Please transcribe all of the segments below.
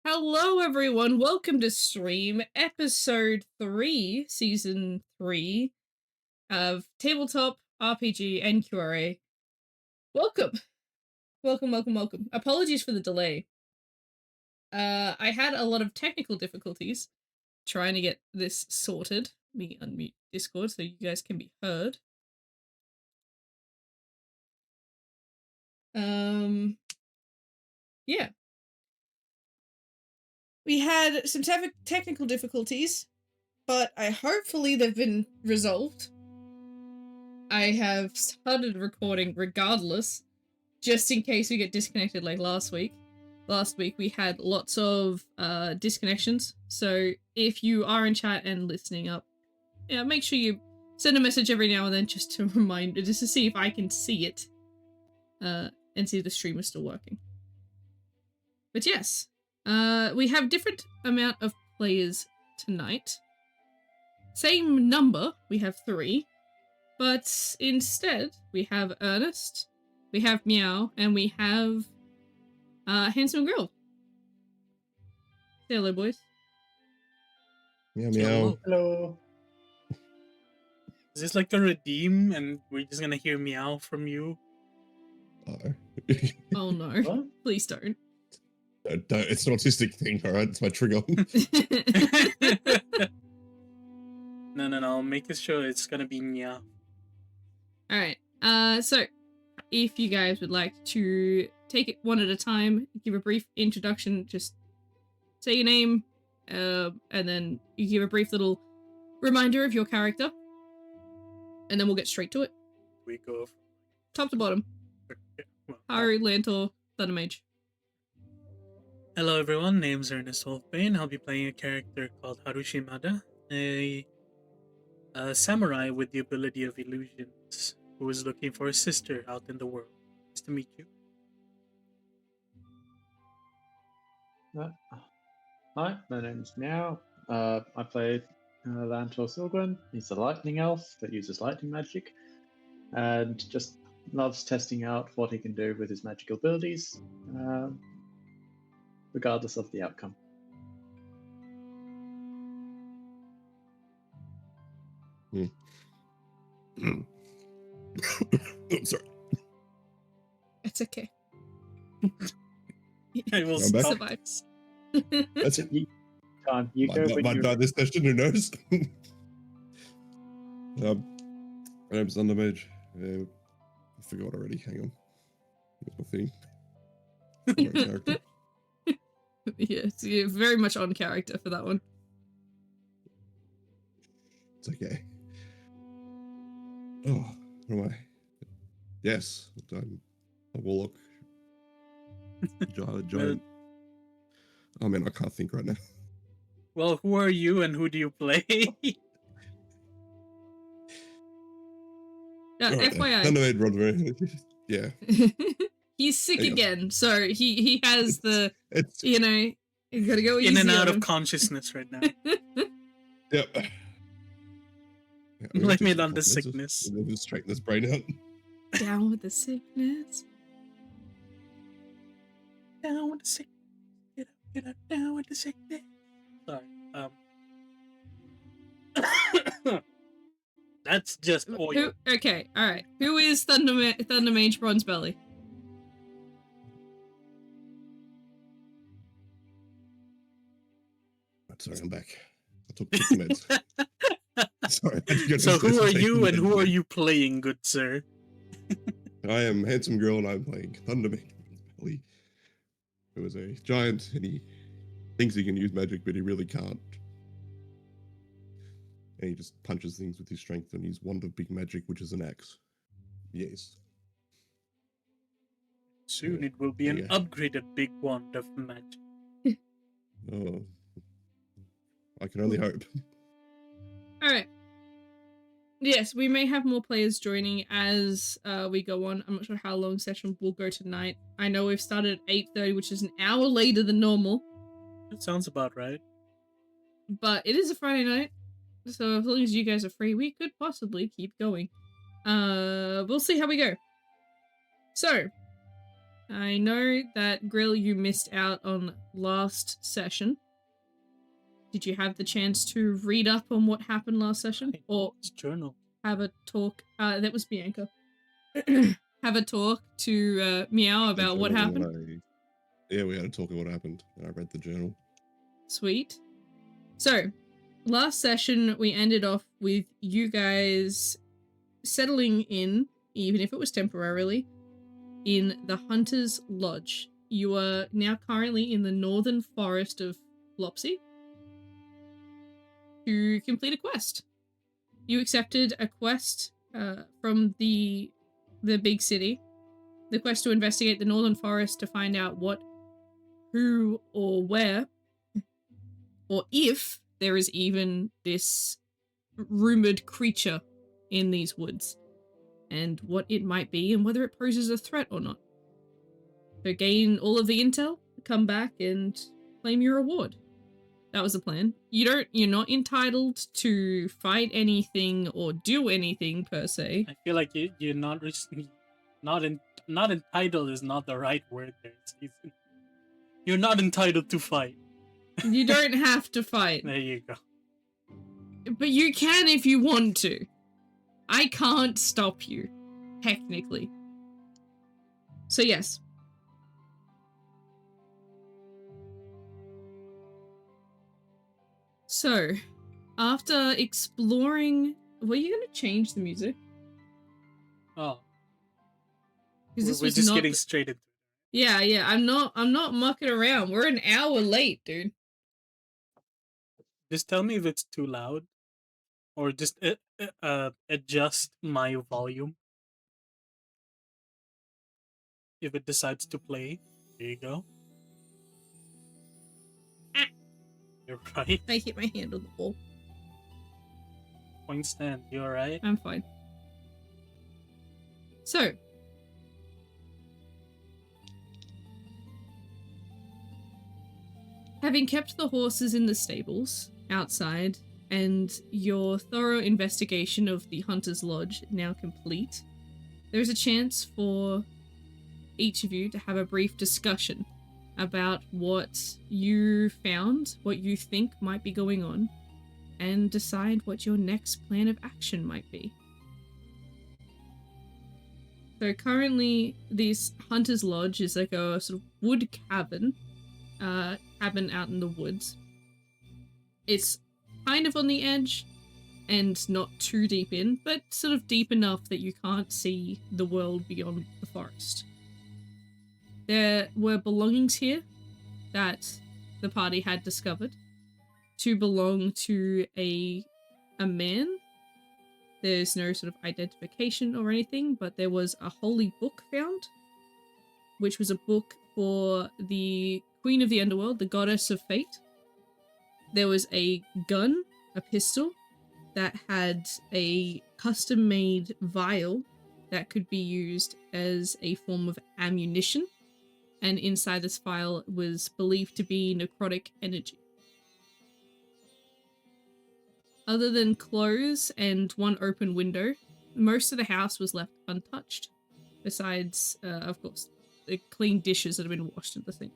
Hello, everyone. Welcome to Stream, episode 3, season 3 of Tabletop RPG NQRA. Welcome. Welcome. Apologies for the delay. I had a lot of technical difficulties trying to get this sorted. Let me unmute Discord so you guys can be heard. Yeah. We had some technical difficulties, but hopefully they've been resolved. I have started recording regardless, just in case we get disconnected like last week. Last week we had lots of disconnections, so if you are in chat and listening up, yeah, make sure you send a message every now and then just to remind, just to see if I can see it, and see if the stream is still working. But yes, we have different amount of players tonight. Same number, we have 3. But instead, we have Ernest, we have Meow, and we have Handsome Grill. Say hello, boys. Meow meow. Hello. Is this like a redeem and we're just gonna hear meow from you? Oh no. What? Please don't. It's an autistic thing, alright? It's my trigger. No. Make it sure it's gonna be meow. Alright. So if you guys would like to take it one at a time, give a brief introduction, just say your name, and then you give a brief little reminder of your character, and then we'll get straight to it. We go from Top to bottom. okay, well, Haru, Lantor, Thundermage. Hello everyone, name's Ernest Wolfbane. I'll be playing a character called Harushimada, a samurai with the ability of illusions, who is looking for a sister out in the world. Nice to meet you. Hi, my name's Meow. I play Lantor Silgren. He's a lightning elf that uses lightning magic and just loves testing out what he can do with his magical abilities, regardless of the outcome. I'm sorry. It's okay. I will I'm back. Survive. That's it. You go when Might you die this session, who knows? My name's Thundermage. I forgot already. Hang on. What's my theme? My character. Yes, you're very much on character for that one. It's okay. Oh, what am I? Yes, I'm a warlock. Giant. Oh man, I can't think right now. Well, who are you and who do you play? Alright, FYI. Thundermage Rodman. Yeah. He's sick Hang on. again, so he has It's you know, you gotta go easy In and out on of him. consciousness right now. yep. Yeah, Blame take it some on the supplements. sickness. Let me just straighten this brain out. Down with the sickness. Down with the sickness. Get up, down with the sickness. Sorry. That's just oil. Okay, alright. Who is Thundermage Bronzebelly? Sorry, I'm back. I took meds. Sorry. I had to go to So the who are station you and take who are meds. you playing, good sir? I am Handsome Girl and I'm playing Thundermage Belly, who is a giant and he thinks he can use magic, but he really can't. And he just punches things with his strength and his wand of big magic, which is an axe. Yes. Soon it will be an Yeah. upgraded big wand of magic. Oh. I can only hope. Alright. Yes, we may have more players joining as we go on. I'm not sure how long session will go tonight. I know we've started at 8:30, which is an hour later than normal. That sounds about right. But it is a Friday night, so as long as you guys are free, we could possibly keep going. We'll see how we go. So, I know that Grill, you missed out on last session. Did you have the chance to read up on what happened last session? Or It's journal. have a talk? That was Bianca. Have a talk to Meow about what happened? Yeah, we had a talk of what happened. I read the journal. Sweet. So, last session we ended off with you guys settling in, even if it was temporarily, in the Hunter's Lodge. You are now currently in the northern forest of Flopsy to complete a quest. You accepted a quest from the big city. The quest to investigate the northern forest to find out what, who, or where, or if there is even this rumored creature in these woods, and what it might be, and whether it poses a threat or not. So gain all of the intel, come back, and claim your reward. That was the plan. You're not entitled to fight anything or do anything per se. I feel like you're not entitled is not the right word there, Season. You're not entitled to fight. You don't have to fight. There you go. But you can if you want to. I can't stop you, technically. So yes. So, after exploring... Were you going to change the music? Oh. Because We're just getting straight into it. Yeah, I'm not mucking around. We're an hour late, dude. Just tell me if it's too loud. Or just adjust my volume. If it decides to play. There you go. Ah. You're right. I hit my hand on the wall. Point stand, you alright? I'm fine. So, having kept the horses in the stables outside and your thorough investigation of the Hunter's Lodge now complete, there is a chance for each of you to have a brief discussion about what you found, what you think might be going on, and decide what your next plan of action might be. So currently, this Hunter's Lodge is like a sort of wood cabin, cabin out in the woods. It's kind of on the edge and not too deep in, but sort of deep enough that you can't see the world beyond the forest. There were belongings here that the party had discovered to belong to a man. There's no sort of identification or anything, but there was a holy book found, which was a book for the Queen of the Underworld, the Goddess of Fate. There was a gun, a pistol, that had a custom-made vial that could be used as a form of ammunition, and inside this vial was believed to be necrotic energy. Other than clothes and one open window, most of the house was left untouched, besides, of course, the clean dishes that have been washed in the sink.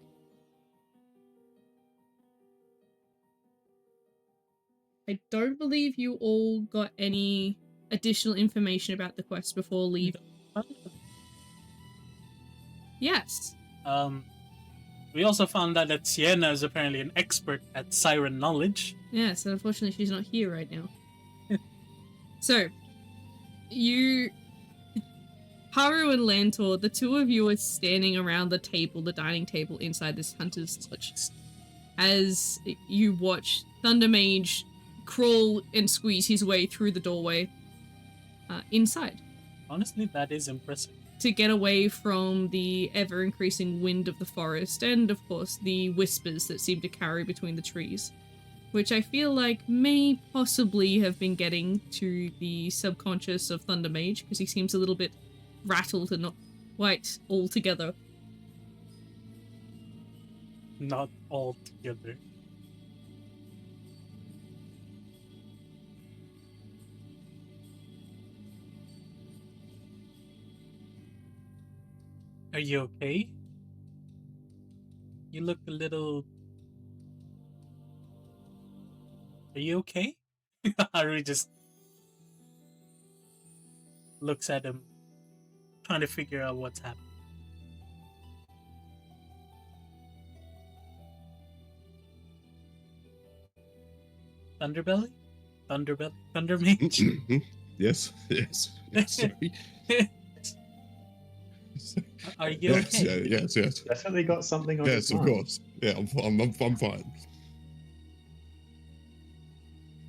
I don't believe you all got any additional information about the quest before leaving. Yes. We also found out that Sienna is apparently an expert at siren knowledge. Yes, and unfortunately she's not here right now. So, you... Haru and Lantor, the two of you are standing around the table, the dining table inside this Hunter's Lodge, as you watch Thunder Mage crawl and squeeze his way through the doorway inside. Honestly, that is impressive. To get away from the ever-increasing wind of the forest and, of course, the whispers that seem to carry between the trees, which I feel like may possibly have been getting to the subconscious of Thunder Mage, because he seems a little bit rattled and not quite all together. Not all together. Are you okay? You look a little. Are you okay? Haru just looks at him, trying to figure out what's happening. Thunderbelly? Thundermage? Yes, yes, yes. Sorry. Are you Yes, okay? yes, yes. Definitely got something on Yes, his of mind. course. Yeah, I'm fine.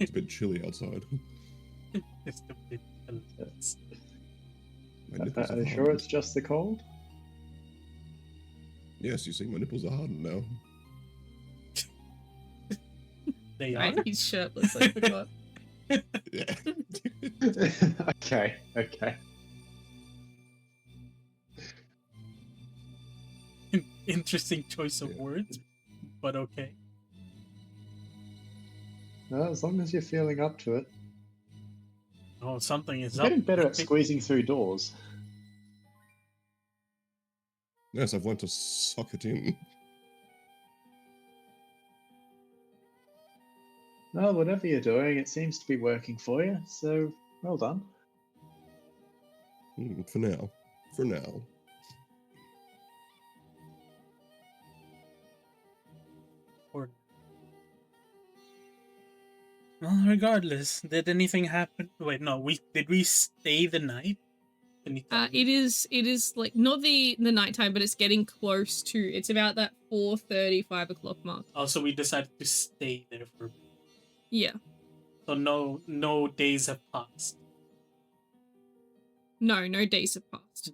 It's a bit chilly outside. It's a bit hilarious. My nipples Are are you sure hardened. it's just the cold? Yes, you see, my nipples are hardened now. They are? Right? He's shirtless, I forgot. Yeah. Okay, okay. Interesting choice of Yeah. words, but okay. Well, as long as you're feeling up to it. Oh, something is You're up. getting better at squeezing through doors. Yes, I've learned to suck it in. Well, whatever you're doing, it seems to be working for you, so well done. For now. For now. Or... Well, regardless, did anything happen? Wait, no. Did we stay the night? Can you tell me? It is like not the nighttime, but it's getting close to. It's about that 4:30, 5 o'clock mark. Also, we decided to stay there for a bit. Yeah. So no days have passed. No days have passed.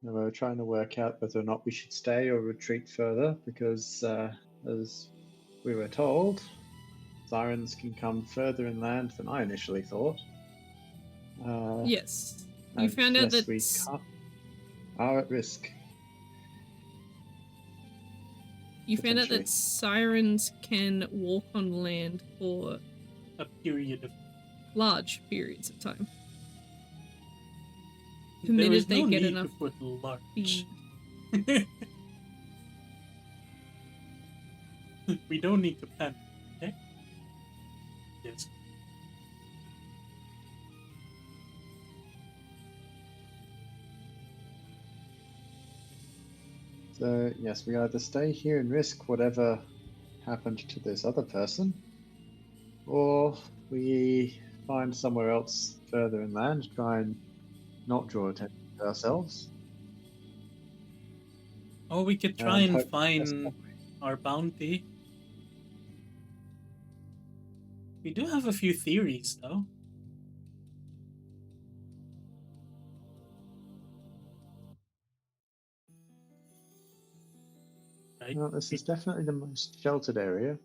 And we're trying to work out whether or not we should stay or retreat further, because as we were told, sirens can come further inland than I initially thought. Yes. You and found out yes, that we are at risk. you found out potentially. that sirens can walk on land for A period of... large periods of time. There Permitted is they no get need enough to put large. feed. We don't need to panic, okay? Yes. So yes, we either stay here and risk whatever happened to this other person, or we find somewhere else further inland, try and not draw attention to ourselves. Or we could try And and hope find our bounty. We do have a few theories, though. Right? Well, this is definitely the most sheltered area.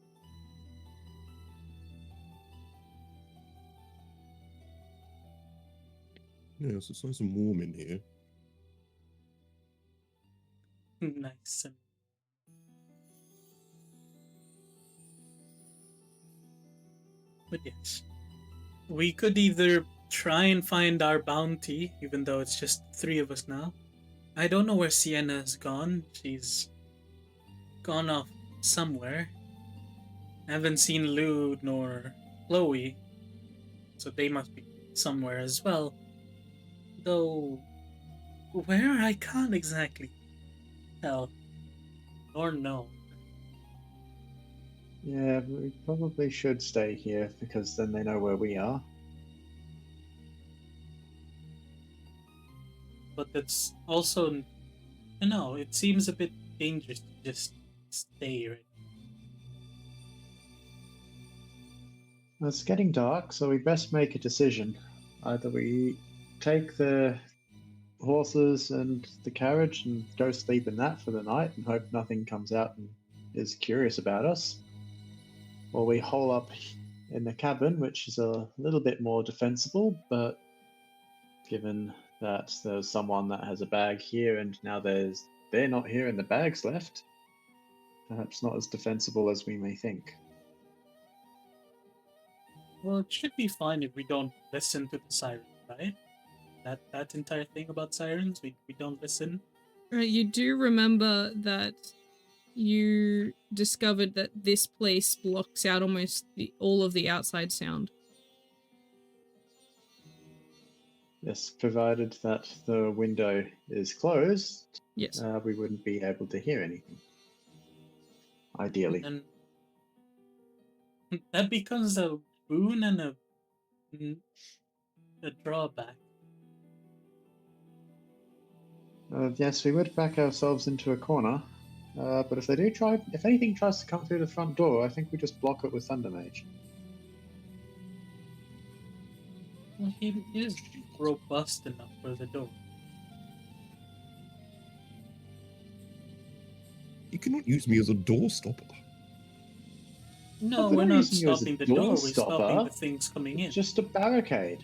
Yes, it's nice and warm in here. Nice. But yes, we could either try and find our bounty, even though it's just 3 of us now. I don't know where Sienna's gone. She's gone off somewhere. I haven't seen Lou nor Chloe, so they must be somewhere as well. Though, where I can't exactly tell or know. Yeah, we probably should stay here because then they know where we are. But that's also, it seems a bit dangerous to just stay right. Well, it's getting dark, so we best make a decision. Either we take the horses and the carriage and go sleep in that for the night and hope nothing comes out and is curious about us, or we hole up in the cabin, which is a little bit more defensible, but given that there's someone that has a bag here and now they're not here and the bag's left, perhaps not as defensible as we may think. Well, it should be fine if we don't listen to the siren, right? That entire thing about sirens, we don't listen. Right, you do remember that you discovered that this place blocks out almost all of the outside sound. Yes, provided that the window is closed, Yes. we wouldn't be able to hear anything. Ideally. And that becomes a boon and a drawback. Yes, we would back ourselves into a corner. But if anything tries to come through the front door, I think we just block it with Thunder Mage. Well, he is robust enough for the door. You cannot use me as a door stopper. No, we're we're not not using you as a stopping the door door, we're stopper. stopping the things coming in. It's just a barricade.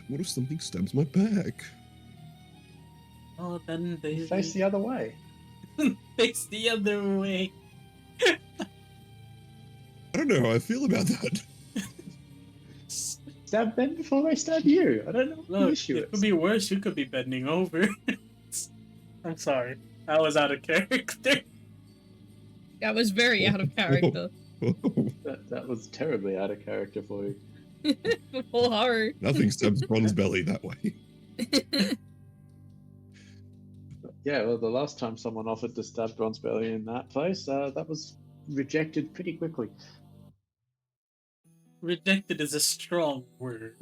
What if something stabs my back? Oh, then they Face the other way. face the other way. I don't know how I feel about that. Stab them before they stab you. I don't know what the Look, issue it is. could be worse. You could be bending over. I'm sorry. I was out of character. That was very out of character. That was terribly out of character for you. Full horror. Nothing stabs Bronze Belly that way. Yeah, well, the last time someone offered to stab Bronzebelly in that place, that was rejected pretty quickly. Rejected is a strong word.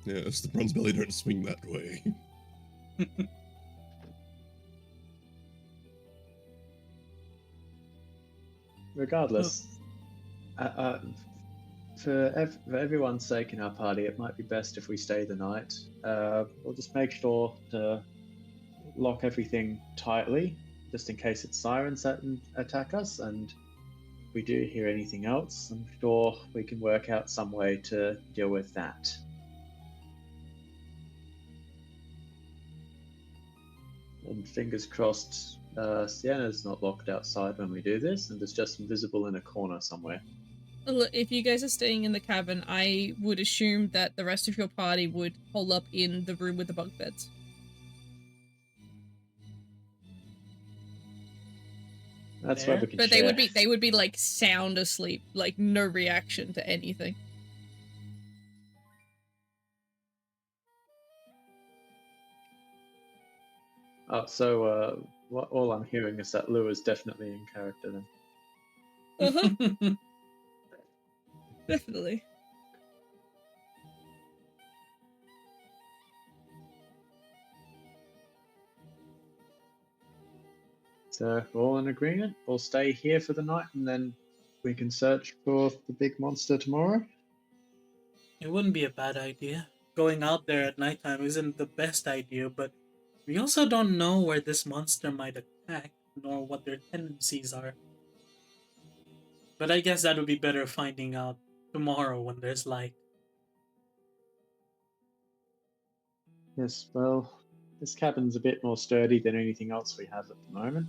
Yes, the Bronze Belly don't swing that way. Regardless, for everyone's sake in our party, it might be best if we stay the night. We'll just make sure to lock everything tightly, just in case it's sirens that attack us, and if we do hear anything else, I'm sure we can work out some way to deal with that. And fingers crossed, Sienna's not locked outside when we do this, and is just invisible in a corner somewhere. Look, if you guys are staying in the cabin, I would assume that the rest of your party would hole up in the room with the bunk beds. That's why we can But share. they would be like sound asleep, like no reaction to anything. So what all I'm hearing is that Lou is definitely in character then. Uh-huh. Definitely. So we're all in agreement. We'll stay here for the night, and then we can search for the big monster tomorrow. It wouldn't be a bad idea. Going out there at nighttime isn't the best idea, but we also don't know where this monster might attack, nor what their tendencies are. But I guess that would be better finding out tomorrow when there's light. Yes, well, this cabin's a bit more sturdy than anything else we have at the moment.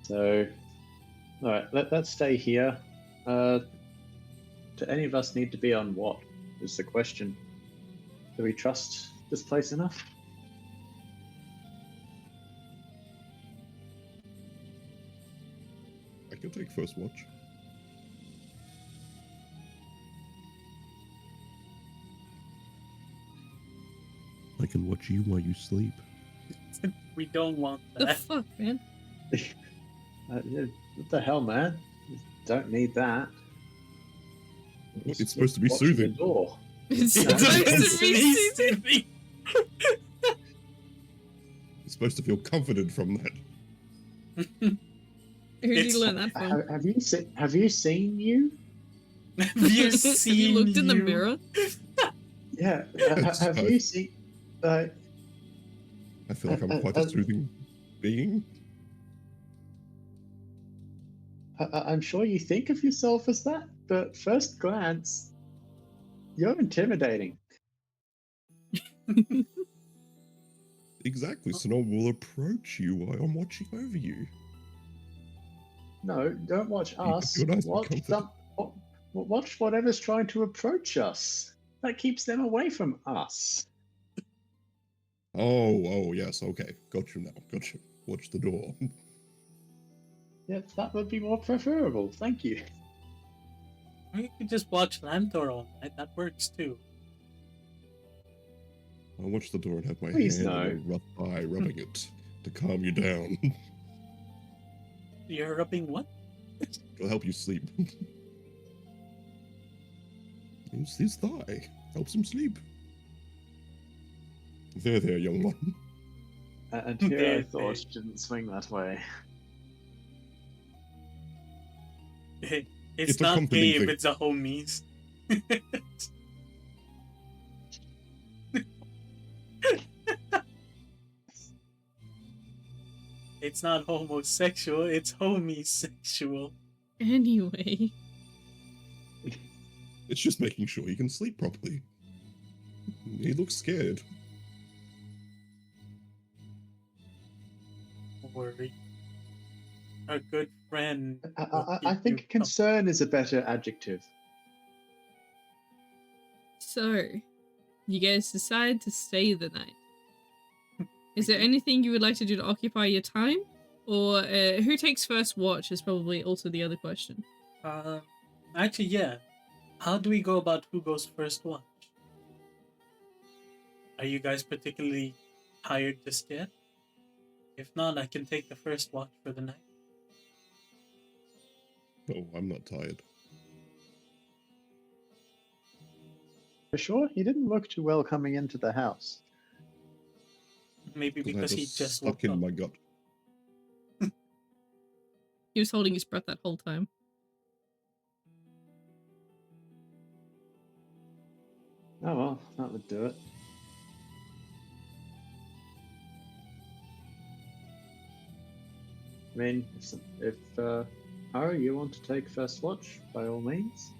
So, alright, let's stay here. Do any of us need to be on what, is the question. Do we trust this place enough? I can take first watch. I can watch you while you sleep. We don't want The that. fuck, man? What the hell, man? Don't need that. It's supposed to be Watching soothing. The door. It's It's supposed to be soothing. It's supposed to feel comforted from that. Who did you learn that from? Have you seen you? Have you seen Have you looked in the you? mirror? Yeah. Yes, Have you seen? I feel like I'm quite a soothing being. I'm sure you think of yourself as that, but first glance, you're intimidating. Exactly, so no one will approach you while I'm watching over you. No, don't watch us. You're nice and Watch comforted. watch whatever's trying to approach us. That keeps them away from us. Oh, yes, okay. Got you now. Got you. Watch the door. Yes, that would be more preferable. Thank you. Or you could just watch Lantor all night. That works too. I'll watch the door and have my Please hand no. on a rough eye, rubbing it to calm you down. You're rubbing what? It'll help you sleep. His thigh helps him sleep. There, young one. And here I There, thought it didn't swing that way. It's It's a not comforting gay if thing. it's a homies. It's not homosexual, it's homosexual. Anyway. It's just making sure he can sleep properly. He looks scared. Don't worry. A good friend. I think concern is a better adjective. So, you guys decide to stay the night. Is there anything you would like to do to occupy your time? Or who takes first watch is probably also the other question. Actually, yeah. How do we go about who goes first watch? Are you guys particularly tired just yet? If not, I can take the first watch for the night. Oh, I'm not tired. For sure, he didn't look too well coming into the house. Maybe because he just stuck woke in up. my gut. He was holding his breath that whole time. Oh well, that would do it. I mean, if Haru, you want to take first watch, by all means.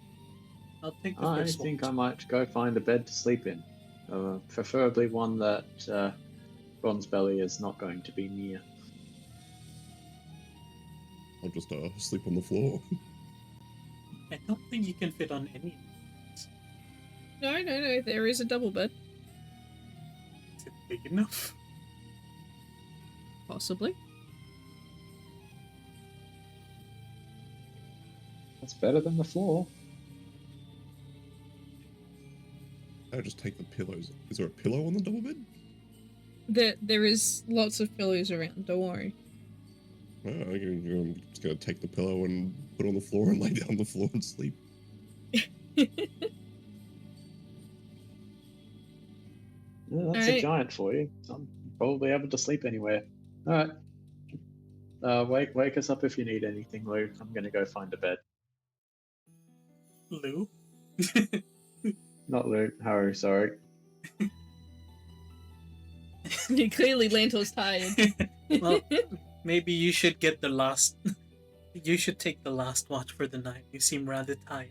I'll take the I first think watch. I might go find a bed to sleep in. Preferably one that Bronzebelly is not going to be near. I'll just sleep on the floor. I don't think you can fit on any. No, there is a double bed. Is it big enough? Possibly. That's better than the floor. I just take the pillows. Is there a pillow on the double bed? There is lots of pillows around, don't worry. I'm just gonna take the pillow and put it on the floor and lay down on the floor and sleep. Yeah, that's a giant for you. I'm probably able to sleep anywhere. Alright. Wake us up if you need anything, Lou. I'm gonna go find a bed. Lou? Not Lou, Haru, sorry. Clearly Lantor's tired. Well, maybe you should get the last... You should take the last watch for the night. You seem rather tired.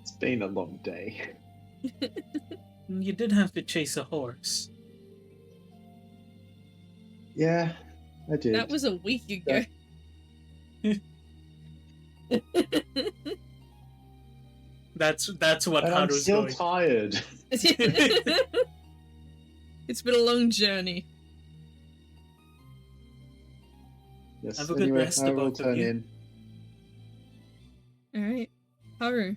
It's been a long day. You did have to chase a horse. Yeah, I did. That was a week ago. That's what And I'm Haru's still going. tired. It's been a long journey. Yes, Have a good anyway, rest, I the will both of turn you. in. Alright. Haru,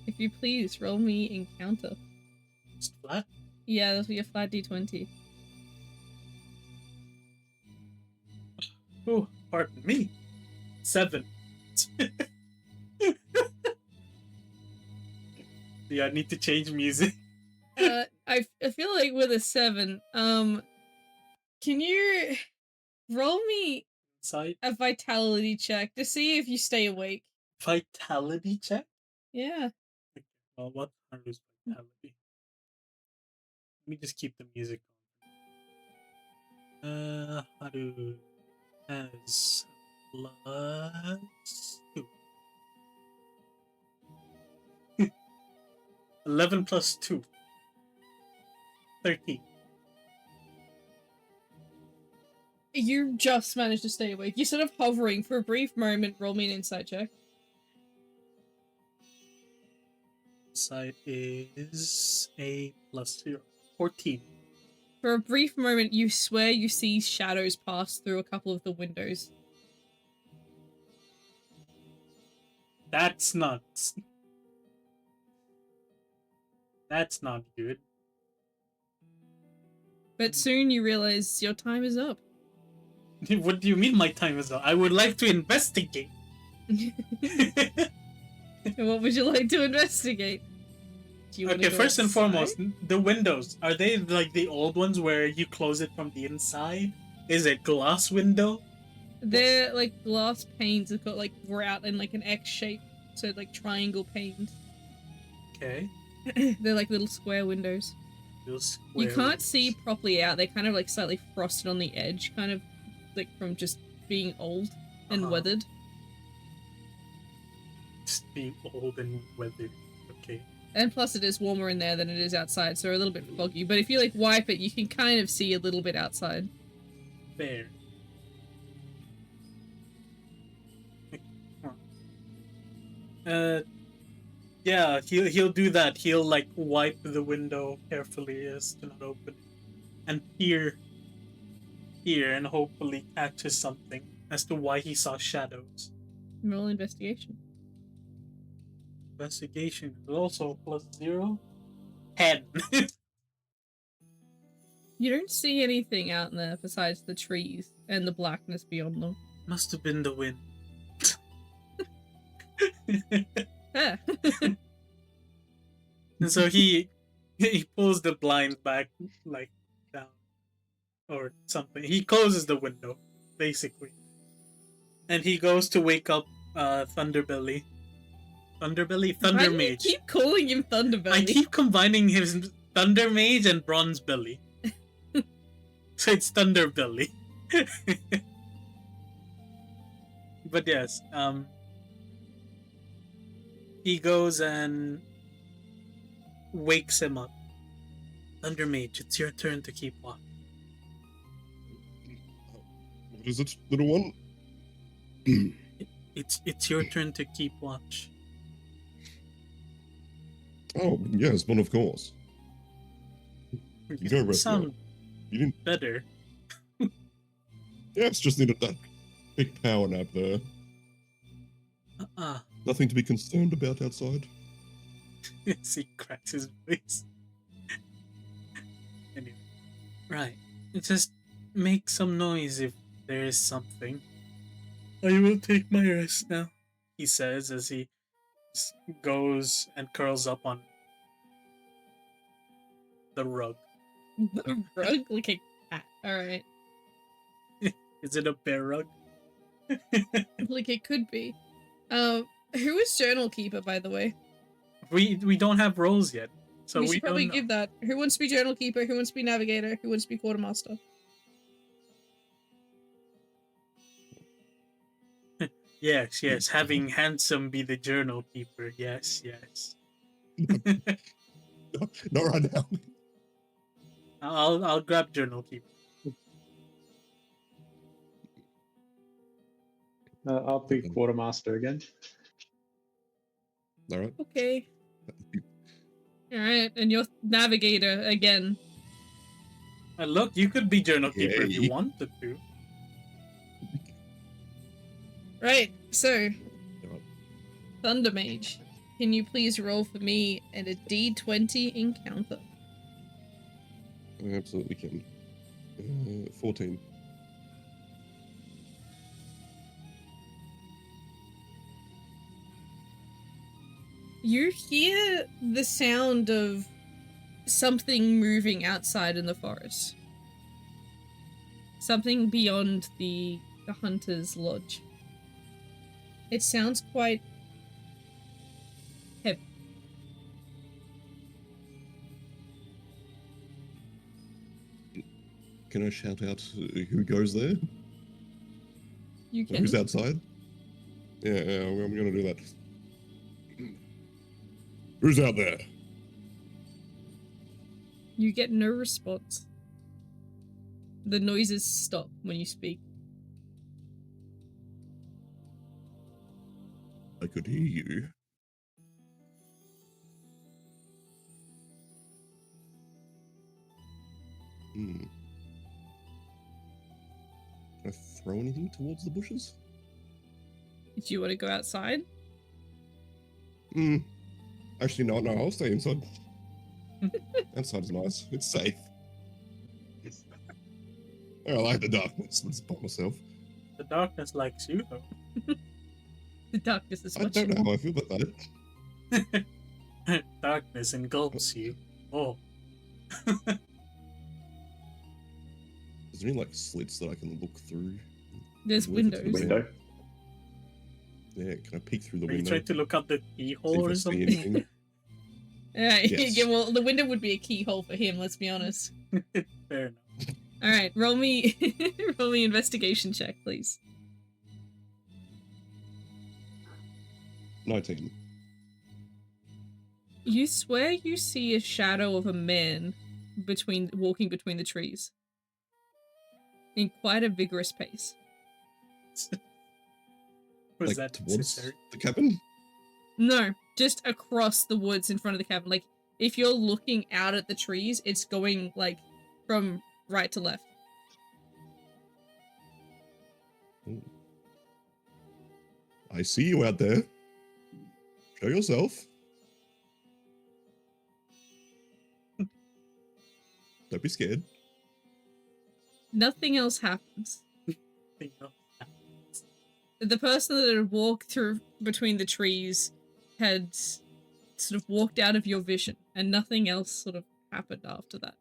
if you please, roll me encounter. Just flat. Yeah, that'll be a flat d20. Oh, pardon me. 7. Yeah, I need to change music. I feel like with a 7, can you roll me Side a vitality check to see if you stay awake? vitality check. Yeah. Well, what Haru's vitality? Let me just keep the music on. Haru has +2. 11 plus 2. 13. You just managed to stay awake. You're sort of hovering for a brief moment. Roll me an insight check. outside is a +0. 14. For a brief moment, you swear you see shadows pass through a couple of the windows. That's not. That's not good. But soon you realize your time is up. What do you mean my time is up? I would like to investigate. What would you like to investigate? Do you wanna Okay, go first and outside? foremost, the windows. Are they like the old ones where you close it from the inside? Is it glass window? They're like glass panes that got like grout in like an X shape, so like triangle panes. Okay. They're like little square windows. Those You square can't see windows. properly out. They're kind of like slightly frosted on the edge, kind of like from just being old and Uh-huh. weathered. Just being old and weathered. Okay. And plus it is warmer in there than it is outside, so a little bit foggy. But if you like wipe it, you can kind of see a little bit outside. Fair. Yeah, he'll do that. He'll like wipe the window carefully as to not open it, and peer, and hopefully catches something as to why he saw shadows. Roll investigation. Investigation is also +0. 10. You don't see anything out there besides the trees and the blackness beyond them. Must have been the wind. Ah. And so he pulls the blinds back like down or something. He closes the window, basically. And he goes to wake up Thunderbelly. Thunderbelly? Why Thunder do you Mage. keep calling him Thunderbelly? I keep combining his Thunder Mage and Bronze Belly. So it's Thunderbelly. But yes, he goes and wakes him up. Thunder Mage, it's your turn to keep watch. What is it, little one? It's your turn to keep watch. Oh, yes, one of course. You go rest Sound now. You didn't. better. Yeah, it's just needed that big power nap there. Nothing to be concerned about outside. As he cracks his face. Anyway, right. Just make some noise if there is something. I will take my rest now, he says as he goes and curls up on the rug. The rug? Like a cat. Alright. Is it a bear rug? Like it could be. Who is Journal Keeper, by the way? We don't have roles yet, so we we should probably don't know. give that. Who wants to be Journal Keeper? Who wants to be Navigator? Who wants to be Quartermaster? Yes. Having Handsome be the journal keeper. Yes. Not right now. I'll grab journal keeper. I'll be Quartermaster again. All right. Okay. Alright, and you're Navigator again. Look, you could be journal keeper if Yay. you wanted to. Right, so Alright. Thunder Mage, can you please roll for me at a D20 encounter? I absolutely can. 14. You hear the sound of something moving outside in the forest. Something beyond the hunter's lodge. It sounds quite heavy. Can I shout out who goes there? You Or can. who's outside? Yeah, I'm gonna do that. Who's out there? You get no response. The noises stop when you speak. I could hear you. Hmm. Can I throw anything towards the bushes? Do you want to go outside? Hmm. Actually, no, I'll stay inside. Outside is nice. It's safe. I like the darkness. Let's by myself. The darkness likes you, though. The darkness is I what don't you know how I feel about that. Darkness engulfs you. Oh. Is there any like slits that I can look through? There's Look into the windows. Window. Yeah, can I peek through the Are you window? trying to look out the See keyhole if I or see something? anything? Yes. Yeah, well, the window would be a keyhole for him, let's be honest. Fair enough. Alright, roll me roll me investigation check, please. 19. You swear you see a shadow of a man walking between the trees. In quite a vigorous pace. Was Like that towards necessary? the cabin? No, just across the woods in front of the cabin. Like, if you're looking out at the trees, it's going, like, from right to left. Ooh. I see you out there. Show yourself. Don't be scared. Nothing else happens. Think of- The person that had walked through between the trees had sort of walked out of your vision, and nothing else sort of happened after that.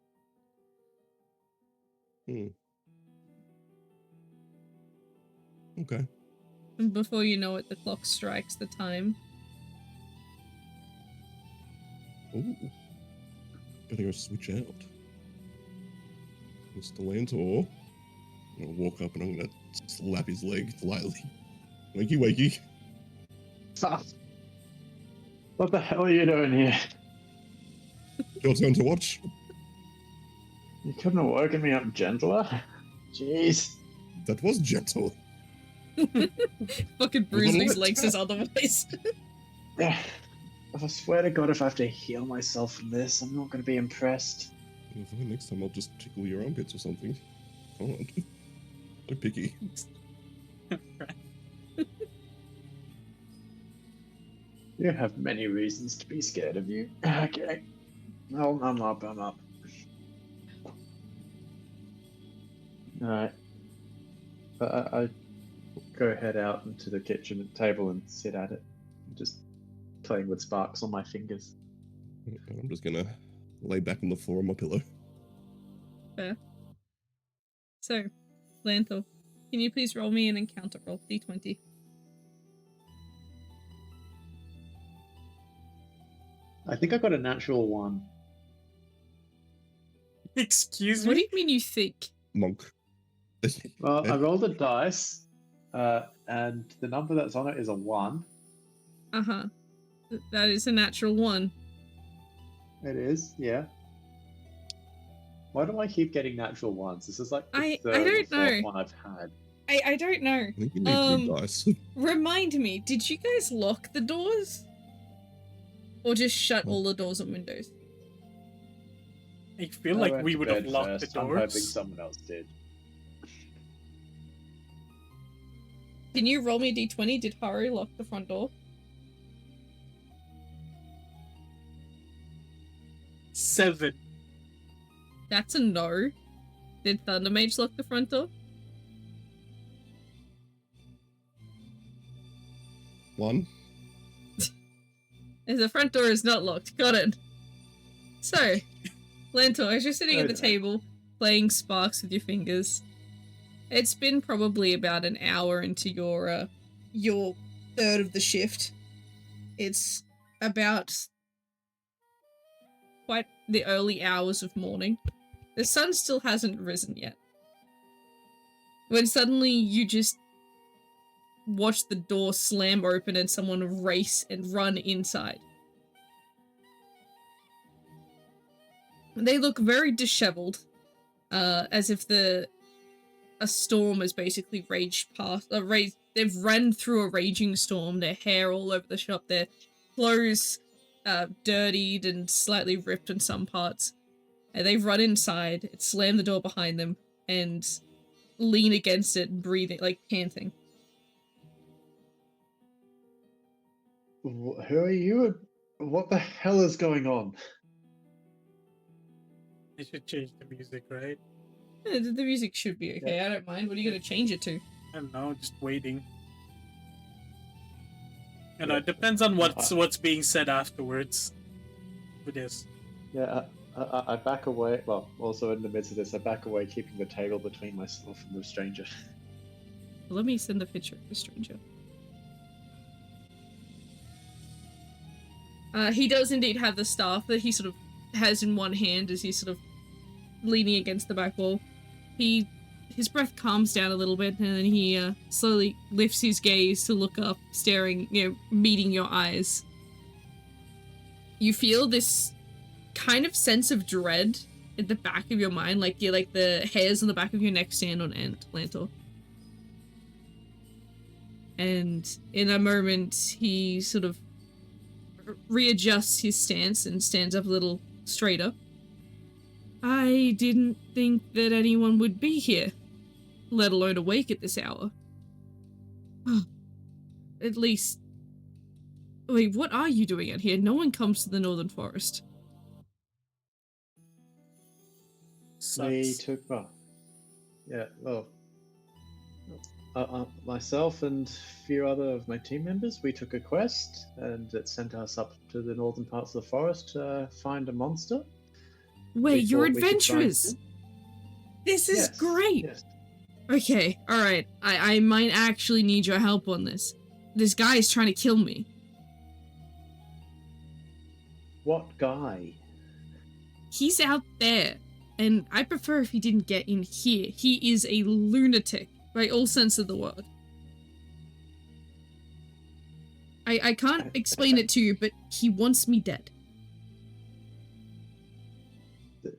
Okay. And before you know it, the clock strikes the time. Ooh. Better go switch out. Mr. Lantor. I'm gonna walk up and I'm gonna slap his leg lightly. Wakey, wakey. Fuck. What the hell are you doing here? Your turn to watch. You couldn't have woken me up gentler? Jeez. That was gentle. Fucking Was Bruisley's it? leg says otherwise. Yeah. I swear to God, if I have to heal myself from this, I'm not going to be impressed. Next time I'll just tickle your armpits or something. Come on. So picky. You have many reasons to be scared of you. Okay. No, I'm up. Alright. I go head out into the kitchen table and sit at it. Just playing with sparks on my fingers. I'm just gonna lay back on the floor on my pillow. Fair. So, Lanthor, can you please roll me an encounter roll, d20? I think I got a natural 1. Excuse What do me? you mean you think? Monk. Well, I rolled a dice, and the number that's on it is a 1. Uh-huh. That is a natural 1. It is, yeah. Why do I keep getting natural 1s? This is like the I third don't or fourth know. one I've had. I don't know. I think you need 3 dice. Remind me, did you guys lock the doors? Or just shut Well- all the doors and windows? I feel I like went we to would have bed locked first. the I'm hoping doors. someone else did. Can you roll me a d20? Did Haru lock the front door? 7. That's a no. Did Thundermage lock the front door? 1. The front door is not locked. Got it. So, Lantor, as you're sitting at the Okay. table, playing sparks with your fingers, it's been probably about an hour into your third of the shift. It's about quite the early hours of morning. The sun still hasn't risen yet. When suddenly you just watch the door slam open and someone race and run inside. They look very disheveled, as if a storm has basically raged past. They've run through a raging storm. Their hair all over the shop. Their clothes dirtied and slightly ripped in some parts. And they run inside, slam the door behind them, and lean against it, breathing, like panting. Who are you? What the hell is going on? I should change the music, right? The music should be okay. I don't mind. What are you gonna change it to? I don't know, just waiting. You know, it depends on what's being said afterwards. But yes. Yeah, I back away. Well, also in the midst of this, I back away, keeping the table between myself and the stranger. Let me send the picture of the stranger. He does indeed have the staff that he sort of has in one hand as he's sort of leaning against the back wall. His breath calms down a little bit, and then he slowly lifts his gaze to look up, staring, meeting your eyes. You feel this kind of sense of dread at the back of your mind, like the hairs on the back of your neck stand on end, Lantor. And in a moment, he sort of readjusts his stance and stands up a little straighter. I didn't think that anyone would be here, let alone awake at this hour. At least... Wait, what are you doing out here? No one comes to the Northern Forest. We took, myself and a few other of my team members, we took a quest, and it sent us up to the northern parts of the forest to find a monster. Wait, you're adventurers! This is great! Yes. Okay, alright. I might actually need your help on this. This guy is trying to kill me. What guy? He's out there, and I prefer if he didn't get in here. He is a lunatic, by all sense of the word. I can't explain it to you, but he wants me dead.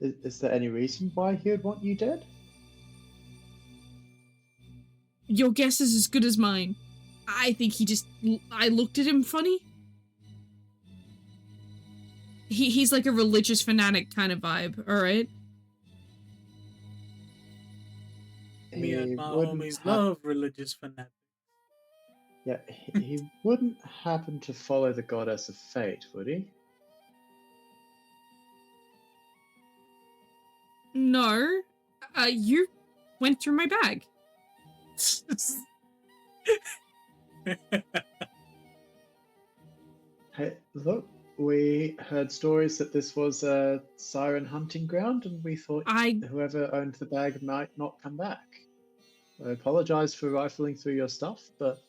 Is there any reason why he would want you dead? Your guess is as good as mine. I think I looked at him funny. He's like a religious fanatic kind of vibe, alright? Me and my homies love religious fanatics. Yeah, he wouldn't happen to follow the goddess of fate, would he? No. You went through my bag. Hey, look, we heard stories that this was a siren hunting ground, and we thought whoever owned the bag might not come back. I apologize for rifling through your stuff, but...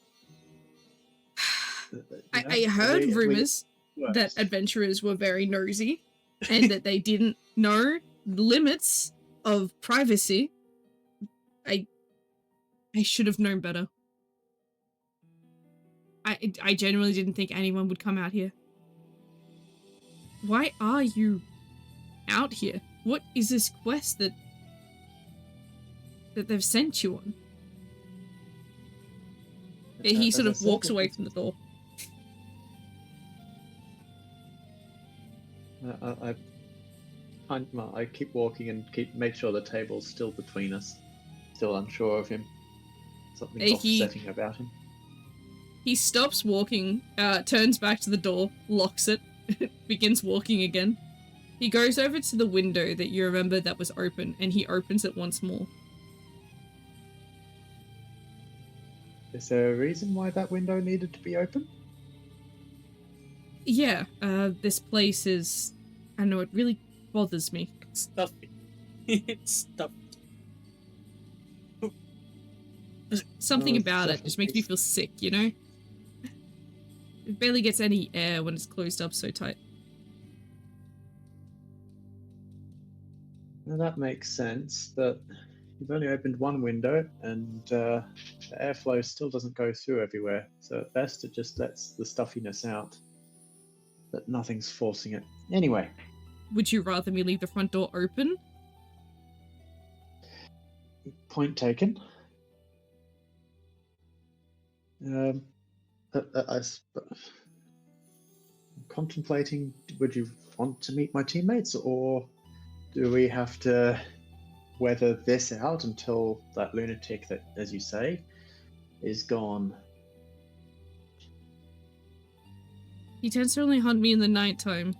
I heard rumors that adventurers were very nosy, and that they didn't know limits of privacy. I should have known better. I genuinely didn't think anyone would come out here. Why are you out here? What is this quest that they've sent you on? He sort of walks away from the door. I keep walking and make sure the table's still between us. Still unsure of him. Something offsetting about him. He stops walking, turns back to the door, locks it, begins walking again. He goes over to the window that you remember that was open, and he opens it once more. Is there a reason why that window needed to be open? Yeah, this place is... I don't know, it really bothers me. It's stuffy. It's stuffy. Something about it just makes me feel sick, you know? It barely gets any air when it's closed up so tight. Now that makes sense, but you've only opened one window, and the airflow still doesn't go through everywhere, so at best it just lets the stuffiness out. But nothing's forcing it. Anyway. Would you rather me leave the front door open? Point taken. I'm contemplating, would you want to meet my teammates, or do we have to weather this out until that lunatic that, as you say, is gone? He tends to only hunt me in the nighttime.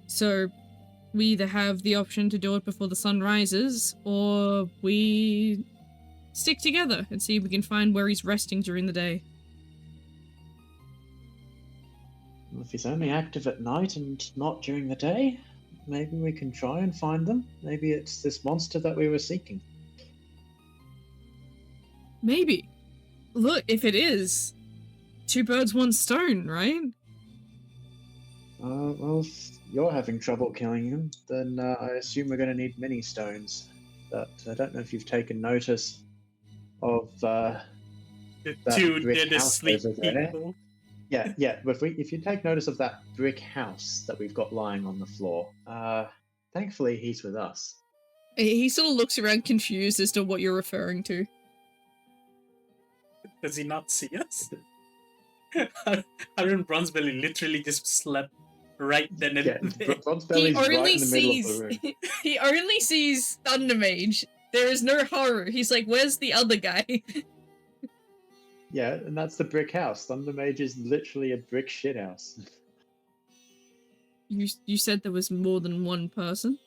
So, we either have the option to do it before the sun rises, or we stick together and see if we can find where he's resting during the day. Well, if he's only active at night and not during the day, maybe we can try and find them. Maybe it's this monster that we were seeking. Maybe. Look, if it is, 2 birds, 1 stone, right? Well, if you're having trouble killing him, then I assume we're going to need many stones. But I don't know if you've taken notice of The that two brick dead house asleep over there. people. Yeah. But if you take notice of that brick house that we've got lying on the floor, thankfully he's with us. He sort of looks around confused as to what you're referring to. Does he not see us? Aaron Bronzebelly literally just slept right then and Yeah, there. Bronzebelly's right in the middle of the room. He only sees Thunder Mage. There is no horror. He's like, where's the other guy? Yeah, and that's the brick house. Thunder Mage is literally a brick shithouse. You said there was more than one person?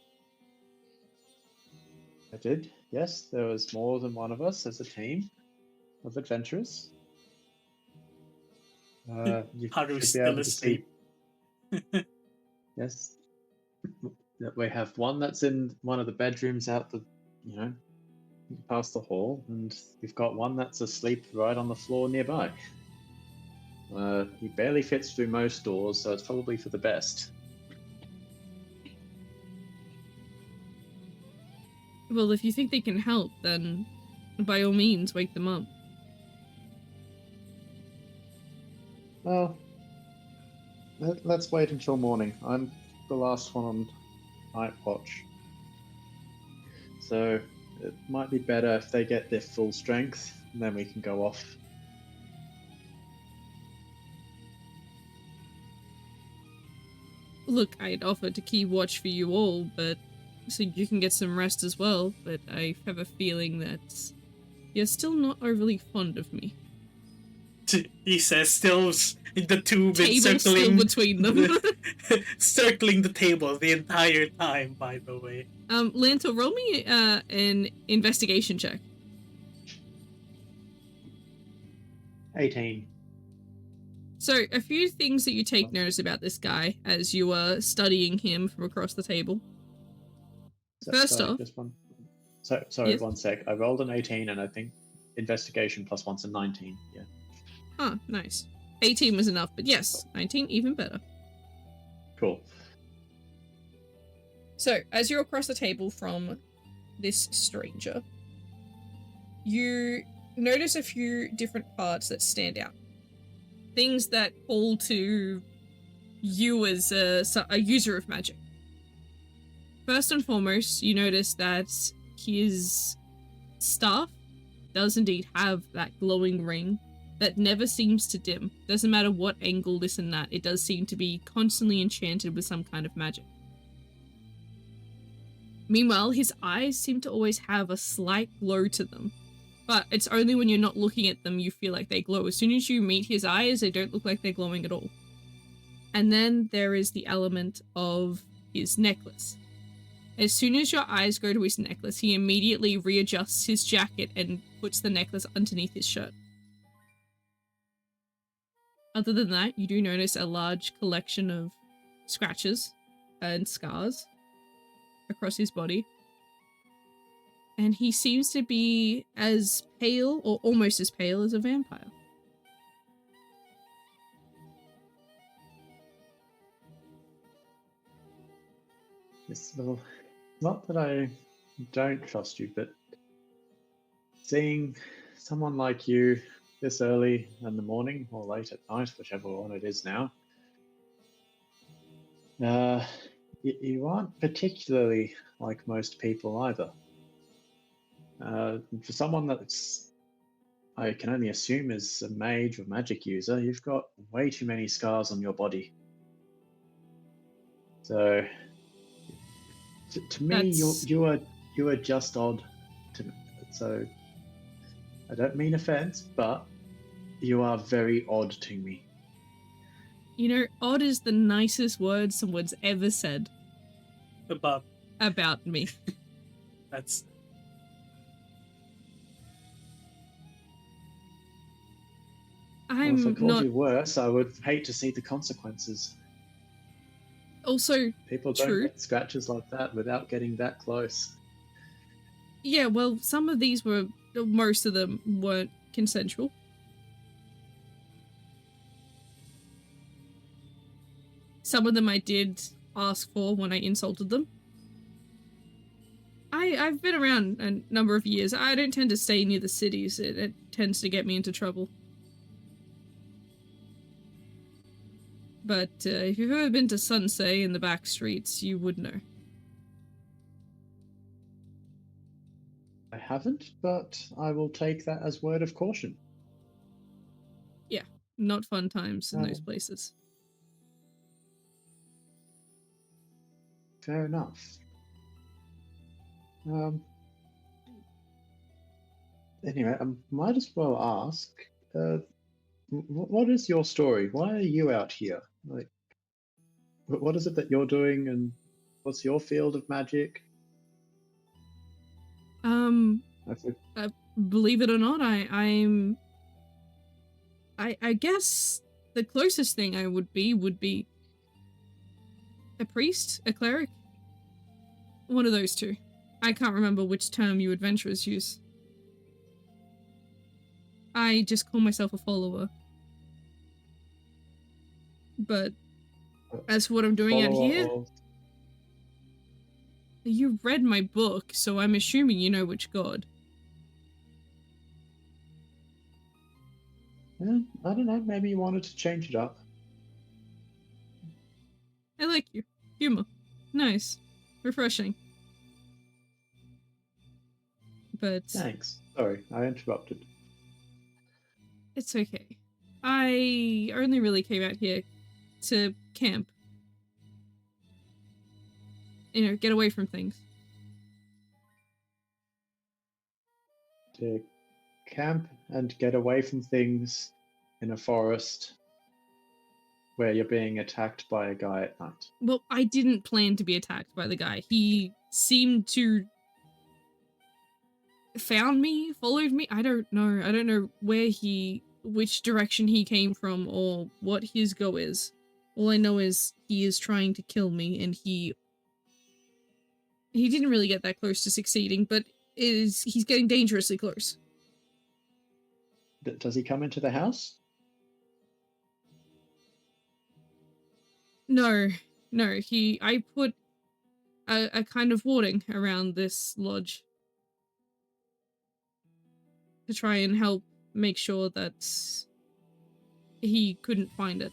I did. Yes, there was more than one of us as a team of adventurers. You Haru's should be still able to see. asleep. Yes, we have one that's in one of the bedrooms out the, past the hall, and we've got one that's asleep right on the floor nearby. He barely fits through most doors, so it's probably for the best. Well, if you think they can help, then by all means, wake them up. Well, let's wait until morning. I'm the last one on night watch. So it might be better if they get their full strength, and then we can go off. Look, I'd offer to keep watch for you all, but so you can get some rest as well, but I have a feeling that you're still not overly fond of me. He says, still the two been Table still circling between them. circling the table the entire time, by the way. Lanto, roll me an investigation check. 18. So, a few things that you take notice about this guy as you are studying him from across the table. First off- just one. Sorry, Yes? 1 sec. I rolled an 18, and I think investigation plus 1's a 19. Yeah. Huh, nice. 18 was enough, but yes, 19 even better. Cool. So, as you're across the table from this stranger, you notice a few different parts that stand out. Things that call to you as a user of magic. First and foremost, you notice that his staff does indeed have that glowing ring that never seems to dim. Doesn't matter what angle, this and that, it does seem to be constantly enchanted with some kind of magic. Meanwhile, his eyes seem to always have a slight glow to them. But it's only when you're not looking at them you feel like they glow. As soon as you meet his eyes, they don't look like they're glowing at all. And then there is the element of his necklace. As soon as your eyes go to his necklace, he immediately readjusts his jacket and puts the necklace underneath his shirt. Other than that, you do notice a large collection of scratches and scars across his body. And he seems to be as pale, or almost as pale, as a vampire. Yes, well, not that I don't trust you, but seeing someone like you this early in the morning or late at night, whichever one it is now, you aren't particularly like most people either. For someone that's, I can only assume, is a mage or magic user, you've got way too many scars on your body. So, if To me, That's- you are just odd. To me. So I don't mean offense, but you are very odd to me. You know, odd is the nicest word someone's ever said About about me. that's Well, if I I'm called not. you worse, I would hate to see the consequences. Also, People don't true. get scratches like that without getting that close. Yeah, well, some of these were. Most of them weren't consensual. Some of them I did ask for when I insulted them. I've been around a number of years. I don't tend to stay near the cities. It tends to get me into trouble. But if you've ever been to Sunsay in the back streets, you would know. I haven't, but I will take that as word of caution. Yeah, not fun times in those Um, places. Fair enough. Anyway, I might as well ask, what is your story? Why are you out here? Like, what is it that you're doing, and what's your field of magic? I think Believe it or not, I guess the closest thing I would be a priest, a cleric. One of those two. I can't remember which term you adventurers use. I just call myself a follower. But as for what I'm doing out follower here, of. you read my book, so I'm assuming you know which god. I don't know. Maybe you wanted to change it up. I like you. Humor. Nice. Refreshing. But Thanks. Sorry, I interrupted. it's okay. I only really came out here to camp. You know, get away from things. To camp and get away from things in a forest where you're being attacked by a guy at night. Well, I didn't plan to be attacked by the guy. He seemed to found me, followed me. I don't know. I don't know which direction he came from or what his go is. All I know is he is trying to kill me, and he didn't really get that close to succeeding, but he's getting dangerously close. Does he come into the house? No, I put a kind of warding around this lodge to try and help make sure that he couldn't find it.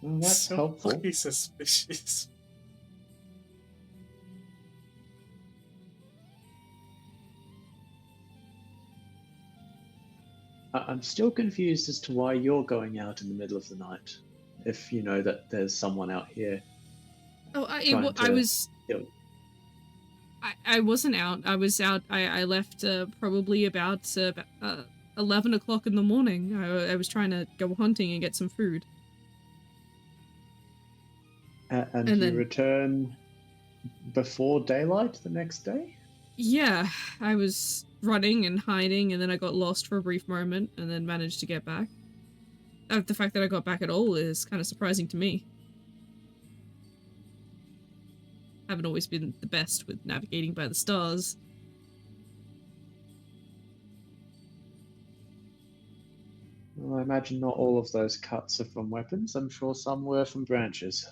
Well, that's so helpful. fucking suspicious. I'm still confused as to why you're going out in the middle of the night, if you know that there's someone out here. Oh, I wasn't out. I was out. I left probably about 11 o'clock in the morning. I was trying to go hunting and get some food. And And you then- return before daylight the next day? Yeah, I was running and hiding, and then I got lost for a brief moment, and then managed to get back. The fact that I got back at all is kind of surprising to me. Haven't always been the best with navigating by the stars. Well, I imagine not all of those cuts are from weapons. I'm sure some were from branches.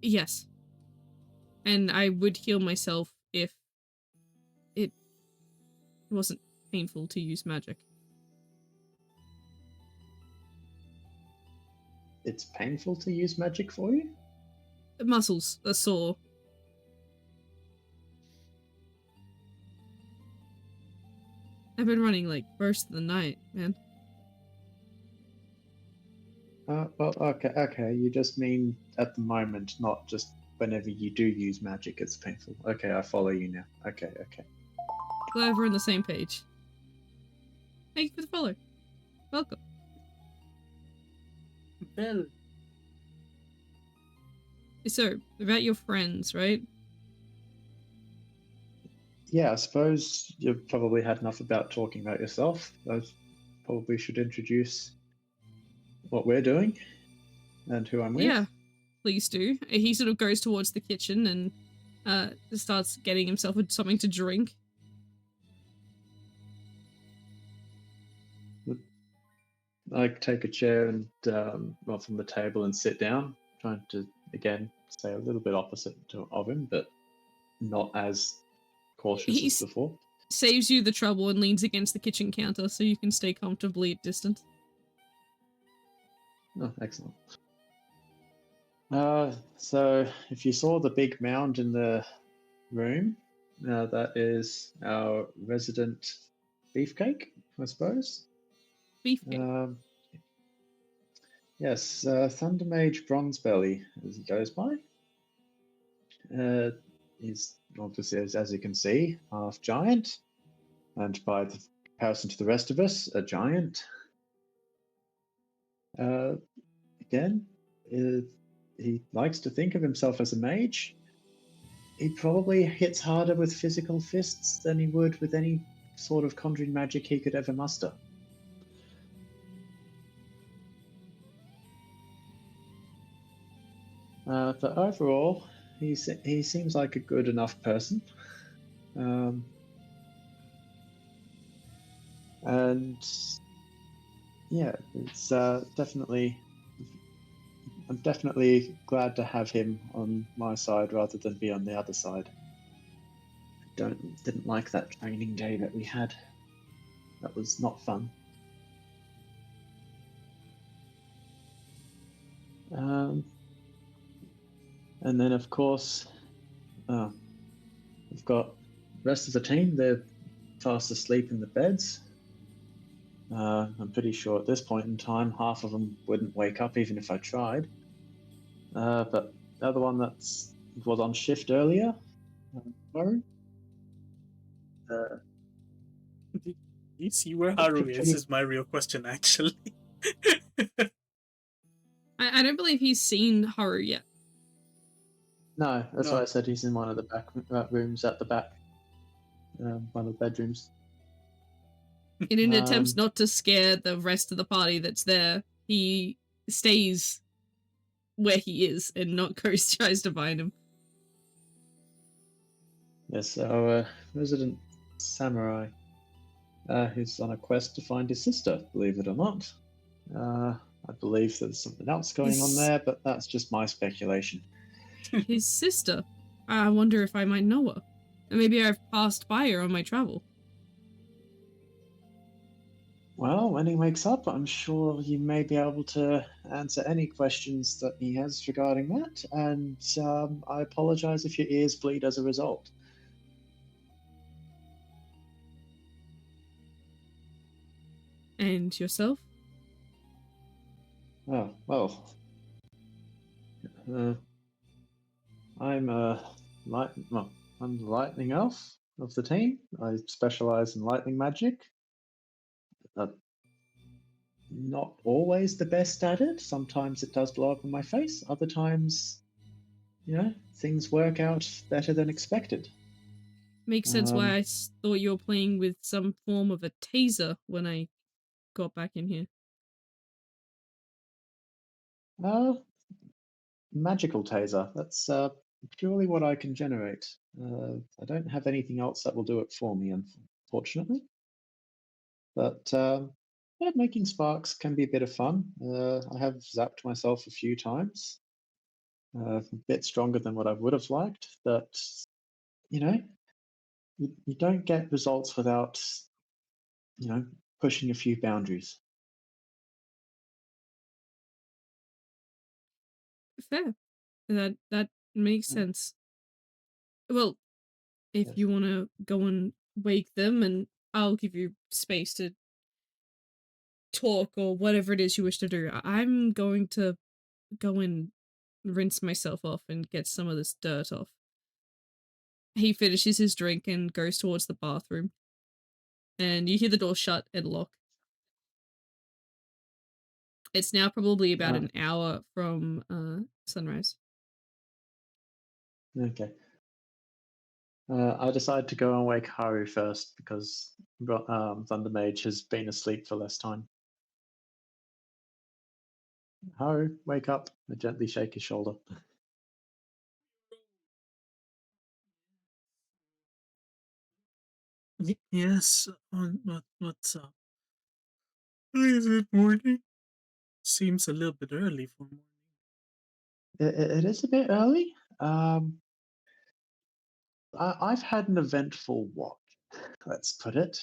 Yes. And I would heal myself if it wasn't painful to use magic. It's painful to use magic for you? The muscles are sore. I've been running like most of the night, man. Well, okay. You just mean at the moment, not just whenever you do use magic, it's painful. Okay, I follow you now. Okay. Glad we're on the same page. Thank you for the follow. Welcome. Well, So, about your friends, right? Yeah, I suppose you've probably had enough about talking about yourself. I probably should introduce what we're doing and who I'm with. Yeah, please do. He sort of goes towards the kitchen and starts getting himself something to drink. I take a chair and well, from the table and sit down, trying to again say a little bit opposite of him, but not as cautious as before. Saves you the trouble and leans against the kitchen counter so you can stay comfortably at distance. Oh, excellent. So if you saw the big mound in the room, that is our resident beefcake, I suppose. Beefcake. Yes, Thunder Mage Bronzebelly, as he goes by. He's obviously, as you can see, half giant, and by the comparison to the rest of us, a giant. Again, he likes to think of himself as a mage. He probably hits harder with physical fists than he would with any sort of conjuring magic he could ever muster. But overall, he seems like a good enough person. And yeah, it's definitely. I'm definitely glad to have him on my side rather than be on the other side. Didn't like that training day that we had. That was not fun. And then of course, we've got the rest of the team. They're fast asleep in the beds. I'm pretty sure at this point in time, half of them wouldn't wake up even if I tried. But the other one was on shift earlier, Haru. Do you see where Haru is my real question, actually. I don't believe he's seen Haru yet. No, that's why I said he's in one of the back rooms at the back. One of the bedrooms. In an attempt not to scare the rest of the party that's there, he stays where he is and not tries to find him. Yes, our resident samurai, who's on a quest to find his sister, believe it or not. I believe there's something else going on there, but that's just my speculation. His sister? I wonder if I might know her. Maybe I've passed by her on my travel. Well, when he wakes up, I'm sure you may be able to answer any questions that he has regarding that, and I apologize if your ears bleed as a result. And yourself? Oh, well. I'm I'm the lightning elf of the team. I specialize in lightning magic. Not always the best at it. Sometimes it does blow up in my face. Other times, things work out better than expected. Makes sense why I thought you were playing with some form of a taser when I got back in here. Magical taser. That's purely what I can generate. I don't have anything else that will do it for me, unfortunately. But making sparks can be a bit of fun. I have zapped myself a few times. A bit stronger than what I would have liked, but you don't get results without pushing a few boundaries. Fair. That makes sense. Well, if you want to go and wake them, and I'll give you space to talk or whatever it is you wish to do. I'm going to go and rinse myself off and get some of this dirt off. He finishes his drink and goes towards the bathroom. And you hear the door shut and lock. It's now probably about an hour from sunrise. Okay. I decided to go and wake Haru first because Thunder Mage has been asleep for less time. Haru, wake up. I gently shake his shoulder. Yes. What's up? Is it morning? Seems a little bit early for morning. It is a bit early. I've had an eventful walk, let's put it.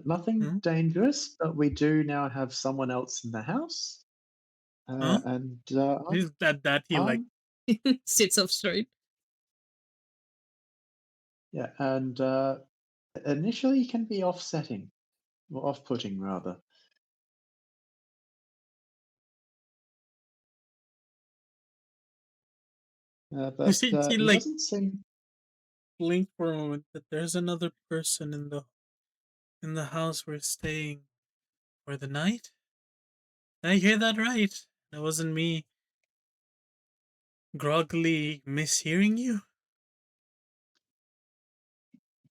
Nothing dangerous, but we do now have someone else in the house. Huh? And Is that he like? Sits up straight. yeah, and initially can be offsetting, or off-putting rather. But He he like doesn't seem. blink for a moment that there's another person in the house we're staying for the night. Did I hear that right? That wasn't me groggily mishearing you.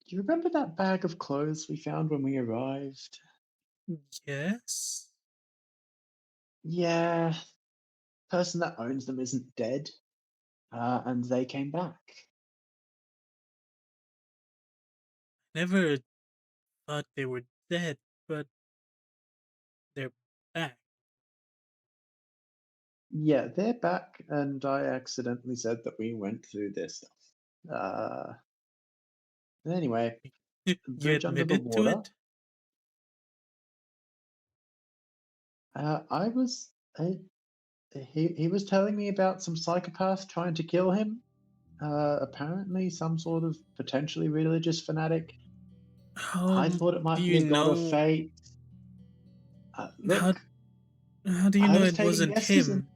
Do you remember that bag of clothes we found when we arrived? Yes. Yeah, person that owns them isn't dead, and they came back. Never thought they were dead, but they're back. Yeah, they're back, and I accidentally said that we went through their stuff. Anyway, You bridge under the admitted to water. it? I was. He was telling me about some psychopath trying to kill him. Apparently, some sort of potentially religious fanatic. How I thought it do might be you a god of know? fate. How Look, how do you I know was it taking wasn't guesses, and him?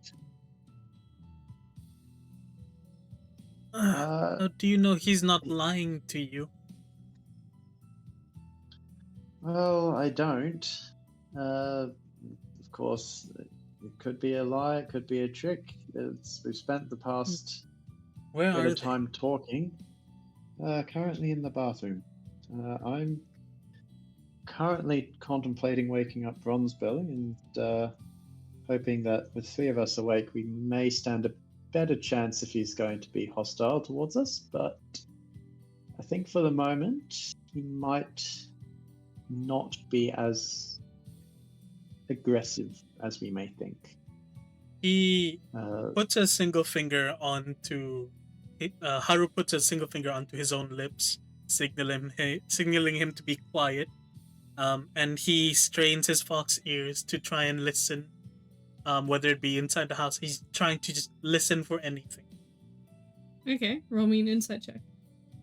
How do you know he's not lying to you? well, I don't. Of course, it could be a lie, it could be a trick. We've spent the past Where bit are of they? time talking. Currently in the bathroom. I'm currently contemplating waking up Bronzebelly and hoping that with three of us awake, we may stand a better chance if he's going to be hostile towards us. But I think for the moment, he might not be as aggressive as we may think. He Uh, puts a single finger onto. Haru puts a single finger onto his own lips, signaling him to be quiet. And he strains his fox ears to try and listen. Whether it be inside the house, he's trying to just listen for anything. Okay, roll me an insight check.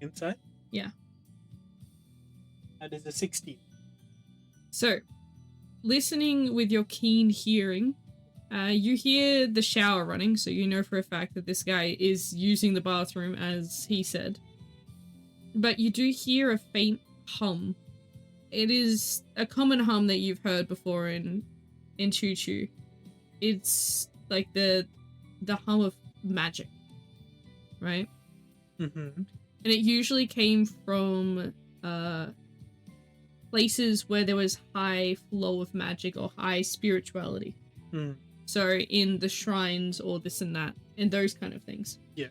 Inside? Yeah. That is a 16. So, listening with your keen hearing, you hear the shower running, so you know for a fact that this guy is using the bathroom as he said. But you do hear a faint hum. It is a common hum that you've heard before in Choo Choo. It's like the hum of magic, right? Mm-hmm. And it usually came from places where there was high flow of magic or high spirituality. Mm. So in the shrines or this and that, and those kind of things. Yeah.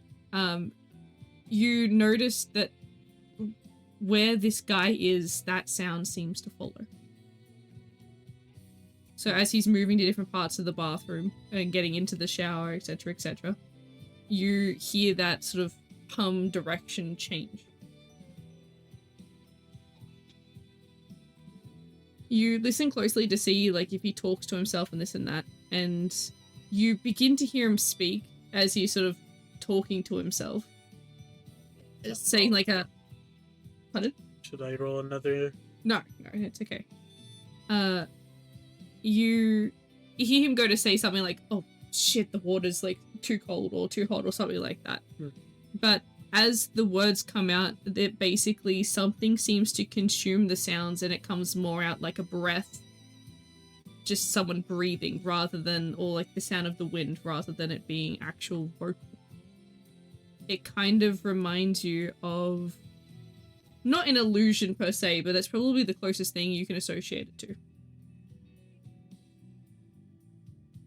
You notice that where this guy is, that sound seems to follow. So as he's moving to different parts of the bathroom and getting into the shower, etc., you hear that sort of hum direction change. You listen closely to see, like, if he talks to himself and this and that, and you begin to hear him speak as he's sort of talking to himself. Saying, like, a... Pardon? Should I roll another? No, it's okay. you hear him go to say something like, "Oh shit, the water's like too cold or too hot," or something like that. But as the words come out, that basically something seems to consume the sounds and it comes more out like a breath. Just someone breathing rather than, or like the sound of the wind rather than it being actual vocal. It kind of reminds you of, not an illusion per se, but that's probably the closest thing you can associate it to.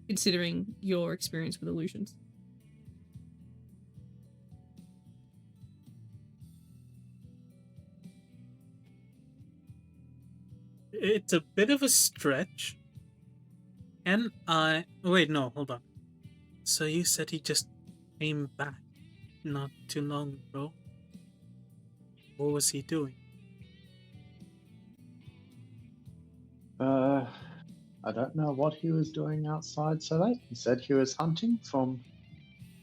Considering your experience with illusions. It's a bit of a stretch. And wait, no, hold on. So you said he just came back not too long ago. What was he doing? I don't know what he was doing outside so late. He said he was hunting from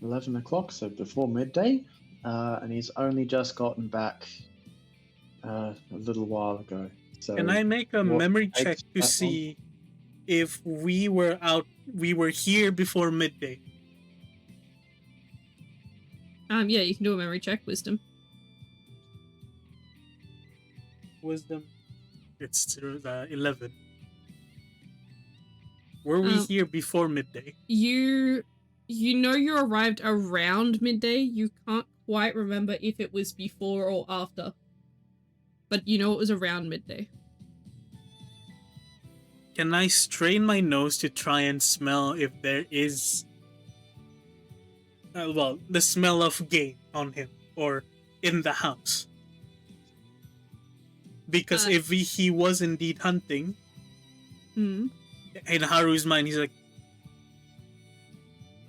11 o'clock, so before midday, and he's only just gotten back a little while ago. So Can I make a what memory takes check to that see if we were here before midday? Yeah, you can do a memory check, wisdom. Wisdom. It's 11. Were we here before midday? You know you arrived around midday. You can't quite remember if it was before or after. But you know it was around midday. Can I strain my nose to try and smell if there is... the smell of game on him or in the house? Because if he was indeed hunting, in Haru's mind, he's like,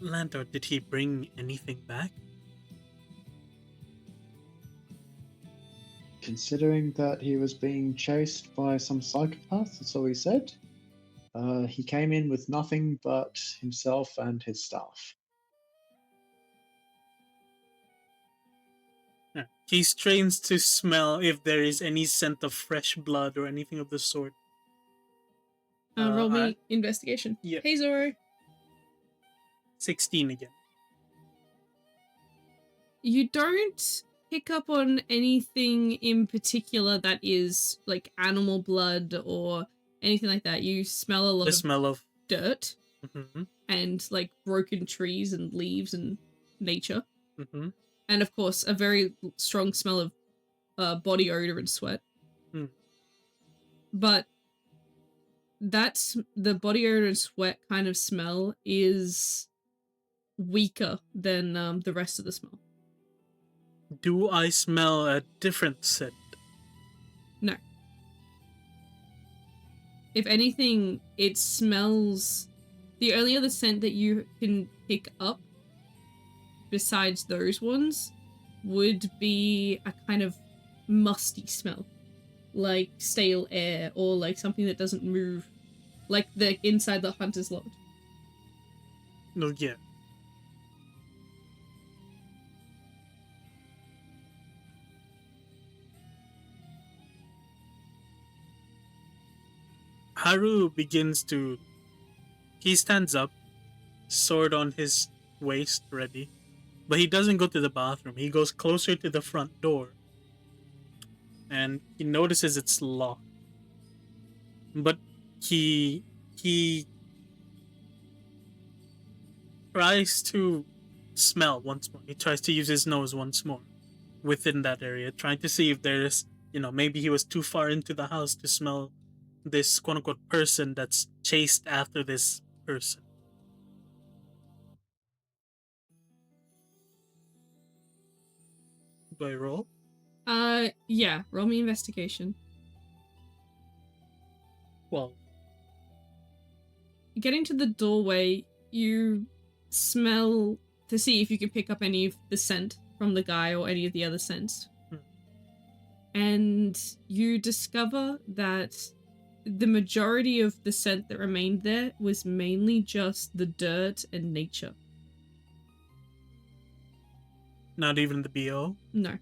Lantor, did he bring anything back? Considering that he was being chased by some psychopath, that's all he said. He came in with nothing but himself and his staff. Yeah. He strains to smell if there is any scent of fresh blood or anything of the sort. Roll me investigation. Yeah. Hey, Zoro. 16 again. You don't pick up on anything in particular that is like animal blood or anything like that. You smell a lot The of smell of dirt and like broken trees and leaves and nature. And of course, a very strong smell of body odor and sweat. But that's the body odor and sweat kind of smell is weaker than the rest of the smell. Do I smell a different scent? No. If anything, it smells... The only other scent that you can pick up besides those ones would be a kind of musty smell. Like stale air or like something that doesn't move. Like the inside the hunter's lodge. No, yeah. Haru begins to... He stands up, sword on his waist, ready. But he doesn't go to the bathroom. He goes closer to the front door. And he notices it's locked. But he tries to smell once more. He tries to use his nose once more within that area, trying to see if there's, maybe he was too far into the house to smell this quote-unquote person that's chased after this person. Do I roll? Yeah. Roll me investigation. 12. Getting to the doorway, you smell to see if you can pick up any of the scent from the guy or any of the other scents. And you discover that the majority of the scent that remained there was mainly just the dirt and nature. Not even the BO? No.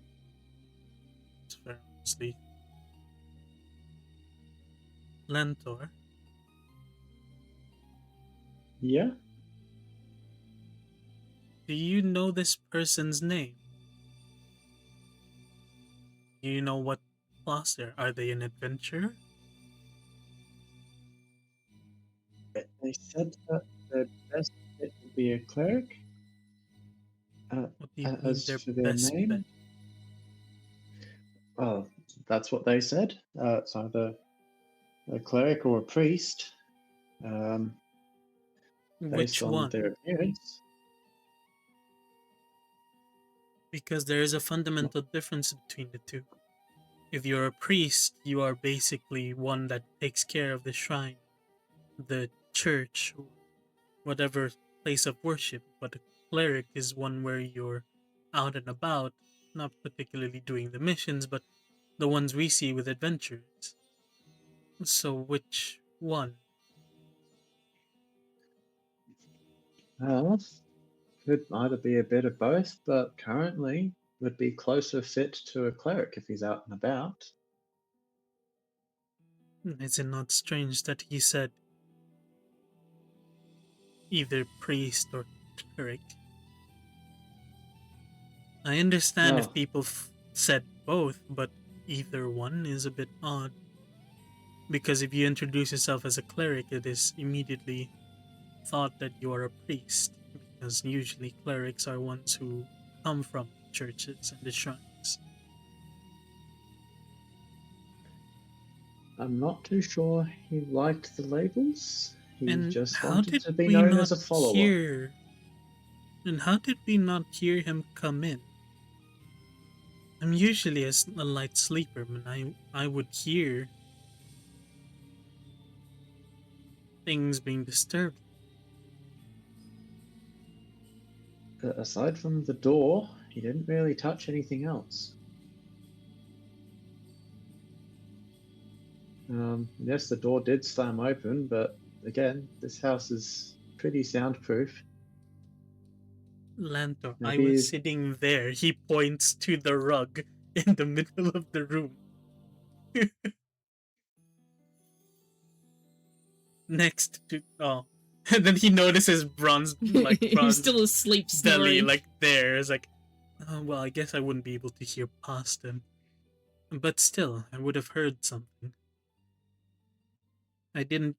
It's fair, honestly. Lentor, Yeah. Do you know this person's name? Do you know what class they're? Are they an adventurer? They said that the best fit would be a cleric. What do you mean As their for their best bet? name, well, that's what they said. It's either a cleric or a priest, based Which on one? their appearance. Because there is a fundamental difference between the two. If you're a priest, you are basically one that takes care of the shrine, the church, or whatever place of worship, but a cleric is one where you're out and about, not particularly doing the missions, but the ones we see with adventurers. So, which one? Well, could either be a bit of both, but currently would be closer fit to a cleric if he's out and about. Is it not strange that he said either priest or cleric? I understand if Well, people said both, but either one is a bit odd. Because if you introduce yourself as a cleric, it is immediately thought that you are a priest. Because usually clerics are ones who come from churches and the shrines. I'm not too sure he liked the labels. He And just how wanted did to be we known not as a follower. hear? And how did we not hear him come in? I'm usually a light sleeper, but I would hear things being disturbed. Aside from the door, he didn't really touch anything else. Yes, the door did slam open, but again, this house is pretty soundproof. Lanto, I was Maybe sitting there. He points to the rug in the middle of the room. Next to and then he notices bronze He's bronze still asleep, belly snoring. like there. It's like, oh, well, I guess I wouldn't be able to hear past him, but still, I would have heard something. I didn't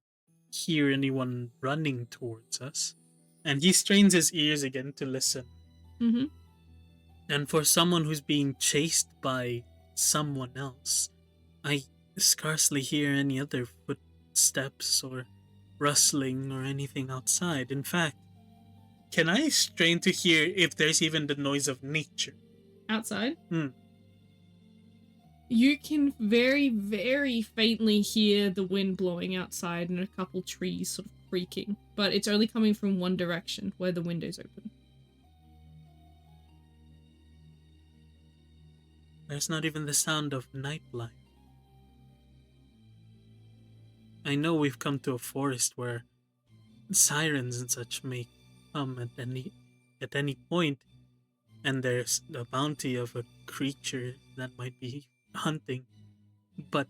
hear anyone running towards us, and he strains his ears again to listen. Mm-hmm. And for someone who's being chased by someone else, I scarcely hear any other footsteps or rustling or anything outside. In fact, can I strain to hear if there's even the noise of nature? Outside? Hmm. You can very, very faintly hear the wind blowing outside and a couple trees sort of creaking, but it's only coming from one direction, where the window's open. There's not even the sound of nightlife. I know we've come to a forest where sirens and such may come at any point, and there's the bounty of a creature that might be hunting. But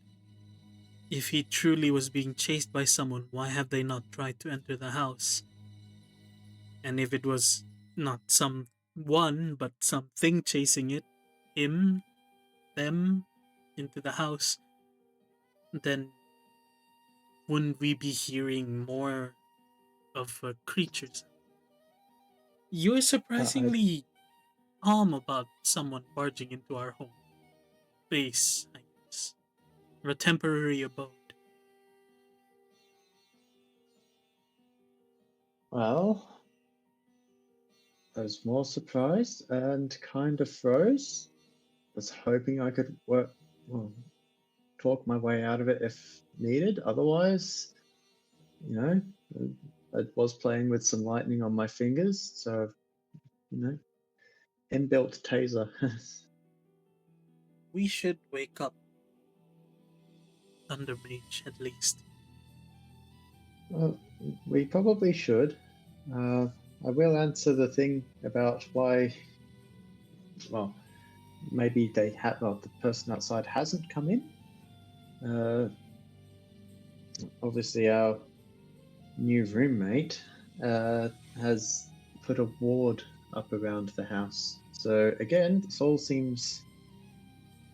if he truly was being chased by someone, why have they not tried to enter the house? And if it was not someone, but something chasing it, him, them, into the house, then wouldn't we be hearing more of creatures? You're I, surprisingly calm about someone barging into our home base, I guess, or a temporary abode. well, I was more surprised and kind of froze. Was hoping I could talk my way out of it if needed. Otherwise, you know, I was playing with some lightning on my fingers, so inbuilt taser. We should wake up Thunder Mage at least. Well, we probably should. I will answer the thing about why. Well, maybe they had. Well, the person outside hasn't come in. Obviously, our new roommate has put a ward up around the house. So again, this all seems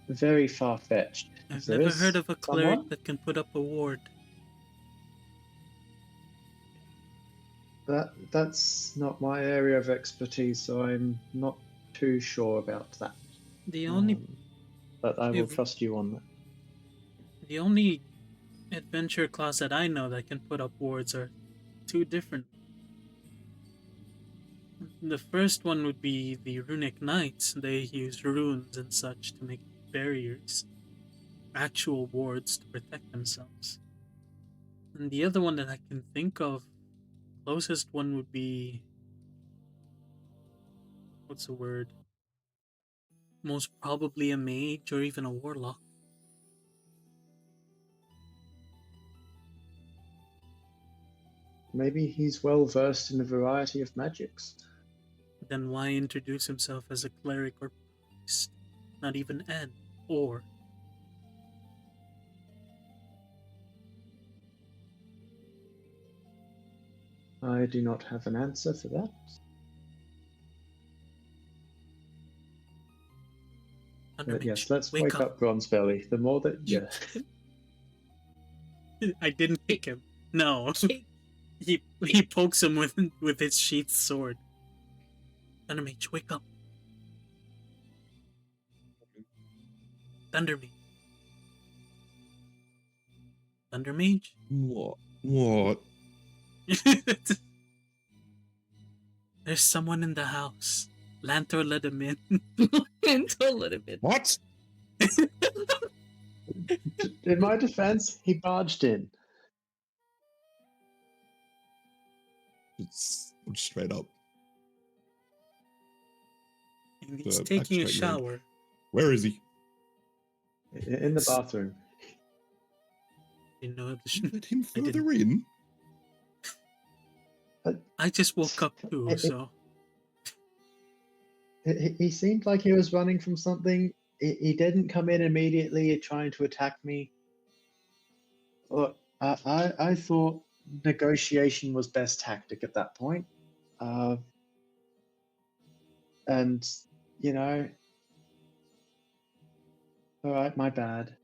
very far-fetched. I've There never is heard of a cleric someone that can put up a ward. that's not my area of expertise, so I'm not too sure about that. The only But I will If- trust you on that. the only adventure class that I know that can put up wards are two different. The first one would be the runic knights. They use runes and such to make barriers, actual wards to protect themselves. And the other one that I can think of, closest one would be, what's the word? Most probably a mage or even a warlock. Maybe he's well versed in a variety of magics. Then why introduce himself as a cleric or priest? Not even an or. I do not have an answer for that. But yes, let's wake up Bronzebelly. The more that I didn't kick him. No. He pokes him with his sheathed sword. Thundermage, wake up. Thundermage. Thundermage? What? There's someone in the house. Lantor let him in. Don't let him in. What? in my defense, he barged in. It's straight up. And he's The taking a backstraight road. shower. Where is he? In the bathroom. You know, Let him further in. I just woke up too, so. He seemed like he was running from something. He didn't come in immediately trying to attack me. Look, I thought negotiation was best tactic at that point. And, you know, all right, my bad.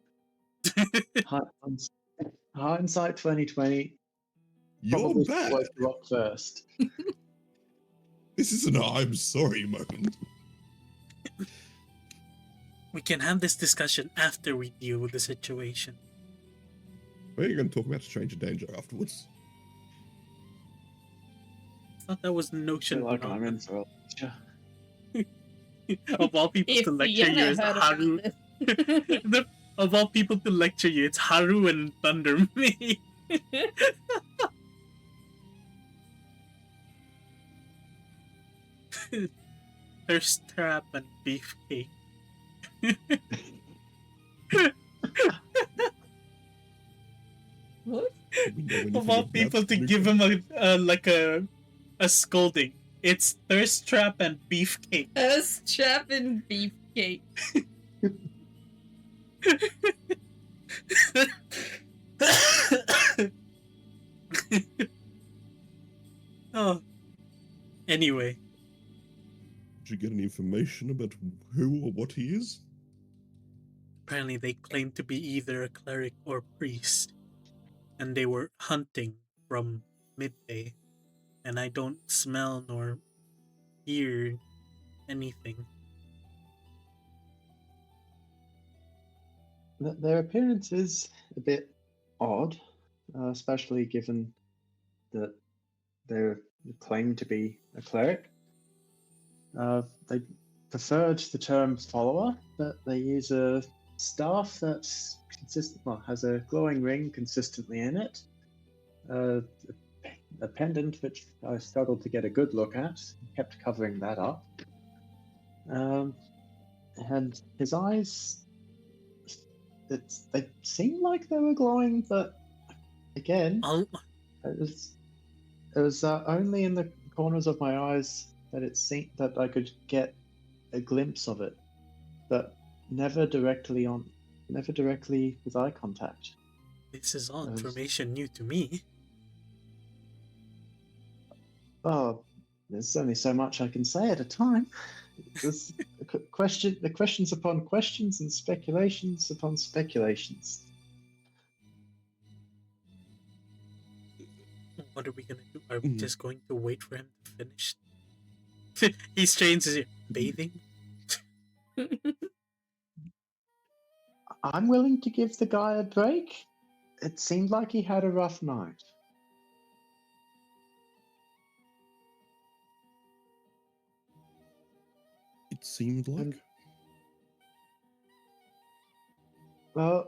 Hindsight 2020. You're Probably bad. was the rock first. This is an I'm sorry moment. We can have this discussion after we deal with the situation. We're going to talk about stranger danger afterwards. I thought that was the notion. Like I'm in for a of all people If to lecture you, Vienna it's heard Haru. about this. Of all people to lecture you, it's Haru and Thunder me. Thirst trap and beefcake. What? Of all people to give him a scolding, it's thirst trap and beefcake. Strap and beefcake. Oh. Anyway. Did you get any information about who or what he is? Apparently they claim to be either a cleric or priest. And they were hunting from midday. And I don't smell nor hear anything. Their appearance is a bit odd, especially given that they claim to be a cleric. They preferred the term follower, but they use a staff that's has a glowing ring consistently in it, a pendant which I struggled to get a good look at, kept covering that up, and his eyes, they seemed like they were glowing, but again, it was only in the corners of my eyes that I could get a glimpse of it, but never directly with eye contact. This is all information new to me. Oh, there's only so much I can say at a time. There's the questions upon questions and speculations upon speculations. What are we gonna do? Are we Mhm. just going to wait for him to finish? He strains his ear. Bathing? I'm willing to give the guy a break. It seemed like he had a rough night. It seemed like. And, well,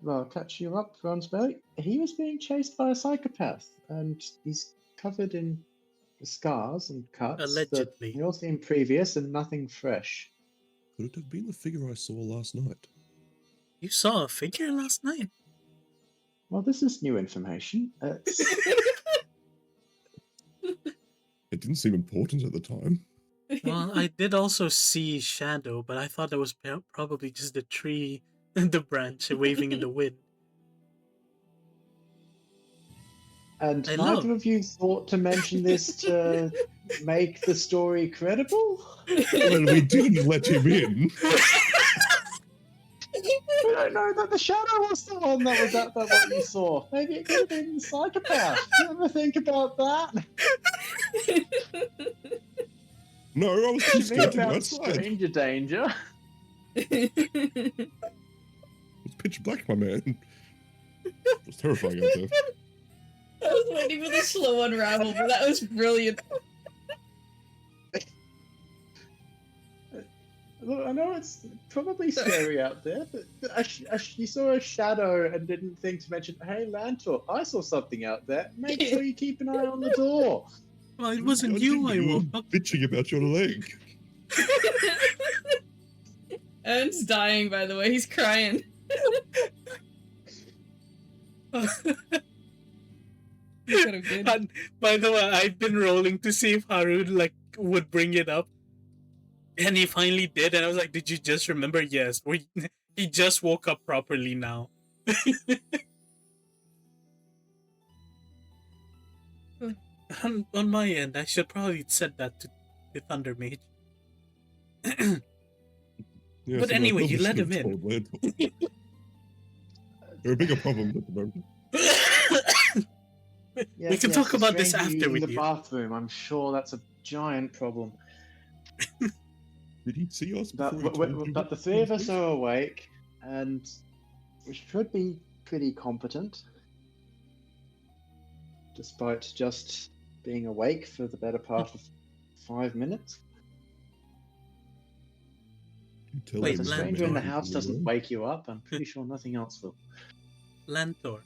I'll catch you up, Ronsberry. He was being chased by a psychopath, and he's covered in scars and cuts that Allegedly. they all seem previous and nothing fresh. Could it have been the figure I saw last night? You saw a figure last night? Well, this is new information. It didn't seem important at the time. Well, I did also see shadow, but I thought that was probably just the tree, the branch waving in the wind. And I neither love- of you thought to mention this to make the story credible? Well, we didn't let him in. We don't know that the shadow was the one that was at that what you saw. Maybe it could have been the psychopath. You ever think about that? No, I was too To me scared to go about outside. stranger danger. It was pitch black, my man. It was terrifying out there. I was waiting for the slow unravel, but that was brilliant. Look, I know it's probably scary out there, but you saw a shadow and didn't think to mention, hey, Lantor, I saw something out there. Make sure you keep an eye on the door. Well, it wasn't you I woke up. Bitching about your leg. Ern's dying, by the way. He's crying. He's kind of good. And by the way, I've been rolling to see if Harun would bring it up, and he finally did. And I was like, "Did you just remember?" Yes, he just woke up properly now. On my end, I should probably said that to Thunder Mage. Yeah, But so I anyway, probably you let should him have in. told Landor. There are bigger problems at the moment. We can talk a about this stranger after using with the you. bathroom. I'm sure that's a giant problem. Did he see us But, before he told you but what the three of us was? are awake, and we should be pretty competent, despite just being awake for the better part of 5 minutes. You tell Wait, If a everyone stranger in the everything house you doesn't know? wake you up, I'm pretty sure nothing else will. Lantor,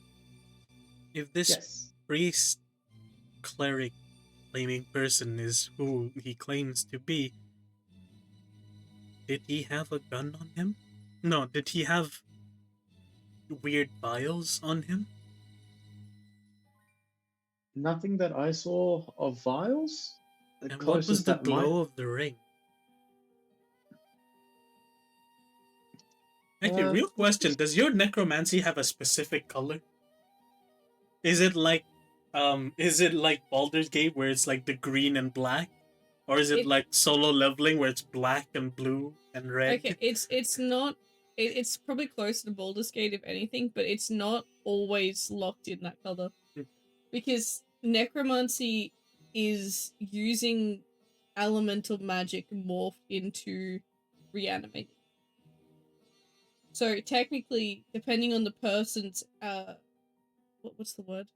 if this Yes. priest, cleric, claiming person is who he claims to be, did he have a gun on him? No, did he have weird vials on him? Nothing that I saw of vials. The And what was closest the that might. glow of the ring? Actually, real question, does your necromancy have a specific color? Is it like Baldur's Gate where it's like the green and black? Or is it like solo leveling where it's black and blue and red? Okay, it's not. It's probably closer to Baldur's Gate if anything, but it's not always locked in that color, because necromancy is using elemental magic morphed into reanimating. So technically, depending on the person's what's the word?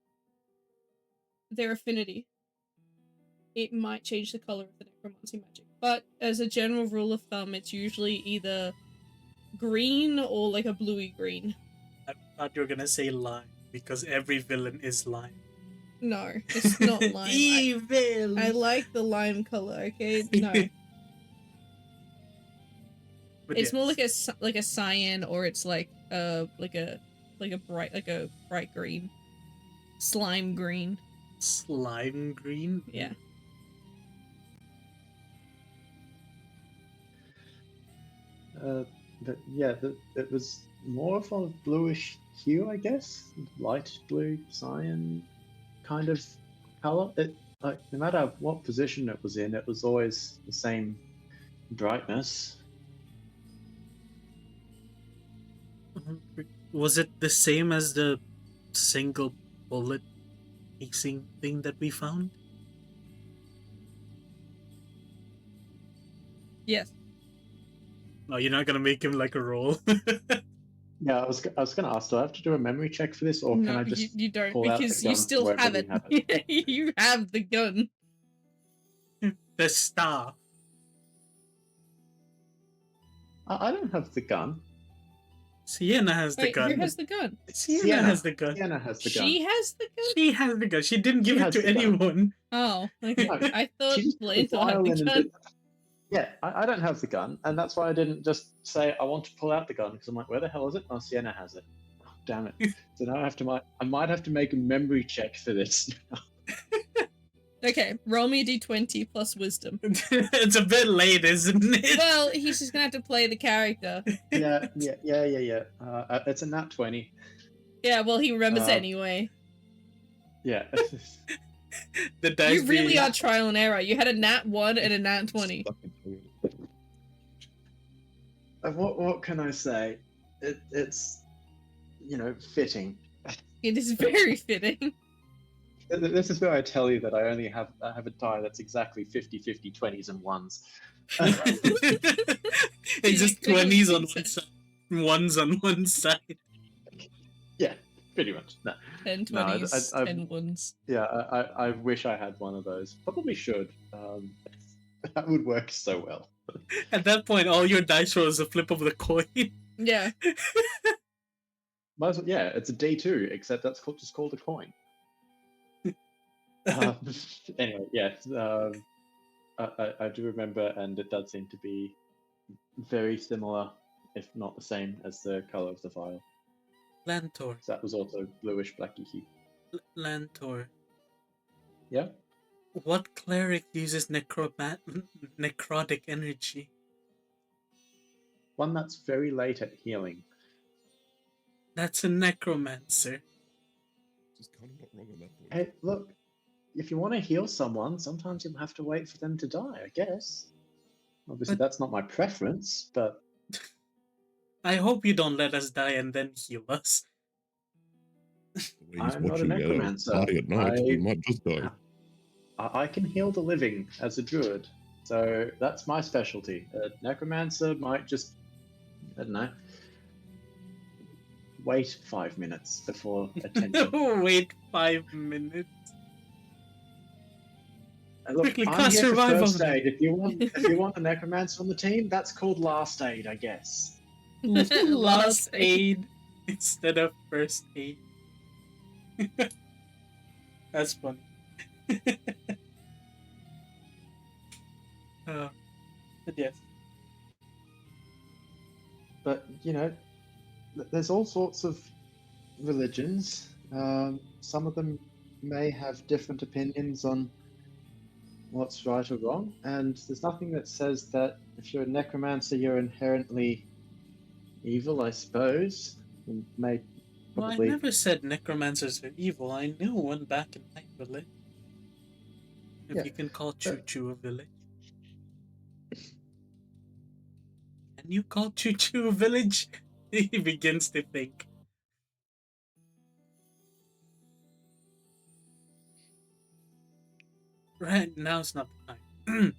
Their affinity, it might change the color of the necromancy magic. But as a general rule of thumb, it's usually either green or like a bluey green. I thought you were gonna say lime, because every villain is lime. No, it's not lime. Evil! I like the lime color, okay? No. But It's yes. more like a cyan, or it's like a bright green. Slime green. Slime green? Yeah. But yeah, it was more of a bluish hue, I guess. Light blue, cyan kind of color. like no matter what position it was in, it was always the same brightness. Was it the same as the single bullet casing thing that we found? Yes. Oh, you're not gonna make him like a roll. Yeah, I was gonna ask, do I have to do a memory check for this, or can No, I just you don't, pull out the because you gun still wherever have we it. have it? You have the gun. The staff. I don't have the gun. Sienna has the Wait, gun. who has the gun? Sienna has the gun. Sienna has the gun. She has the gun? She has the gun. She didn't give She it has to the gun. anyone. Oh, okay. No, I thought She just put the Blantel had vial the in and gun. did- Yeah, I don't have the gun, and that's why I didn't just say I want to pull out the gun, because I'm like, where the hell is it? Oh, Sienna has it. Oh, damn it. So now I might have to make a memory check for this. Okay, roll me a d20 plus wisdom. It's a bit late, isn't it? Well, he's just gonna have to play the character. yeah. It's a nat 20. Yeah, well, he remembers Uh, anyway. Yeah. The dice You really being- are trial and error. You had a nat 1 and a nat 20. What can I say? It's fitting. It is very fitting. This is where I tell you that I have a die that's exactly 50-50 20s and 1s. It's just 20s on one side, 1s on one side. Yeah, pretty much. No. 10 No, 20s, I- 10 1s. Yeah, I wish I had one of those. Probably should. That would work so well. At that point, all your dice roll is a flip of the coin. Yeah. Might as well, yeah, it's a D2, except that's just called a coin. Anyway, yes, I do remember, and it does seem to be very similar, if not the same, as the color of the vial. Lantor. That was also bluish blacky hue. Lantor. Yeah. What cleric uses necrotic energy? One that's very late at healing. That's a necromancer. Just kind of not wrong on that point. Hey, look, if you want to heal someone, sometimes you'll have to wait for them to die, I guess. Obviously, But- that's not my preference, but I hope you don't let us die and then heal us. The way he's I'm not a watching at necromancer. party at night, he I- might just die. I can heal the living as a druid, so that's my specialty. A necromancer might just, I don't know, wait 5 minutes before attention. Wait 5 minutes. And look, Quickly I'm cast here for survival first then. aid. If you want a necromancer on the team, that's called last aid, I guess. Last aid instead of first aid. That's funny. But yes. But there's all sorts of religions. Some of them may have different opinions on what's right or wrong, and there's nothing that says that if you're a necromancer, you're inherently evil, I suppose. And may Well, I probably. never said necromancers are evil. I knew one back in my village. If Yeah, you can call Choo Choo a village. Can you call Choo Choo a village? He begins to think. Right, now's not the time.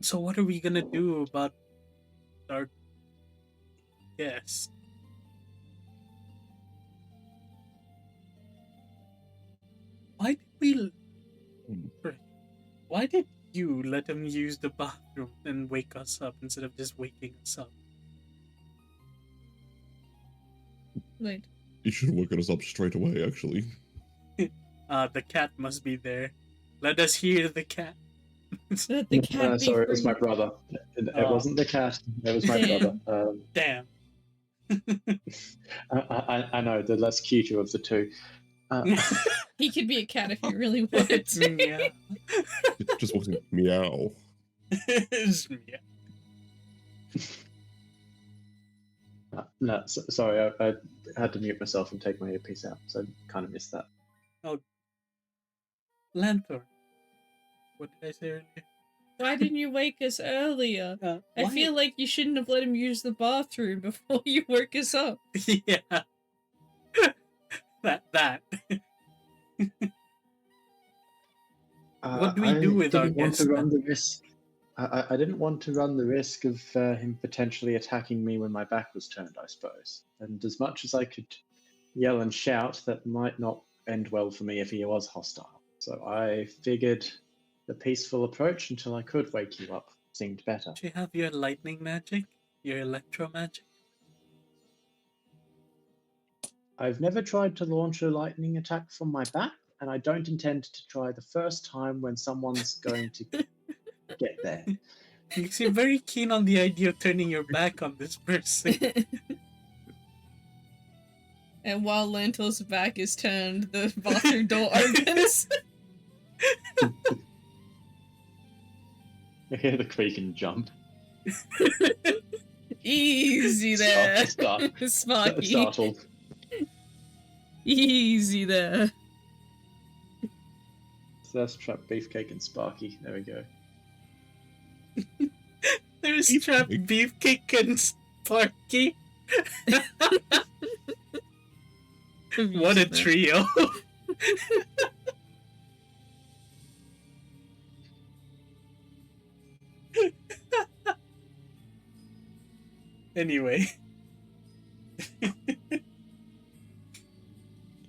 So what are we gonna do about our guest? Why did we... Why did you let him use the bathroom and wake us up instead of just waking us up? Wait. He should have woken us up straight away, actually. The cat must be there. Let us hear the cat. Let the cat be Sorry, it was free. my brother. It Oh. wasn't the cat. It was my Damn. brother. Damn. I know the less cuter of the two. He could be a cat if he really wanted It's to. meow. It just wasn't meow. It's meow. No, sorry, I had to mute myself and take my earpiece out, so I kind of missed that. Lanthorn. What did I say earlier? Why didn't you wake us earlier? I feel like you shouldn't have let him use the bathroom before you woke us up. Yeah. that. What do we do with our guests? I didn't want to run the risk of him potentially attacking me when my back was turned, I suppose. And as much as I could yell and shout, that might not end well for me if he was hostile. So I figured the peaceful approach until I could wake you up seemed better. Do you have your lightning magic? Your electro magic? I've never tried to launch a lightning attack from my back, and I don't intend to try the first time when someone's going to get there. You seem very keen on the idea of turning your back on this person. And while Lentil's back is turned, the bathroom door opens. I hear the creak and jump. Easy there. Sparky. Startled. Easy there. So that's trapped Beefcake and Sparky. There we go. There's trapped Beefcake and Sparky. What a trio. Anyway.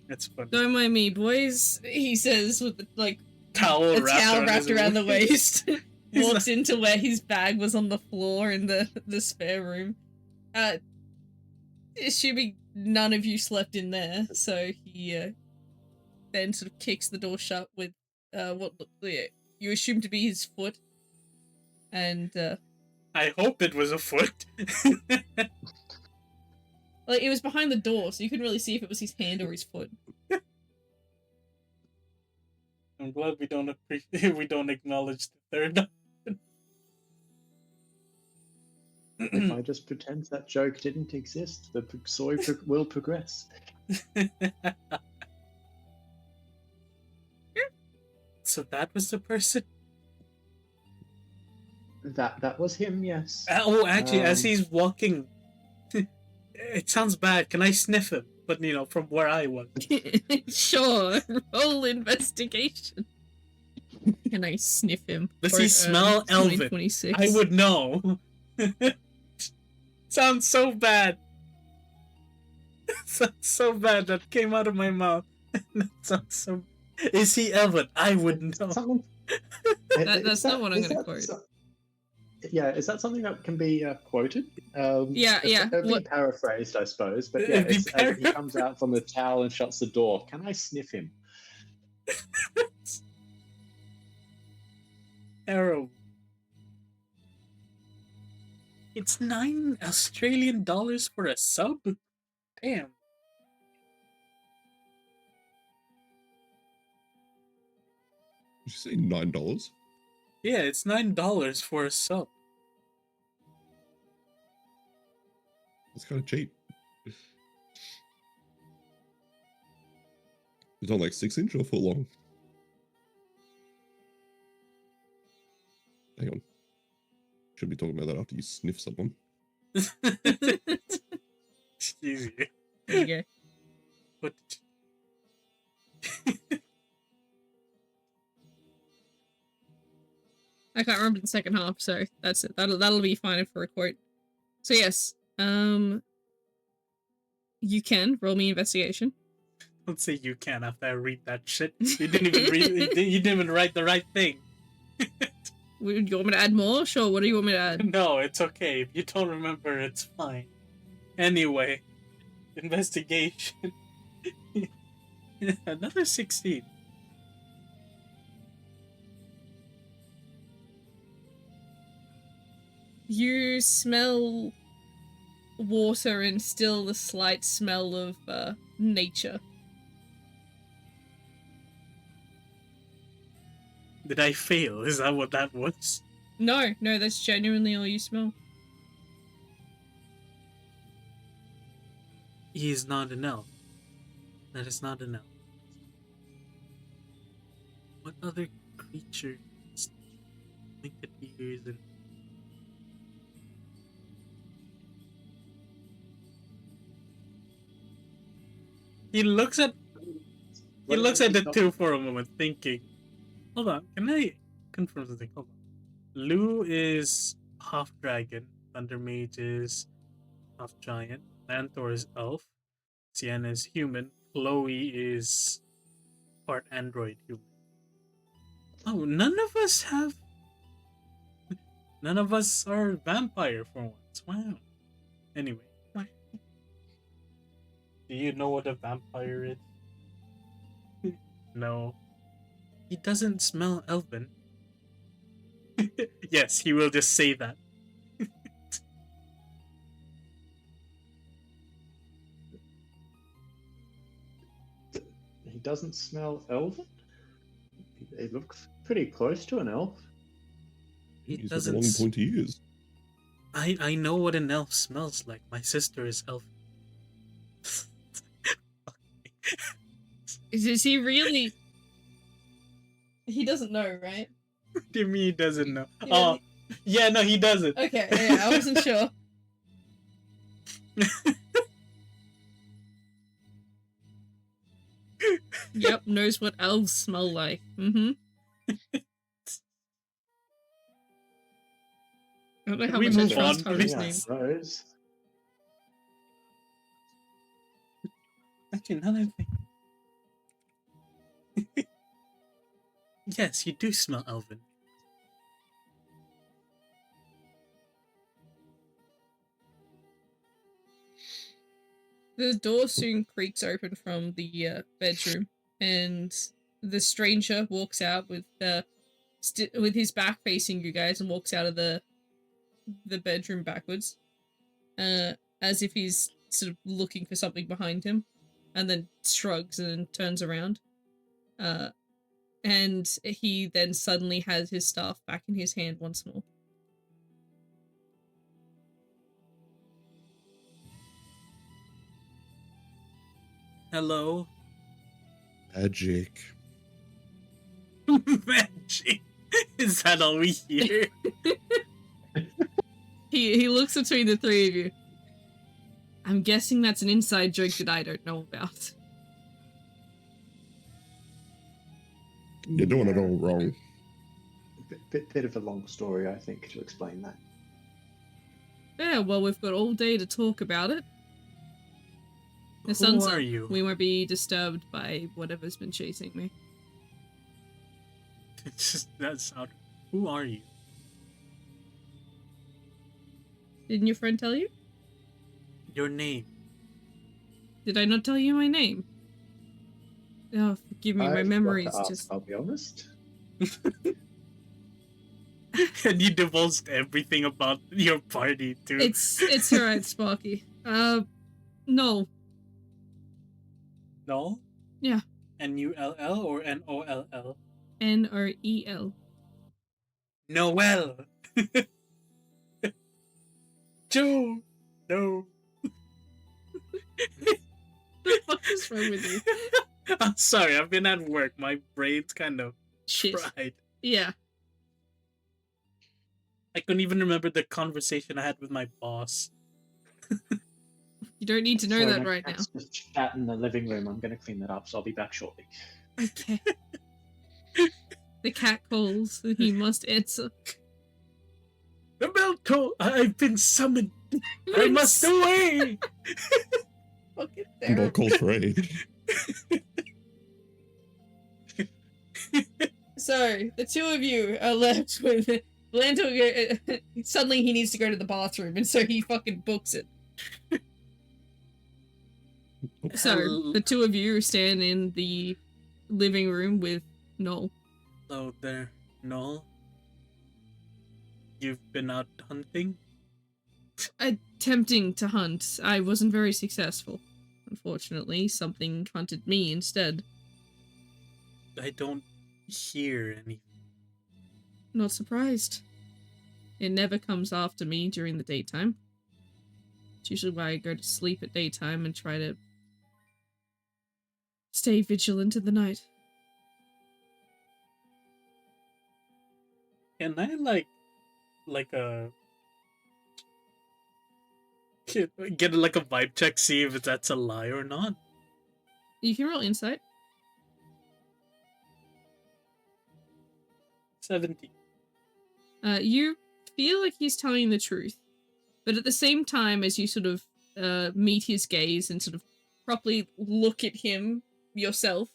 That's funny. Don't mind me, boys, he says with the, towel a wrapped towel around, wrapped around the waist. He's Walks into where his bag was on the floor in the spare room. Assuming none of you slept in there, so he then sort of kicks the door shut with what you assume to be his foot. And I hope it was a foot. it was behind the door, so you couldn't really see if it was his hand or his foot. I'm glad we don't acknowledge the third option. If I just pretend that joke didn't exist, the story will progress. So that was the person? That was him, yes. Actually, as he's walking, it sounds bad. Can I sniff him? But, from where I was. Sure, roll investigation. Can I sniff him? Does he smell elven? I would know. Sounds so bad. Sounds so bad. That came out of my mouth. That sounds so... Is he elven? I wouldn't know. That's not what I'm going to quote. Yeah, is that something that can be quoted? Yeah. It'll be paraphrased, I suppose. But yeah, he comes out from the towel and shuts the door. Can I sniff him? Arrow. It's 9 Australian dollars for a sub? Damn. Did you say $9? Yeah, it's $9 for a sub. That's kind of cheap. It's on 6-inch or foot long? Hang on. Should be talking about that after you sniff someone. Excuse you. There you go. What? I can't remember the second half, so that's it. That'll be fine for a quote. So yes, you can roll me investigation. Don't say you can after I read that shit. You didn't even read. You didn't even write the right thing. Do you want me to add more? Sure. What do you want me to add? No, it's okay. If you don't remember, it's fine. Anyway, investigation. Another 16. You smell water and still the slight smell of nature. Did I fail? Is that what that was? No, that's genuinely all you smell. he is not an elf. That is not an elf. What other creature has pointed ears and he looks at the two for a moment, thinking. Hold on, can I confirm something? Hold on. Lou is half dragon, Thunder Mage is half giant, Lantor is elf, Sienna is human, Chloe is part android human. Oh, none of us are vampire for once. Wow. Anyway. Do you know what a vampire is? No. He doesn't smell elven. Yes, he will just say that. He doesn't smell elven? He looks pretty close to an elf. He He's got doesn't. long pointy ears. I know what an elf smells like. My sister is elf. Is he really? He doesn't know, right? What do you mean he doesn't know? He Oh, yeah, no, he doesn't. Okay, yeah, I wasn't sure. Yep, knows what elves smell like. Mm-hmm. I don't know how We much I move trust on, Haru's please. name. Rose. Actually, now that I think. Yes, you do smell elven. The door soon creaks open from the bedroom, and the stranger walks out with with his back facing you guys, and walks out of the bedroom backwards, as if he's sort of looking for something behind him, and then shrugs and turns around. And he then suddenly has his staff back in his hand once more. Hello? Magic. Magic. Is that all we hear? He looks between the three of you. I'm guessing that's an inside joke that I don't know about. You're doing it all wrong. Bit of a long story, I think, to explain that. Yeah, well, we've got all day to talk about it. The Who sun's are up. you? We won't be disturbed by whatever's been chasing me. It's just that sound. Who are you? Didn't your friend tell you? Your name. Did I not tell you my name? Oh, forgive me, my I forgot memory's to ask, just... I'll be honest. And you divulged everything about your party, too. It's alright, Sparky. No. No? Yeah. N-U-L-L or N-O-L-L? N-R-E-L. Noel! Joe! No. The fuck is wrong with you? I'm sorry, I've been at work. My brain's kind of Shit. fried. Yeah. I couldn't even remember the conversation I had with my boss. You don't need to know Sorry, that my right now. cat's just chat in the living room. I'm going to clean that up, so I'll be back shortly. Okay. The cat calls, and he must answer. The bell toll! I've been summoned! I must away! Fucking And I'll call for aid. So, the two of you are left with... Lando, suddenly he needs to go to the bathroom, and so he fucking books it. So, the two of you stand in the living room with Noel. Hello there, Noel. You've been out hunting? Attempting to hunt. I wasn't very successful. Unfortunately, something hunted me instead. I don't hear anything. Not surprised. It never comes after me during the daytime. It's usually why I go to sleep at daytime and try to stay vigilant in the night. Can I like a get like a vibe check, see if that's a lie or not? You can roll insight. 17. You feel like he's telling the truth, but at the same time, as you sort of meet his gaze and sort of properly look at him yourself,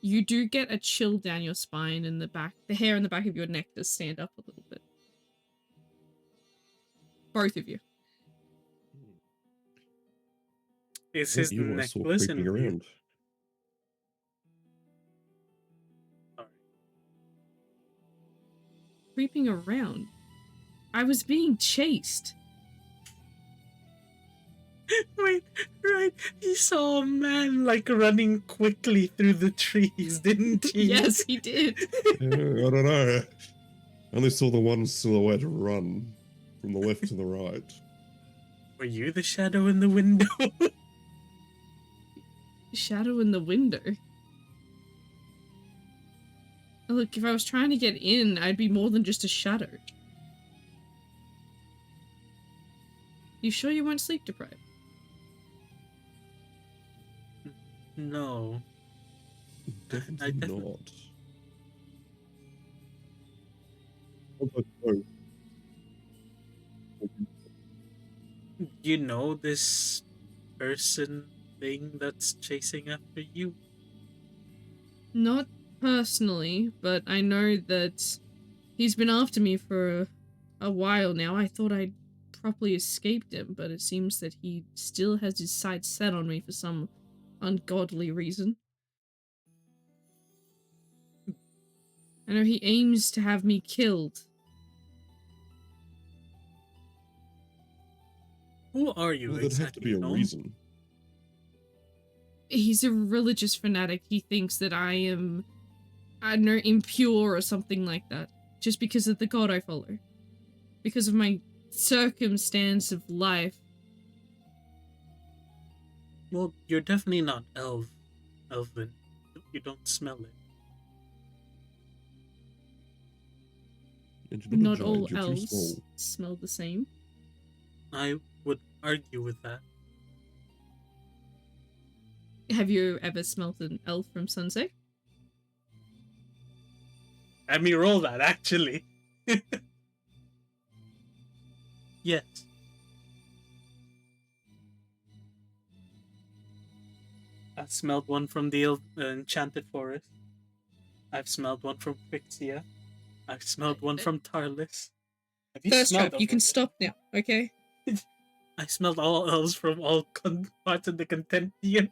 you do get a chill down your spine and the hair in the back of your neck does stand up a little bit. Both of you. Is his You are sort of necklace creeping in view? around. Sorry. Creeping around. I was being chased. Wait, right. He saw a man like running quickly through the trees, didn't he? Yes, he did. I don't know. I only saw the one silhouette run from the left to the right. Were you the shadow in the window? Shadow in the window. Look, if I was trying to get in, I'd be more than just a shadow. You sure you weren't sleep deprived? No. Definitely definitely- not. Oh, You know this person thing that's chasing after you? Not personally, but I know that he's been after me for a while now. I thought I'd properly escaped him, but it seems that he still has his sights set on me for some ungodly reason. I know he aims to have me killed. Who are you Well, there'd have to exactly? be a Gnome? reason. He's a religious fanatic. He thinks that I am, I don't know, impure or something like that. Just because of the god I follow. Because of my circumstance of life. Well, you're definitely not elven. You don't smell it. And you're not a Not all giant, you're too elves small. smell the same. I would argue with that. Have you ever smelt an elf from Sunset? Let me roll that, actually. Yes. I've smelled one from the Enchanted Forest. I've smelled one from Quixia. I've smelled one from Tarlis. Have you First smelled trap, you can them? stop now, okay? I smelled all elves from all parts of the Contentium.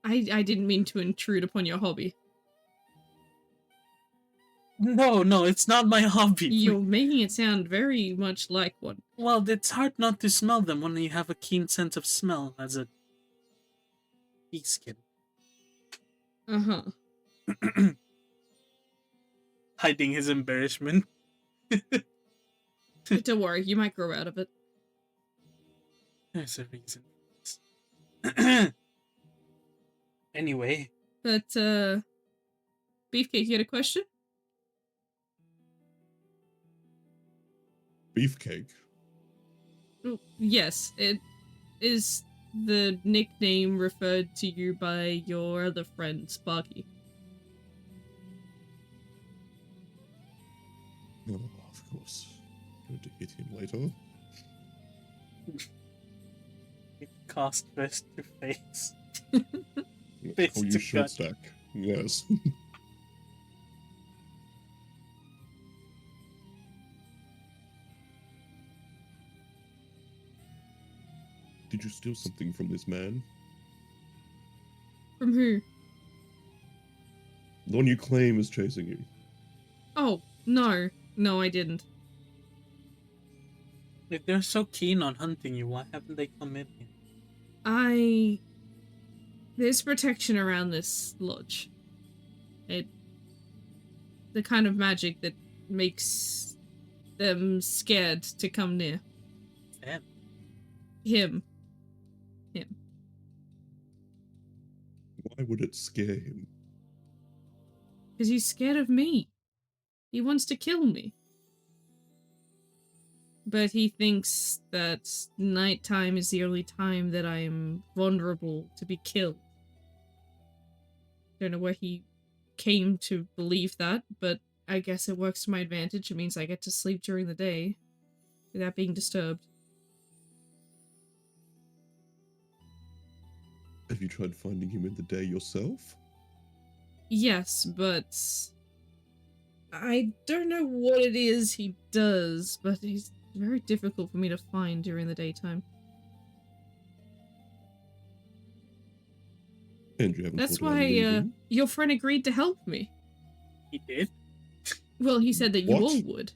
I didn't mean to intrude upon your hobby. No, it's not my hobby. You're making it sound very much like one. Well, it's hard not to smell them when you have a keen sense of smell as a skin. Uh-huh. Hiding his embarrassment. But don't worry, you might grow out of it. There's a reason for this. Anyway, But, Beefcake, you had a question? Beefcake. Oh, yes, it is the nickname referred to you by your other friend, Sparky. Oh, of course. Going to hit him later. it cost fist to face. Let's call to you short gut. stack. Yes. Did you steal something from this man? From who? The one you claim is chasing you. Oh, no. No, I didn't. If they're so keen on hunting you, why haven't they come in here? There's protection around this lodge. The kind of magic that makes them scared to come near. Them. Him. Why would it scare him? Because he's scared of me. He wants to kill me. But he thinks that nighttime is the only time that I am vulnerable to be killed. Don't know where he came to believe that, but I guess it works to my advantage. It means I get to sleep during the day without being disturbed. Have you tried finding him in the day yourself? Yes, but I don't know what it is he does, but he's very difficult for me to find during the daytime. And you haven't That's thought about why leaving? your friend agreed to help me. He did? Well, he said that you What? all would.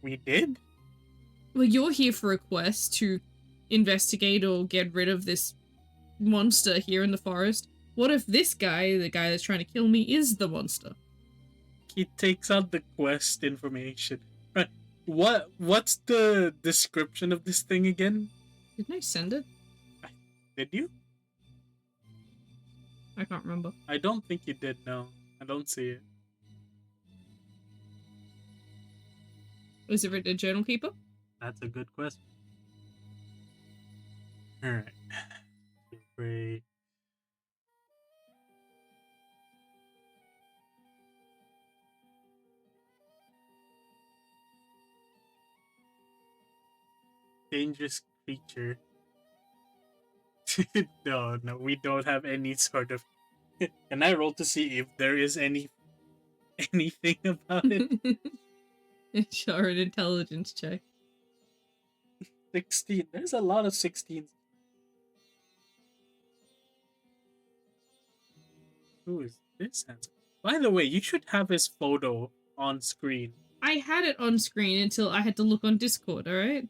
We did? Well, you're here for a quest to investigate or get rid of this monster here in the forest. What if this guy, the guy that's trying to kill me, is the monster? He takes out the quest information. Right. What's the description of this thing again? Didn't I send it? Did you? I can't remember. I don't think you did, no. I don't see it. Was it written in Journal Keeper? That's a good question. Alright. Great. Dangerous creature. No, we don't have any sort of. Can I roll to see if there is anything about it? Sure, an intelligence check. 16. There's a lot of 16s. Who is this handsome? By the way, you should have his photo on screen. I had it on screen until I had to look on Discord, alright?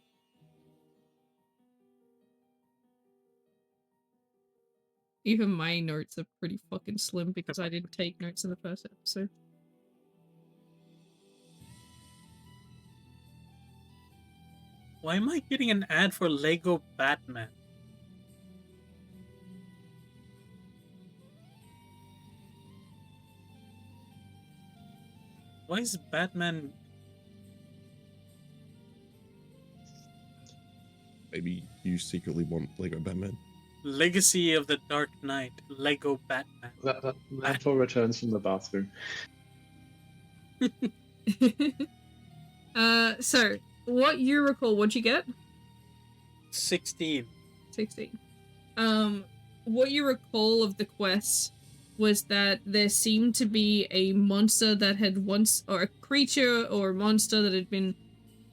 Even my notes are pretty fucking slim because I didn't take notes in the first episode. Why am I getting an ad for Lego Batman? Why is Batman... Maybe you secretly want Lego Batman. Legacy of the Dark Knight, Lego Batman. That Mantle returns from the bathroom. So, what you recall, what'd you get? 16. 16. What you recall of the quest was that there seemed to be a monster that had once, or a creature or a monster that had been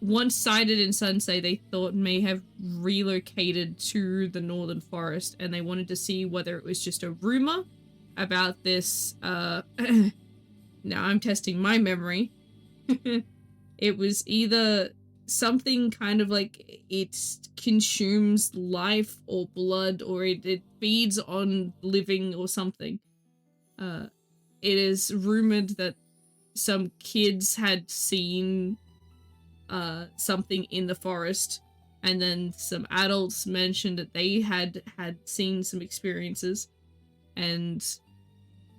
once sighted in Sunsay they thought may have relocated to the northern forest, and they wanted to see whether it was just a rumor about this, now I'm testing my memory. It was either something kind of like it consumes life or blood, or it feeds on living or something. It is rumored that some kids had seen something in the forest, and then some adults mentioned that they had seen some experiences, and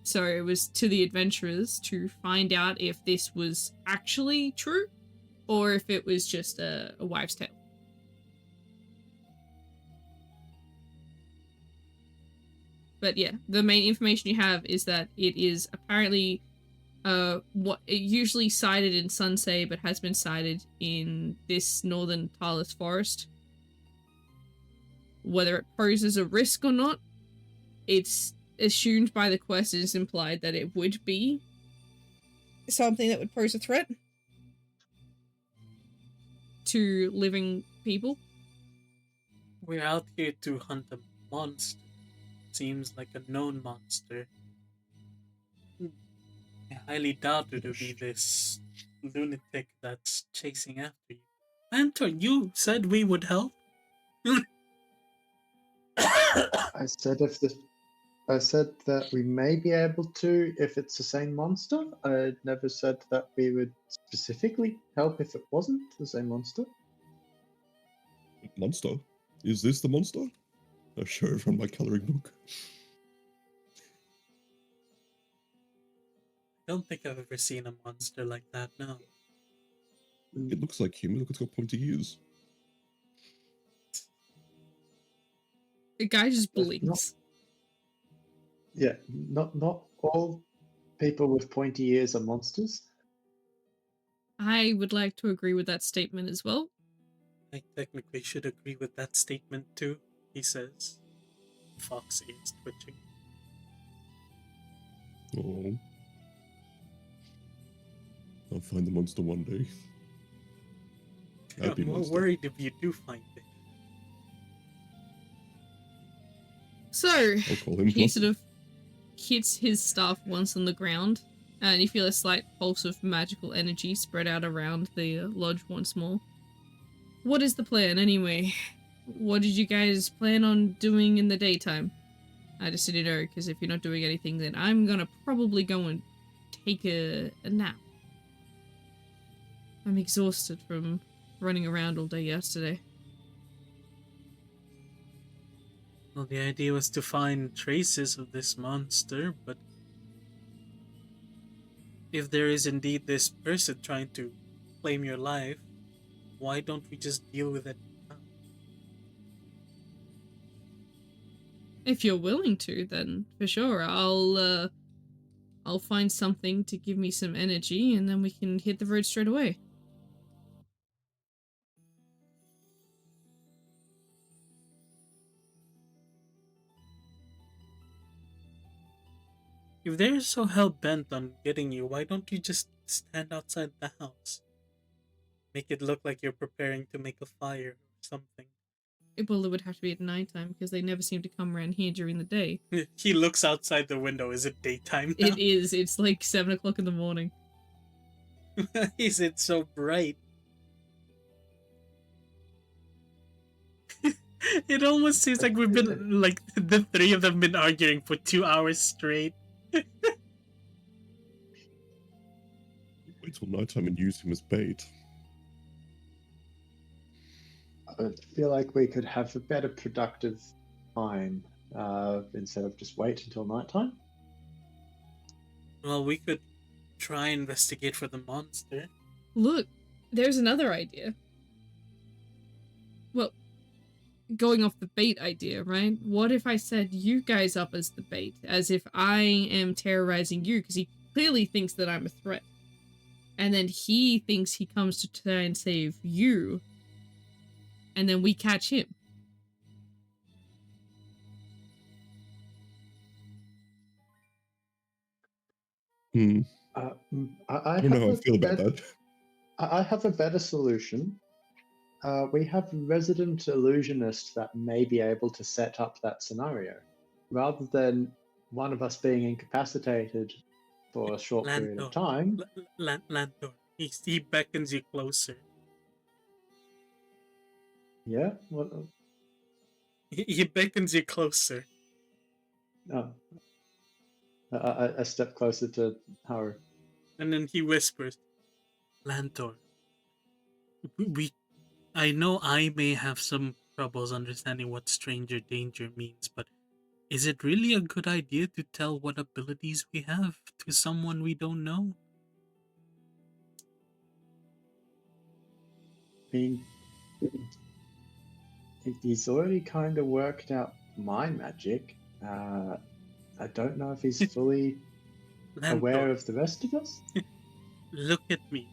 so it was to the adventurers to find out if this was actually true or if it was just a wives' tale. But yeah, the main information you have is that it is apparently what it usually sighted in Sunsay, but has been sighted in this northern Talus forest. Whether it poses a risk or not, it's assumed by the quest, it is implied that it would be something that would pose a threat to living people. We're out here to hunt a monster. Seems like a known monster. I highly doubt it would be this lunatic that's chasing after you. Anton, you said we would help? I said I said that we may be able to if it's the same monster. I never said that we would specifically help if it wasn't the same monster. Monster? Is this the monster? I show it from my coloring book. I don't think I've ever seen a monster like that, no. It looks like him. Look, it's got pointy ears. The guy just Not- blinks. Yeah, not all people with pointy ears are monsters. I would like to agree with that statement as well. I technically should agree with that statement too, he says. Fox ears twitching. Oh. I'll find the monster one day. Happy I'm more monster. worried if you do find it. So, I'll call him he Fluffy. sort of hits his staff once on the ground, and you feel a slight pulse of magical energy spread out around the lodge once more. What is the plan, anyway? What did you guys plan on doing in the daytime? I just didn't know, because if you're not doing anything, then I'm gonna probably go and take a nap. I'm exhausted from running around all day yesterday. Well, the idea was to find traces of this monster, but if there is indeed this person trying to claim your life, why don't we just deal with it now? If you're willing to, then for sure, I'll find something to give me some energy, and then we can hit the road straight away. If they're so hell-bent on getting you, why don't you just stand outside the house? Make it look like you're preparing to make a fire or something. Well, it would have to be at nighttime, because they never seem to come around here during the day. He looks outside the window. Is it daytime now? It is. It's like 7 o'clock in the morning. Is it so bright? It almost seems like we've been, like, the three of them been arguing for 2 hours straight. Wait till nighttime and use him as bait. I feel like we could have a better productive time instead of just wait until nighttime. Well, we could try and investigate for the monster. Look, there's another idea. Well, going off the bait idea, right? What if I set you guys up as the bait, as if I am terrorizing you, because he clearly thinks that I'm a threat. And then he thinks he comes to try and save you, and then we catch him. I I don't know how I feel about that. I have a better solution. We have a resident illusionist that may be able to set up that scenario. Rather than one of us being incapacitated for a short period of time. Lantor. He beckons you closer. Yeah? What? He beckons you closer. Oh. I step closer to Haru. And then he whispers, Lantor, I know I may have some troubles understanding what stranger danger means, but is it really a good idea to tell what abilities we have to someone we don't know? I mean, he's already kind of worked out my magic. I don't know if he's fully aware Lantor, of the rest of us. look at me.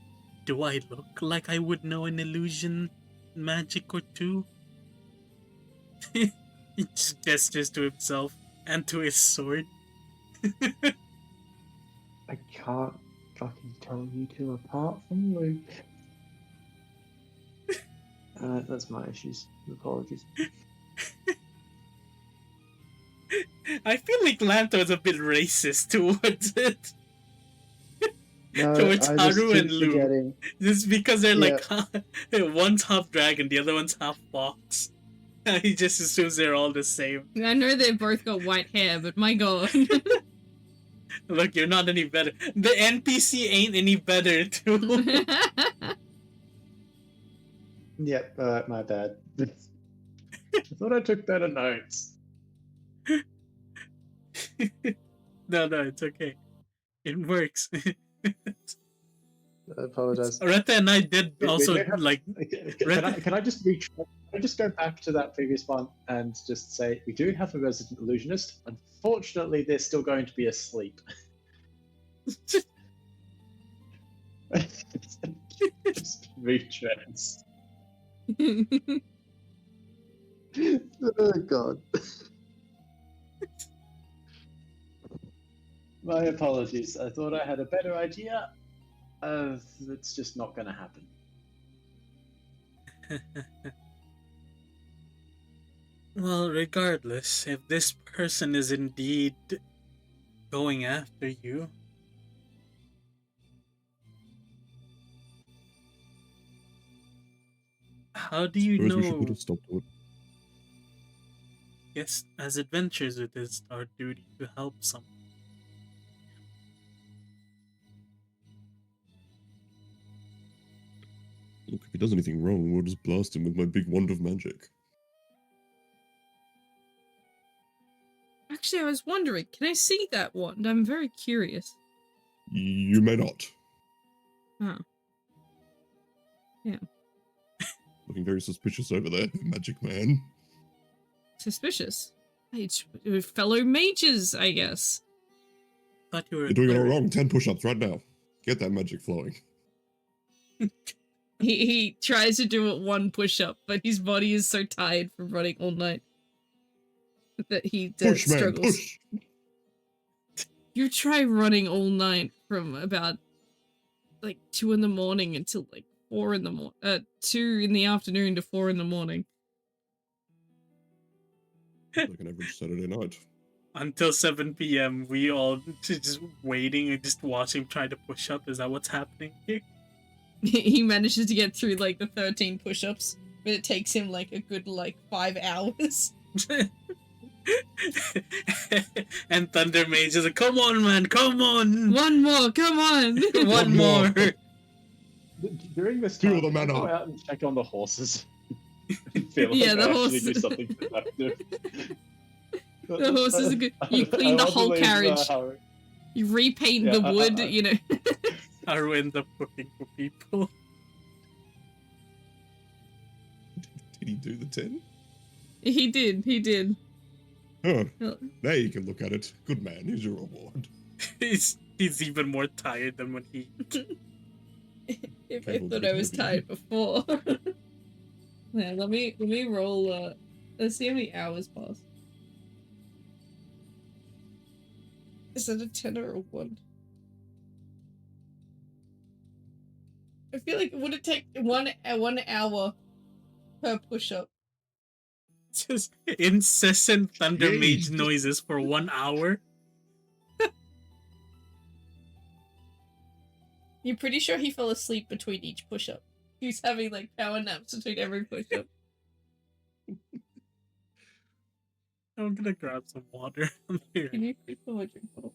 Do I look like I would know an illusion magic or two? He just gestures to himself and to his sword. I can't fucking tell you two apart from Luke. That's my issues. Apologies. I feel like Lantor's a bit racist towards it. No, Towards I just Haru keep and Lu. forgetting. Just because they're Yeah. like, one's half dragon, the other one's half fox. He just assumes they're all the same. I know they've both got white hair, but my god. Look, you're not any better. The NPC ain't any better, too. Yep, my bad. I thought I took better notes. No, it's okay. It works. I apologize. Retta and I did We also, do have- like... Can I just go back to that previous one and just say we do have a resident illusionist. Unfortunately, they're still going to be asleep. Just retreads. Oh god. My apologies. I thought I had a better idea. It's just not going to happen. Well, regardless, if this person is indeed going after you, how do you Suppose we should know? put a stop to it. Yes, as adventurers, it is our duty to help someone. Look, if he does anything wrong, we'll just blast him with my big wand of magic. Actually, I was wondering, can I see that wand? I'm very curious. You may not. Oh. Yeah. Looking very suspicious over there, magic man. Suspicious. It's fellow mages, I guess. Thought you were. You're doing it all cleric. wrong. 10 push-ups right now. Get that magic flowing. He tries to do it one push-up, but his body is so tired from running all night that he Push, man, struggles. push! You try running all night from about like 2 in the morning until like 4 in the morning. 2 in the afternoon to 4 in the morning. Like an average Saturday night. Until 7 p.m., we all just waiting and just watching him try to push up. Is that what's happening here? He manages to get through like the 13 push-ups, but it takes him like a good like 5 hours. And Thunder Mage is like, come on, man, come on! One more, come on! One One more! more. During this Two time, of them I men go up. out and check on the horses. Feel like Yeah, the I actually horse- do something productive. The horses are good. You clean I the want to whole leave, carriage. Harry. You repaint Yeah, the wood, I- you know. Haru ends up cooking for people. Did he do the 10? He did. Huh. Well, Now you can look at it. Good man, here's your reward. He's even more tired than when he... if I Careful, thought be I was careful. tired before. Yeah, let me roll, let's see how many hours pass. Is it a 10 or a 1? I feel like would it take 1 hour per push-up? Just incessant Thunder Yay. Mage noises for 1 hour. You're pretty sure he fell asleep between each push-up. He's having like power naps between every push-up. I'm gonna grab some water. Here. Can you fill my drink bottle?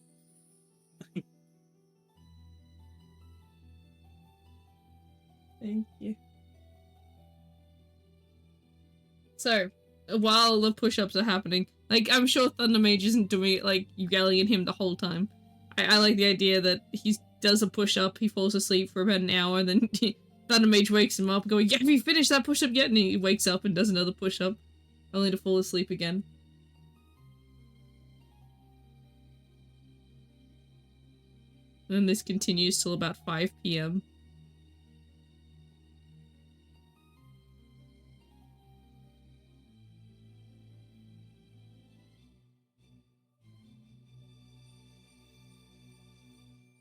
Thank you. So, while the push-ups are happening, like, I'm sure Thunder Mage isn't doing it, like, yelling at him the whole time. I like the idea that he does a push-up, he falls asleep for about an hour, and then Thunder Mage wakes him up going, yeah, have you finished that push-up yet? And he wakes up and does another push-up, only to fall asleep again. And this continues till about 5 p.m.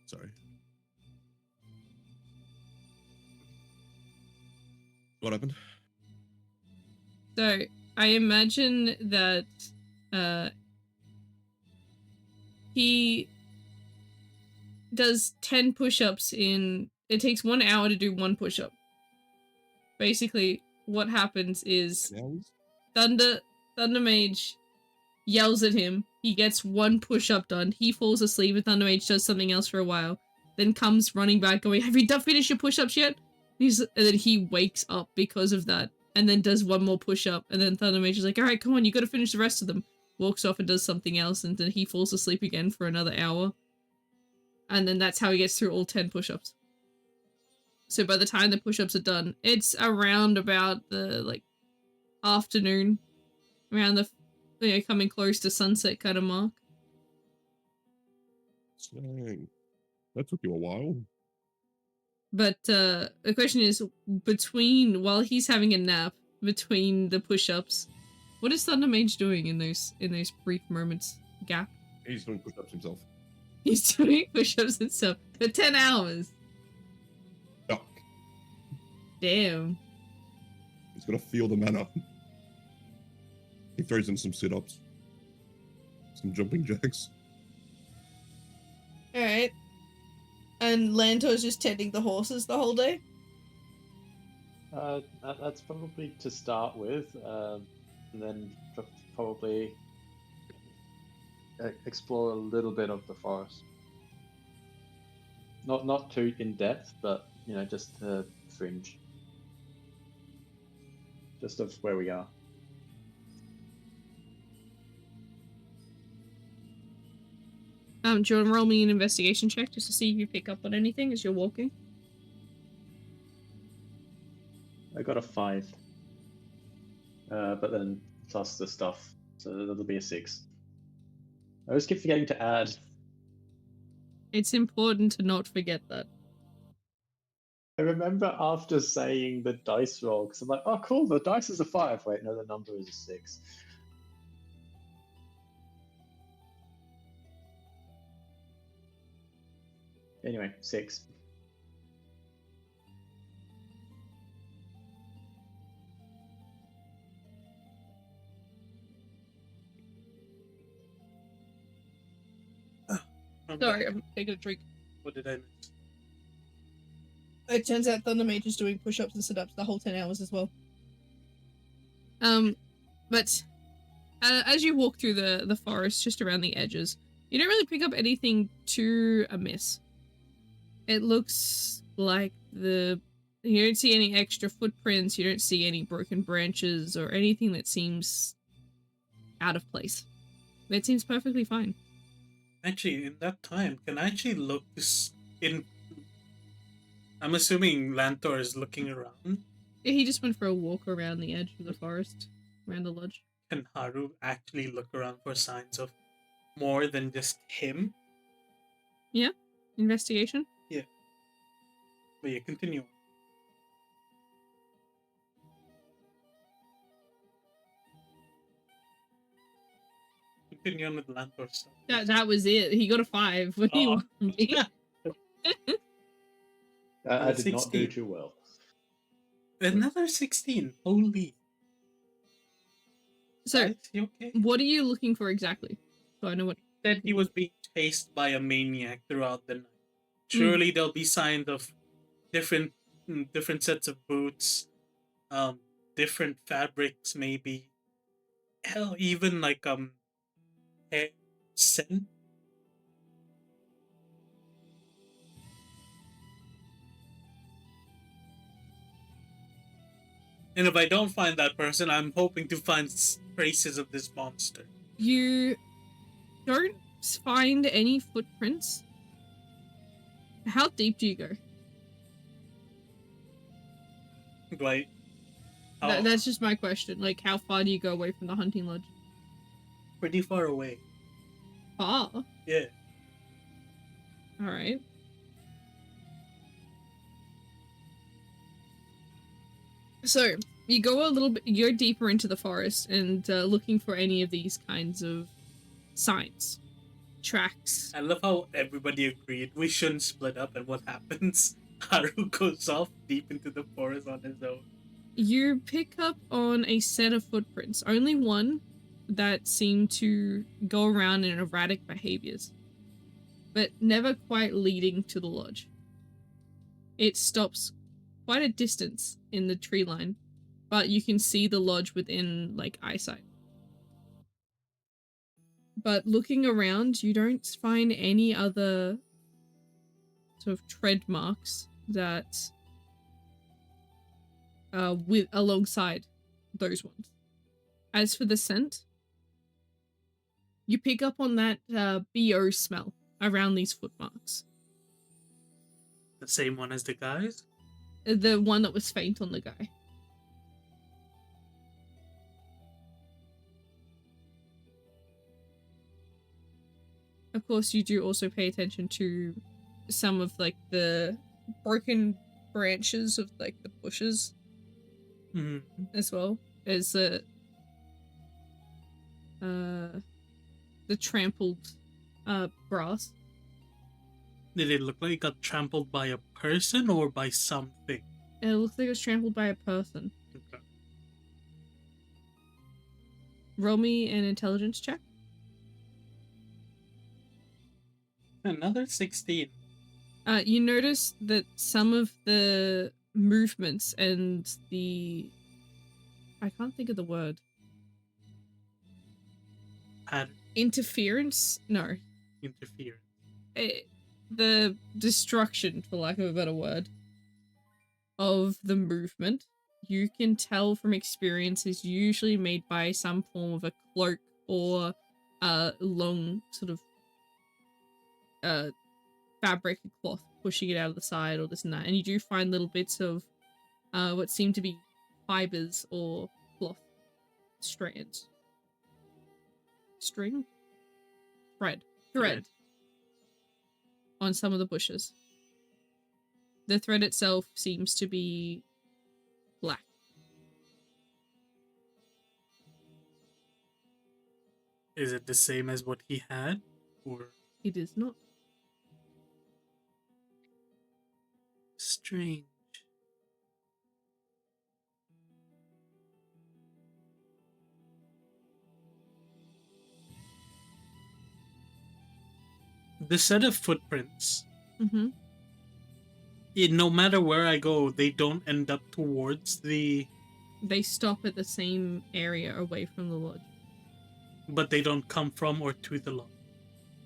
Sorry. What happened? So, I imagine that, he does 10 push-ups in... It takes 1 hour to do 1 push-up. Basically, what happens is... 10 hours? Thunder Mage yells at him. He gets one push-up done. He falls asleep and Thunder Mage does something else for a while. Then comes running back going, have you finished your push-ups yet? And then he wakes up because of that. And then does one more push-up. And then Thunder Mage is like, alright, come on, you gotta finish the rest of them. Walks off and does something else. And then he falls asleep again for another hour. And then that's how he gets through all 10 push-ups. So by the time the push-ups are done, it's around about the, like, afternoon. Around the, you know, coming close to sunset kind of mark. Dang. That took you a while. But the question is, while he's having a nap, between the push-ups, what is Thunder Mage doing in those brief moments gap? He's doing push-ups himself. He's doing push-ups himself for 10 hours. Yeah. Damn. He's gonna feel the mana. He throws in some sit-ups. Some jumping jacks. Alright. And Lanto's just tending the horses the whole day? That's probably to start with, and then probably explore a little bit of the forest. Not too in depth, but you know, just fringe, just of where we are. Do you want to roll me an investigation check just to see if you pick up on anything as you're walking? I got a 5. But then plus the stuff, so that'll be a 6. I always keep forgetting to add. It's important to not forget that. I remember after saying the dice roll, because I'm like, oh cool, the dice is a 5. Wait, no, the number is a 6. Anyway, 6. Sorry, I'm taking a drink. What did I miss? It turns out Thunder Mage is doing push-ups and sit-ups the whole 10 hours as well. But as you walk through the forest, just around the edges, you don't really pick up anything too amiss. It looks like you don't see any extra footprints, you don't see any broken branches or anything that seems out of place. It seems perfectly fine. Actually, in that time, can I actually look in... I'm assuming Lantor is looking around. Yeah, he just went for a walk around the edge of the forest, around the lodge. Can Haru actually look around for signs of more than just him? Yeah? Investigation? Yeah. But yeah, continue. Continue on with Lantor stuff. That was it. He got a 5. What do you want from me? I did 16. not do too well. Another 16. Holy. So, Guys, you okay? what are you looking for exactly? So I know what... Said he was being chased by a maniac throughout the night. Surely there'll be signs of different sets of boots, different fabrics maybe. Hell, even like hair scent. And if I don't find that person, I'm hoping to find traces of this monster. You don't find any footprints. How deep do you go? Do I... That's just my question. Like, how far do you go away from the hunting lodge? Pretty far away. Far? Yeah. Alright. So, you go a little bit, you're deeper into the forest and looking for any of these kinds of signs. Tracks. I love how everybody agreed we shouldn't split up, and what happens? Haru goes off deep into the forest on his own. You pick up on a set of footprints. Only one that seemed to go around in erratic behaviors, but never quite leading to the lodge. It stops quite a distance in the tree line but you can see the lodge within, like, eyesight. But looking around, you don't find any other sort of tread marks that with alongside those ones. As for the scent, you pick up on that BO smell around these footmarks. The same one as the guys? The one that was faint on the guy. Of course, you do also pay attention to some of, like, the broken branches of, like, the bushes as well as the trampled grass. Did it look like it got trampled by a person or by something? It looks like it was trampled by a person. Okay. Roll me an intelligence check. Another 16. You notice that some of the movements and I can't think of the word. Interference? No. Interference. The destruction, for lack of a better word, of the movement, you can tell from experience is usually made by some form of a cloak or a long sort of fabric cloth pushing it out of the side or this and that. And you do find little bits of what seem to be fibers or cloth strands. String? Thread. On some of the bushes. The thread itself seems to be black. Is it the same as what he had? Or It is not. strange? The set of footprints, Mm-hmm. no matter where I go, they don't end up towards the... They stop at the same area away from the lodge. But they don't come from or to the lodge.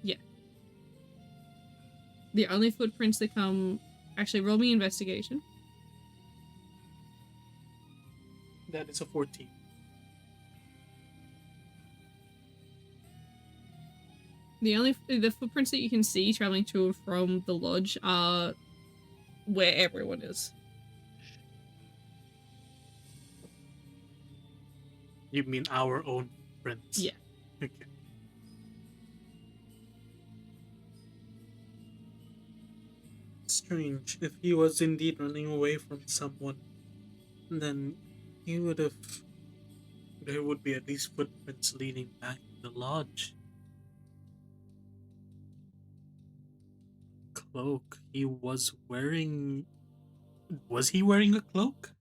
Yeah. The only footprints that come... Actually, roll me investigation. That is a 14. The footprints that you can see traveling to and from the lodge are where everyone is. You mean our own footprints? Yeah. Okay. Strange. If he was indeed running away from someone, then he would have... There would be at least footprints leading back to the lodge. Cloak. He was wearing... Was he wearing a cloak?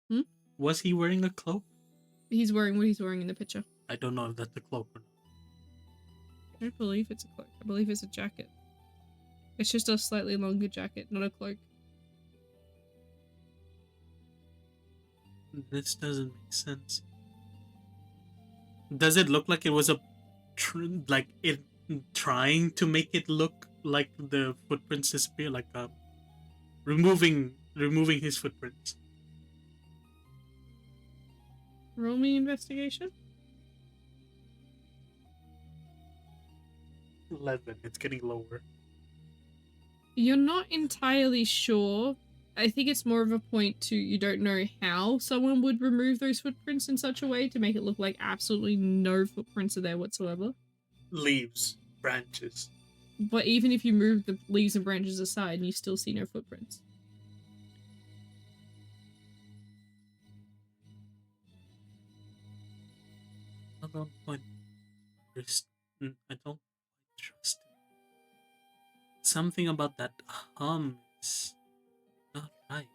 Hmm? Was he wearing a cloak? He's wearing what he's wearing in the picture. I don't know if that's a cloak or not. I don't believe it's a cloak. I believe it's a jacket. It's just a slightly longer jacket, not a cloak. This doesn't make sense. Does it look like it was a trying to make it look like the footprints disappear, like removing his footprints? Roll me investigation. 11. It's getting lower. You're not entirely sure. I think it's more of a point to you don't know how someone would remove those footprints in such a way to make it look like absolutely no footprints are there whatsoever. Leaves, branches. But even if you move the leaves and branches aside, you still see no footprints. I don't quite trust it. Something about that hum is not right.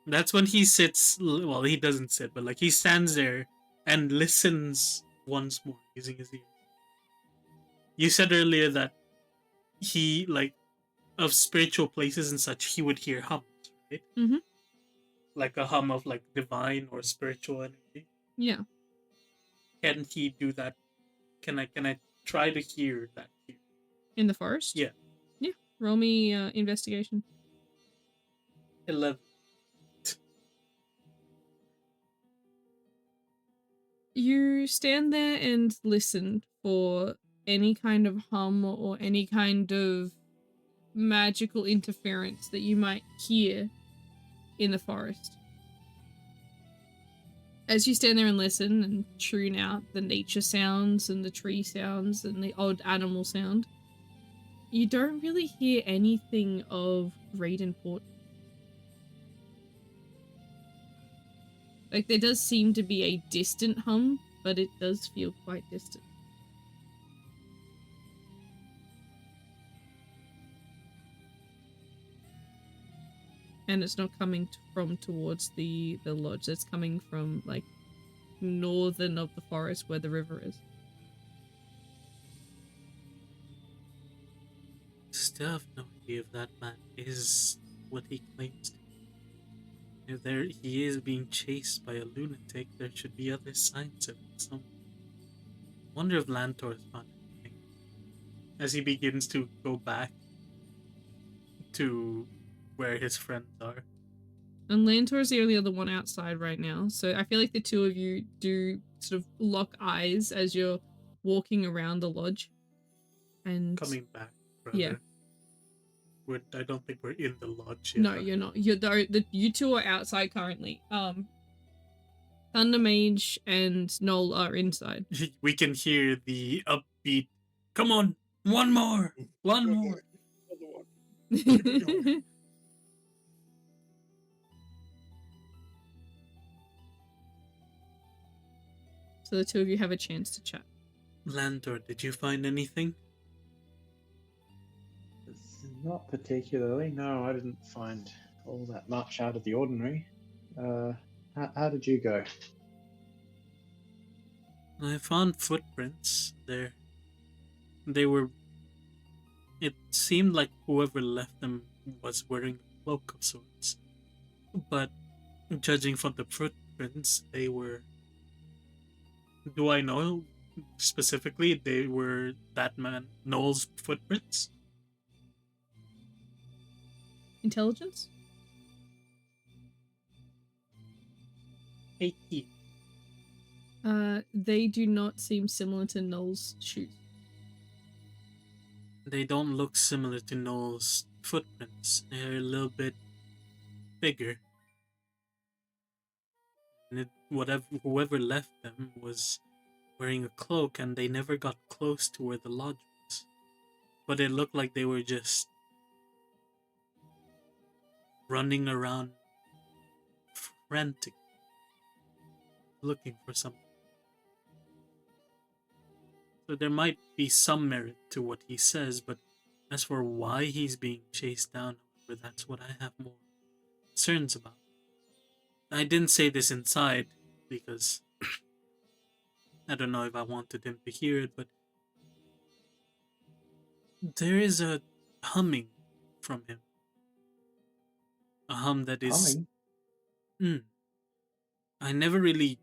That's when he sits. Well, he doesn't sit, but like he stands there and listens once more using his ears. You said earlier that he, like, of spiritual places and such, he would hear hums, right? Mm-hmm. like a hum of like divine or spiritual energy. Yeah. Can he do that? Can I try to hear that here? In the forest? Yeah. Yeah. Roll me investigation. 11. You stand there and listen for any kind of hum or any kind of magical interference that you might hear in the forest. As you stand there and listen and tune out the nature sounds and the tree sounds and the odd animal sound, you don't really hear anything of great importance. Like, there does seem to be a distant hum, but it does feel quite distant. And it's not coming from towards the lodge. It's coming from, like, northern of the forest where the river is. Still have no idea if that man is what he claims to be. If he is being chased by a lunatic, there should be other signs of it somewhere. Wonder if Lantor's found anything. As he begins to go back to where his friends are. And Lantor's the only other one outside right now, so I feel like the two of you do sort of lock eyes as you're walking around the lodge. And Coming back, rather. yeah. I don't think we're in the lodge yet. No, you're not. You two are outside currently. Thunder Mage and Noel are inside. We can hear the upbeat, come on, one more. So the two of you have a chance to chat. Landor, did you find anything? Not particularly. No, I didn't find all that much out of the ordinary. How did you go? I found footprints there. It seemed like whoever left them was wearing a cloak of sorts. But judging from the footprints, they were... Do I know specifically they were that man, Noel's footprints? Intelligence? 18. They do not seem similar to Noel's shoes. They don't look similar to Noel's footprints. They're a little bit bigger. And whoever left them was wearing a cloak, and they never got close to where the lodge was. But it looked like they were just running around frantic, looking for something. So there might be some merit to what he says, but as for why he's being chased down, however, that's what I have more concerns about. I didn't say this inside because I don't know if I wanted him to hear it, but there is a humming from him. A hum that is... Humming? I never really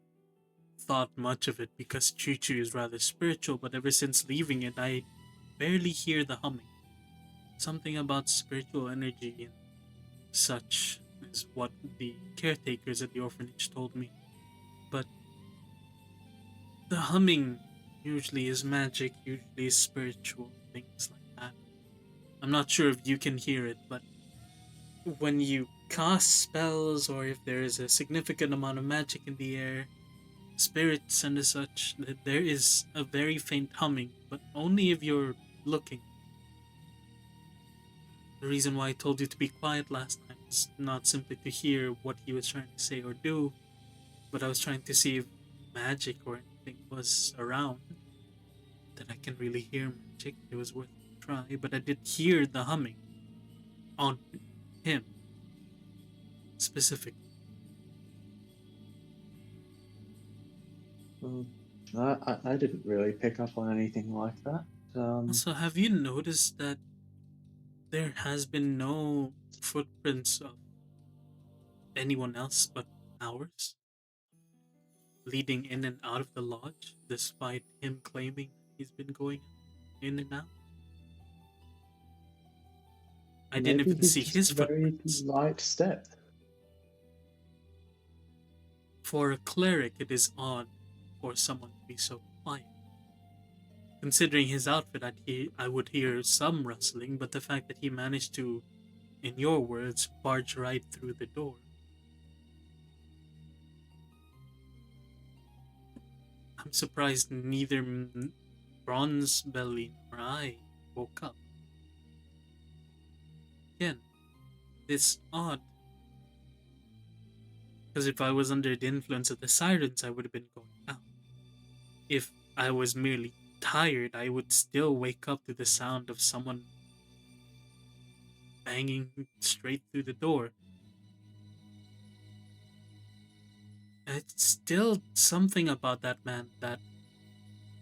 thought much of it because Choo Choo is rather spiritual, but ever since leaving it, I barely hear the humming. Something about spiritual energy and such is what the caretakers at the orphanage told me. But the humming usually is magic, usually is spiritual, things like that. I'm not sure if you can hear it, but when you cast spells or if there is a significant amount of magic in the air, spirits and such, there is a very faint humming, but only if you're looking. The reason why I told you to be quiet last time is not simply to hear what he was trying to say or do, but I was trying to see if magic or anything was around that I can really hear magic. It was worth a try, but I did hear the humming on him specifically. I didn't really pick up on anything like that. Also, have you noticed that there has been no footprints of anyone else but ours, leading in and out of the lodge, despite him claiming he's been going in and out. I didn't Maybe even he's see just his a very footprints. light step. For a cleric, it is odd for someone to be so quiet. Considering his outfit, I would hear some rustling, but the fact that he managed to, in your words, barge right through the door. I'm surprised neither Bronze Belly nor I woke up. Again, it's odd. Because if I was under the influence of the sirens, I would have been going out. If I was merely tired, I would still wake up to the sound of someone banging straight through the door. It's still something about that man that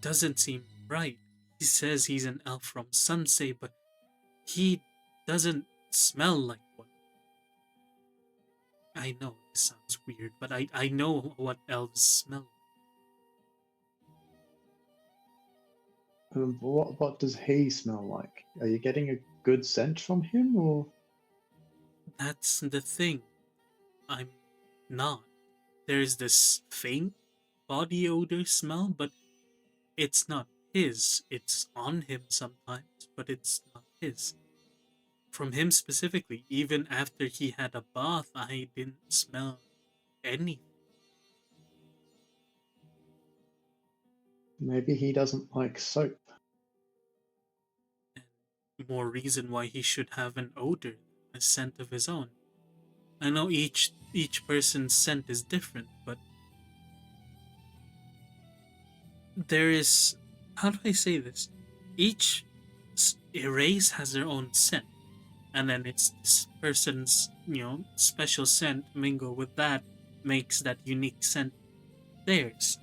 doesn't seem right. He says he's an elf from Sunsea, but he doesn't smell like one. I know this sounds weird, but I know what elves smell. What does he smell like? Are you getting a good scent from him, or That's the thing. I'm not. There's this faint body odor smell, but it's not his. It's on him sometimes, but it's not his. From him specifically, even after he had a bath, I didn't smell anything. maybe he doesn't like soap? And more reason why he should have an odor, a scent of his own. I know each person's scent is different, but there is, how do I say this? Each race has their own scent, and then it's this person's special scent mingle with that makes that unique scent theirs.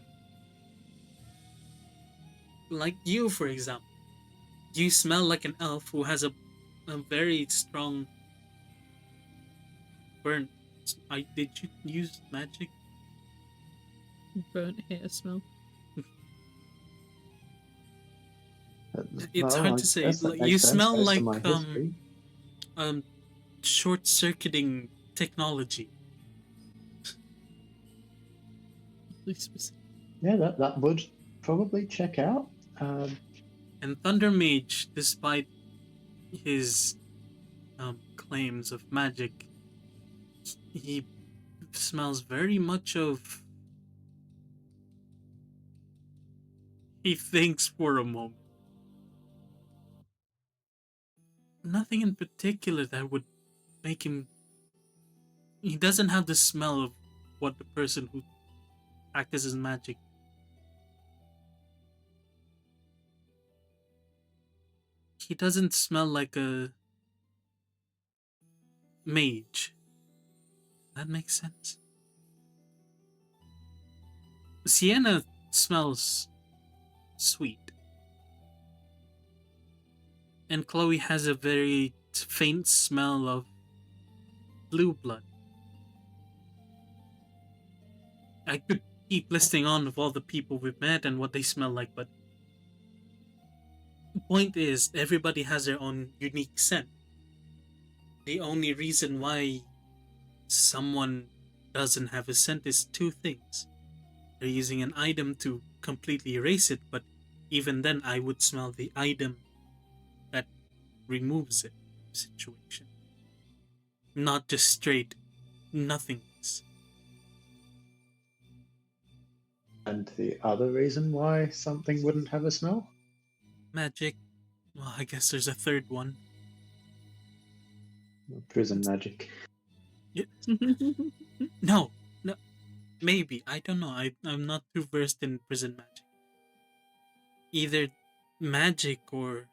Like you, for example, you smell like an elf who has a very strong burnt. Did you use magic? Burnt hair smell. It's Well, hard I to say. guess that Like, you makes sense smell based like on my history. short circuiting technology. Yeah, that would probably check out. And Thunder Mage, despite his claims of magic, he smells very much of. He thinks for a moment. Nothing in particular that would make him. He doesn't have the smell of what the person who practices magic. He doesn't smell like a mage. That makes sense. Sienna smells sweet. And Chloe has a very faint smell of blue blood. I could keep listing on of all the people we've met and what they smell like, but the point is, everybody has their own unique scent. The only reason why someone doesn't have a scent is two things. They're using an item to completely erase it, but even then I would smell the item that removes it situation. Not just straight nothingness. And the other reason why something wouldn't have a smell? Magic. Well, I guess there's a third one. Prison magic. No, maybe. I don't know. I'm not too versed in prison magic. Either magic or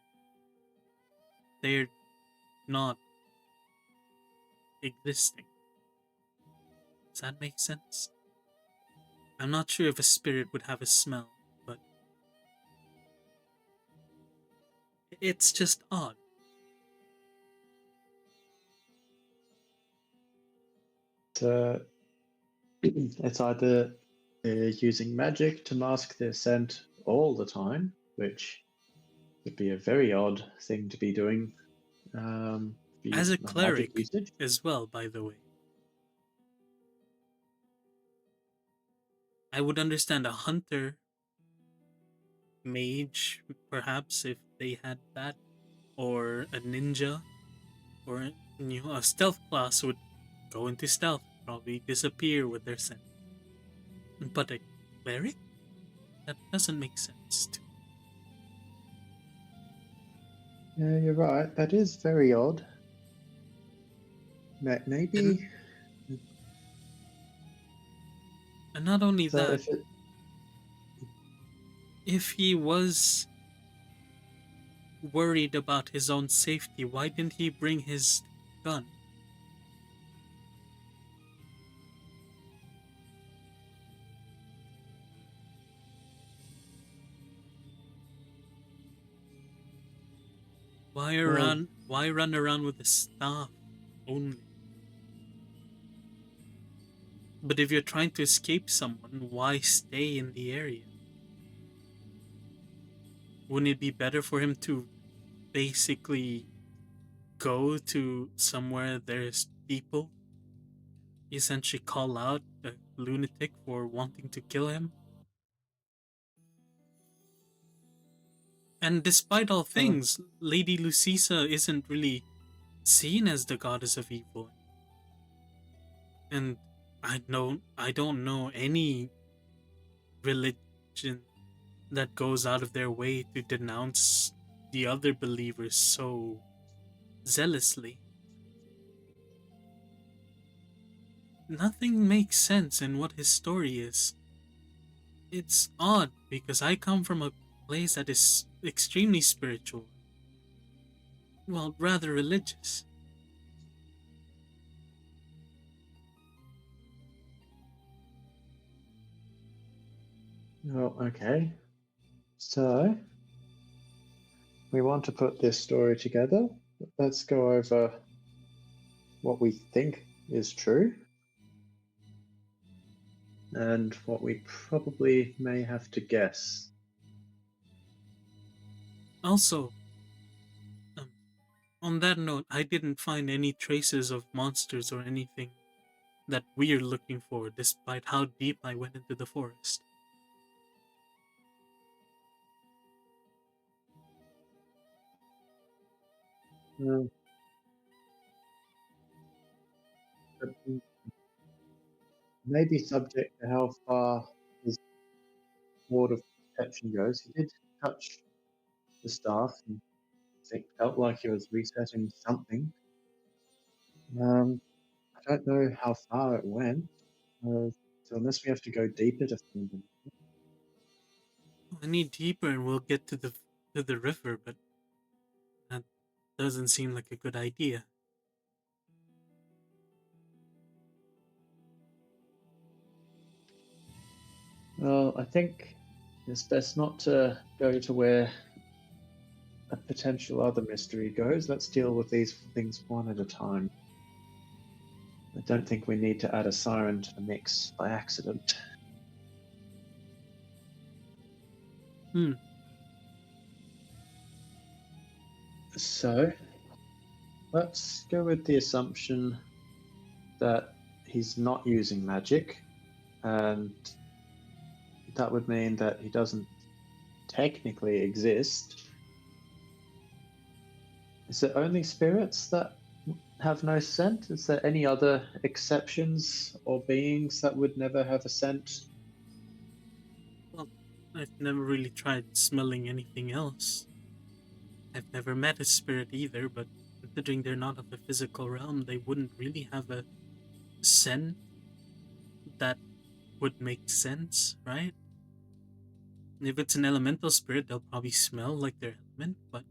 they're not existing. Does that make sense? I'm not sure if a spirit would have a smell, but it's just odd. it's either they're using magic to mask their scent all the time, which would be a very odd thing to be doing. As a Magic cleric usage. as well, by the way. I would understand a hunter, mage, perhaps, if they had that, or a ninja, or a stealth class would go into stealth, probably disappear with their scent. But a cleric? That doesn't make sense to me. Yeah, you're right. That is very odd. Maybe. And not only So that, if he was worried about his own safety, why didn't he bring his gun? Why run around with a staff only? But if you're trying to escape someone, why stay in the area? Wouldn't it be better for him to basically go to somewhere there's people? Essentially call out a lunatic for wanting to kill him? And despite all things, Lady Lucisa isn't really seen as the goddess of evil. And I don't know any religion that goes out of their way to denounce the other believers so zealously. Nothing makes sense in what his story is. It's odd because I come from a place that is extremely spiritual. Well, rather religious. Oh, okay. So we want to put this story together. Let's go over what we think is true and what we probably may have to guess. Also, on that note, I didn't find any traces of monsters or anything that we're looking for, despite how deep I went into the forest. Maybe subject to how far his ward of protection goes. He did touch the staff and felt like he was resetting something. I don't know how far it went. So unless we have to go deeper to find him. Any deeper and we'll get to the river, but that doesn't seem like a good idea. Well, I think it's best not to go to where a potential other mystery goes. Let's deal with these things one at a time. I don't think we need to add a siren to the mix by accident. So, let's go with the assumption that he's not using magic, and that would mean that he doesn't technically exist. Is it only spirits that have no scent? Is there any other exceptions or beings that would never have a scent? Well, I've never really tried smelling anything else. I've never met a spirit either, but considering they're not of the physical realm, they wouldn't really have a scent that would make sense, right? If it's an elemental spirit, they'll probably smell like their element, but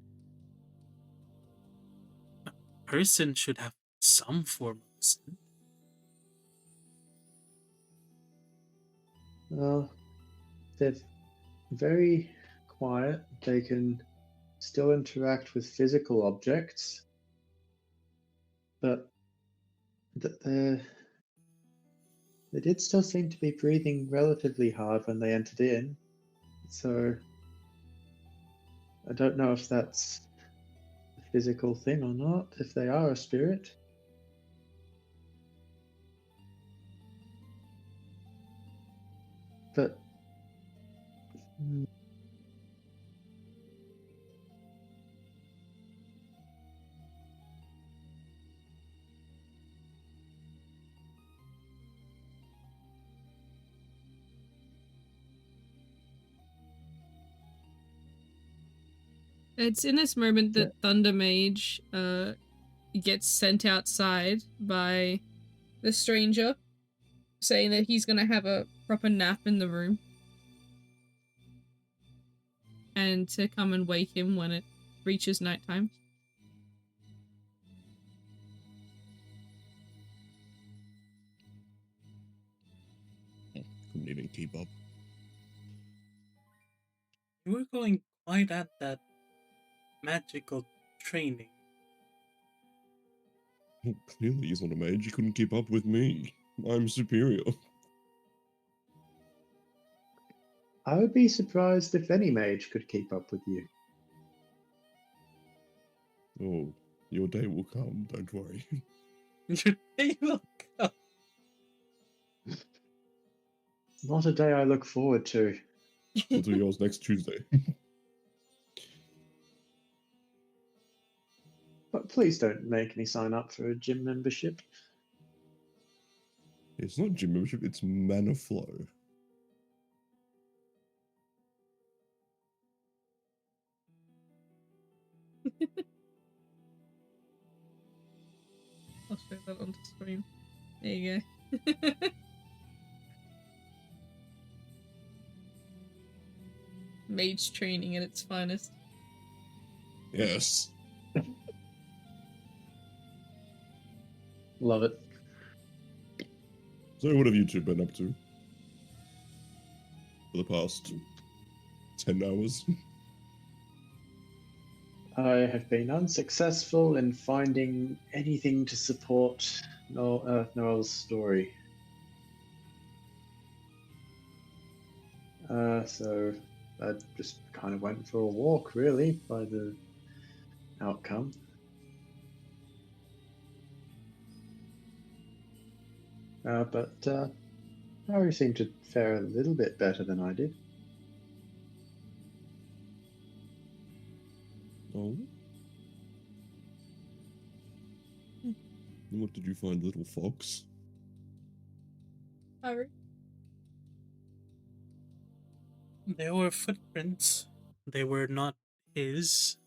a person should have some form of scent. Well, they're very quiet. They can still interact with physical objects, but they're They did still seem to be breathing relatively hard when they entered in, so I don't know if that's a physical thing or not, if they are a spirit. But It's in this moment that Thunder Mage gets sent outside by the stranger, saying that he's gonna have a proper nap in the room. And to come and wake him when it reaches nighttime. Couldn't even keep up. You were going quite at that magical training. Clearly he's not a mage. He couldn't keep up with me. I'm superior. I would be surprised if any mage could keep up with you. Oh, your day will come. Don't worry. Your day will come. Not a day I look forward to. We'll do yours next Tuesday. But please don't make me sign up for a gym membership. It's not gym membership, it's mana flow. I'll show that on the screen. There you go. Mage training at its finest. Yes. Love it. So what have you two been up to? For the past 10 hours? I have been unsuccessful in finding anything to support Noel's story. So I just kind of went for a walk, really, by the outcome. But Harry seemed to fare a little bit better than I did. Oh? And what did you find, little fox? Harry? There were footprints. They were not his.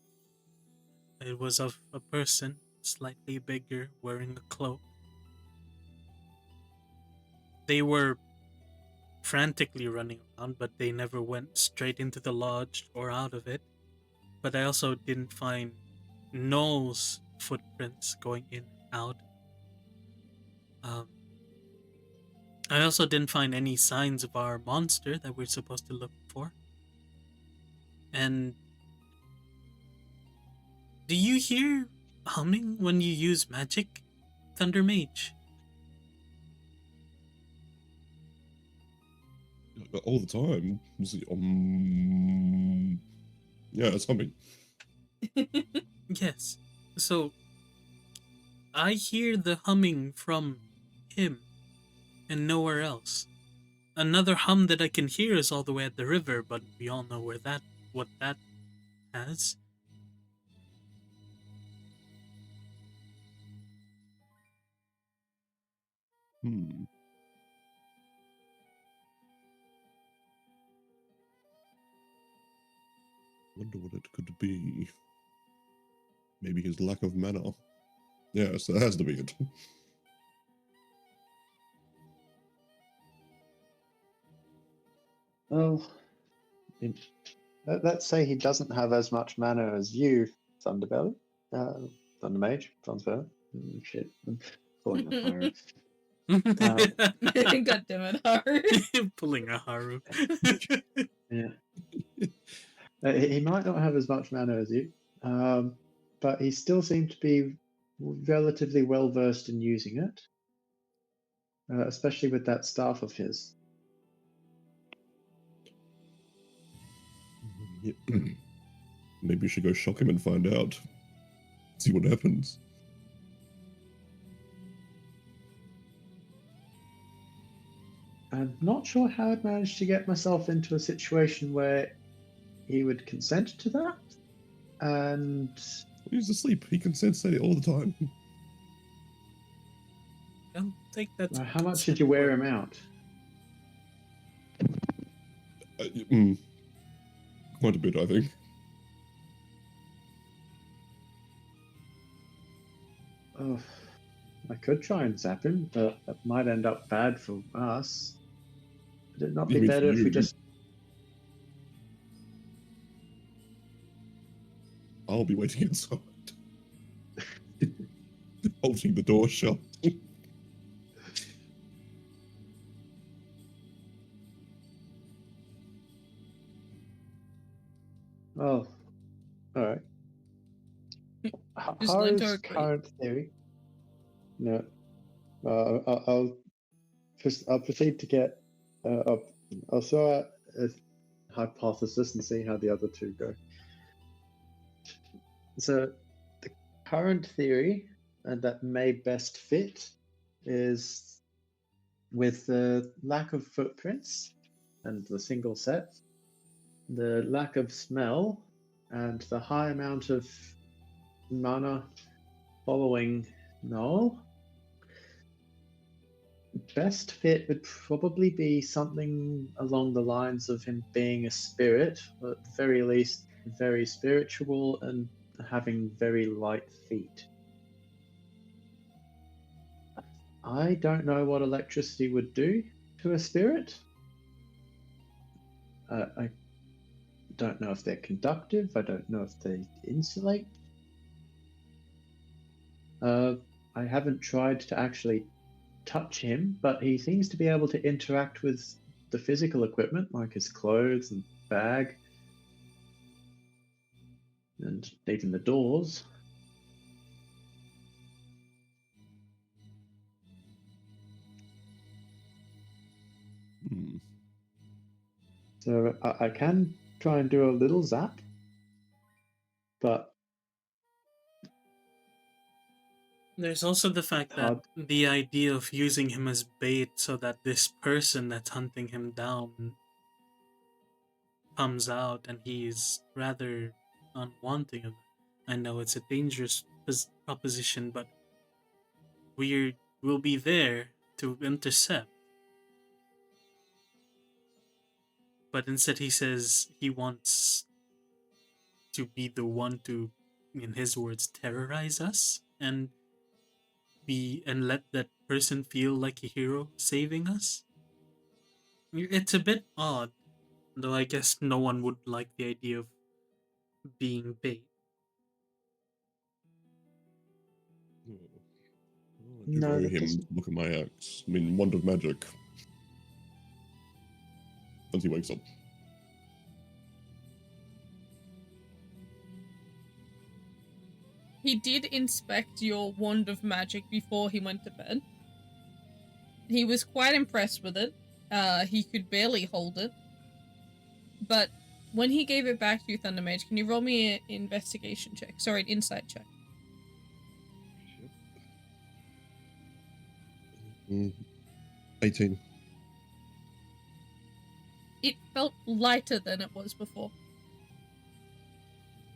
It was of a person, slightly bigger, wearing a cloak. They were frantically running around, but they never went straight into the lodge or out of it. But I also didn't find Noel's footprints going in and out. I also didn't find any signs of our monster that we're supposed to look for. And do you hear humming when you use magic, Thunder Mage? All the time. Yeah, it's humming. Yes. So I hear the humming from him and nowhere else. Another hum that I can hear is all the way at the river, but we all know what that has. Wonder what it could be. Maybe his lack of mana. Yes, that has to be it. Well, let's say he doesn't have as much mana as you, Thunderbelly. Thunder Mage, sounds better. Shit, I'm pulling a Haru. God damn it, Haru. Pulling a Haru. Yeah. He might not have as much mana as you, but he still seemed to be relatively well versed in using it. especially with that staff of his. Yeah. Maybe you should go shock him and find out. See what happens. I'm not sure how I'd manage to get myself into a situation where he would consent to that. And He's asleep. He consents to it all the time. I don't think that's. how much did you wear him out? Quite a bit, I think. Oh, I could try and zap him, but that might end up bad for us. Would it not You be mean better for if we you? just... I'll be waiting inside. Holding the door shut. Oh, alright. Just learn to Haru's agree. current theory... No. I'll proceed to get... I'll throw out a hypothesis and see how the other two go. So, the current theory that may best fit is with the lack of footprints and the single set, the lack of smell, and the high amount of mana following Noel. Best fit would probably be something along the lines of him being a spirit, or at the very least, very spiritual and having very light feet. I don't know what electricity would do to a spirit. I don't know if they're conductive. I don't know if they insulate. I haven't tried to actually touch him, but he seems to be able to interact with the physical equipment, like his clothes and bag, and even the doors. So I can try and do a little zap, but There's also the fact that the idea of using him as bait so that this person that's hunting him down comes out and he's rather unwanting of it. I know it's a dangerous proposition, but we'll be there to intercept. But instead he says he wants to be the one to, in his words, terrorize us and let that person feel like a hero saving us. It's a bit odd, though I guess no one would like the idea of being bait. I do No, owe that him doesn't- look at my axe. I mean, wand of magic. Once he wakes up. He did inspect your wand of magic before he went to bed. He was quite impressed with it. He could barely hold it. But when he gave it back to you, Thunder Mage, can you roll me an investigation check? Sorry, an insight check. 18. It felt lighter than it was before.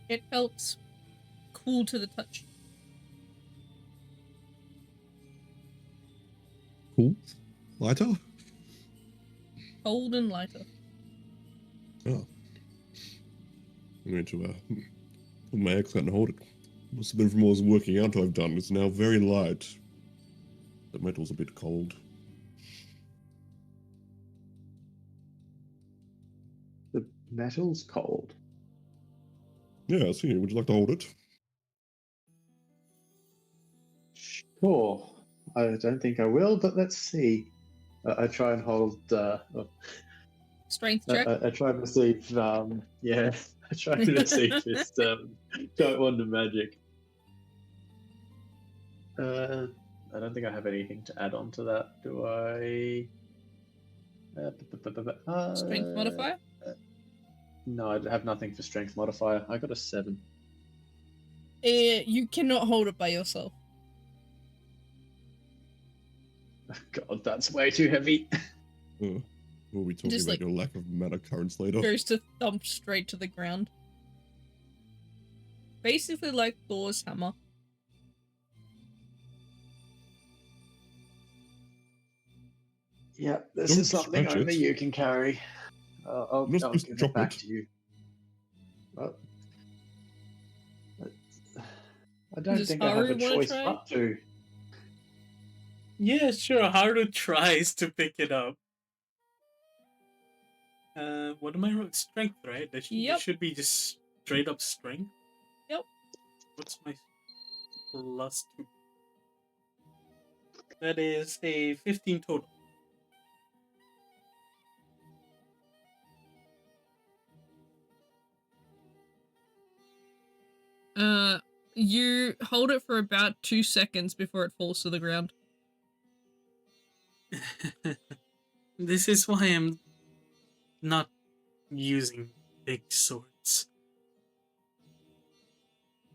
It felt cool to the touch. Cool. Lighter? Cold and lighter. Oh. I'm going to put my axe out and hold it. Must have been from all this working out I've done. It's now very light. The metal's a bit cold. The metal's cold. Yeah, I see. Would you like to hold it? Sure. I don't think I will, but let's see. I try and hold. Strength check. I try and receive. Yeah, I try and receive this giant wand of magic. I don't think I have anything to add on to that. Do I? Strength modifier? No, I have nothing for strength modifier. I got a 7. You cannot hold it by yourself. God, that's way too heavy. We'll be talking Just, about like, your lack of mana currents later. Goes to thump straight to the ground. Basically like Thor's hammer. Yeah, this Don't is something scratch only it. you can carry. I'll Not supposed give to it back drop it. to you. Well, I don't Does think I have a Haru wanna choice try? but to. Yeah, sure. Haru tries to pick it up. What am I rolling? Strength, right? This Yep. should be just straight up strength. Yep. What's my +2? That is a 15 total. You hold it for about 2 seconds before it falls to the ground. This is why I'm not using big swords.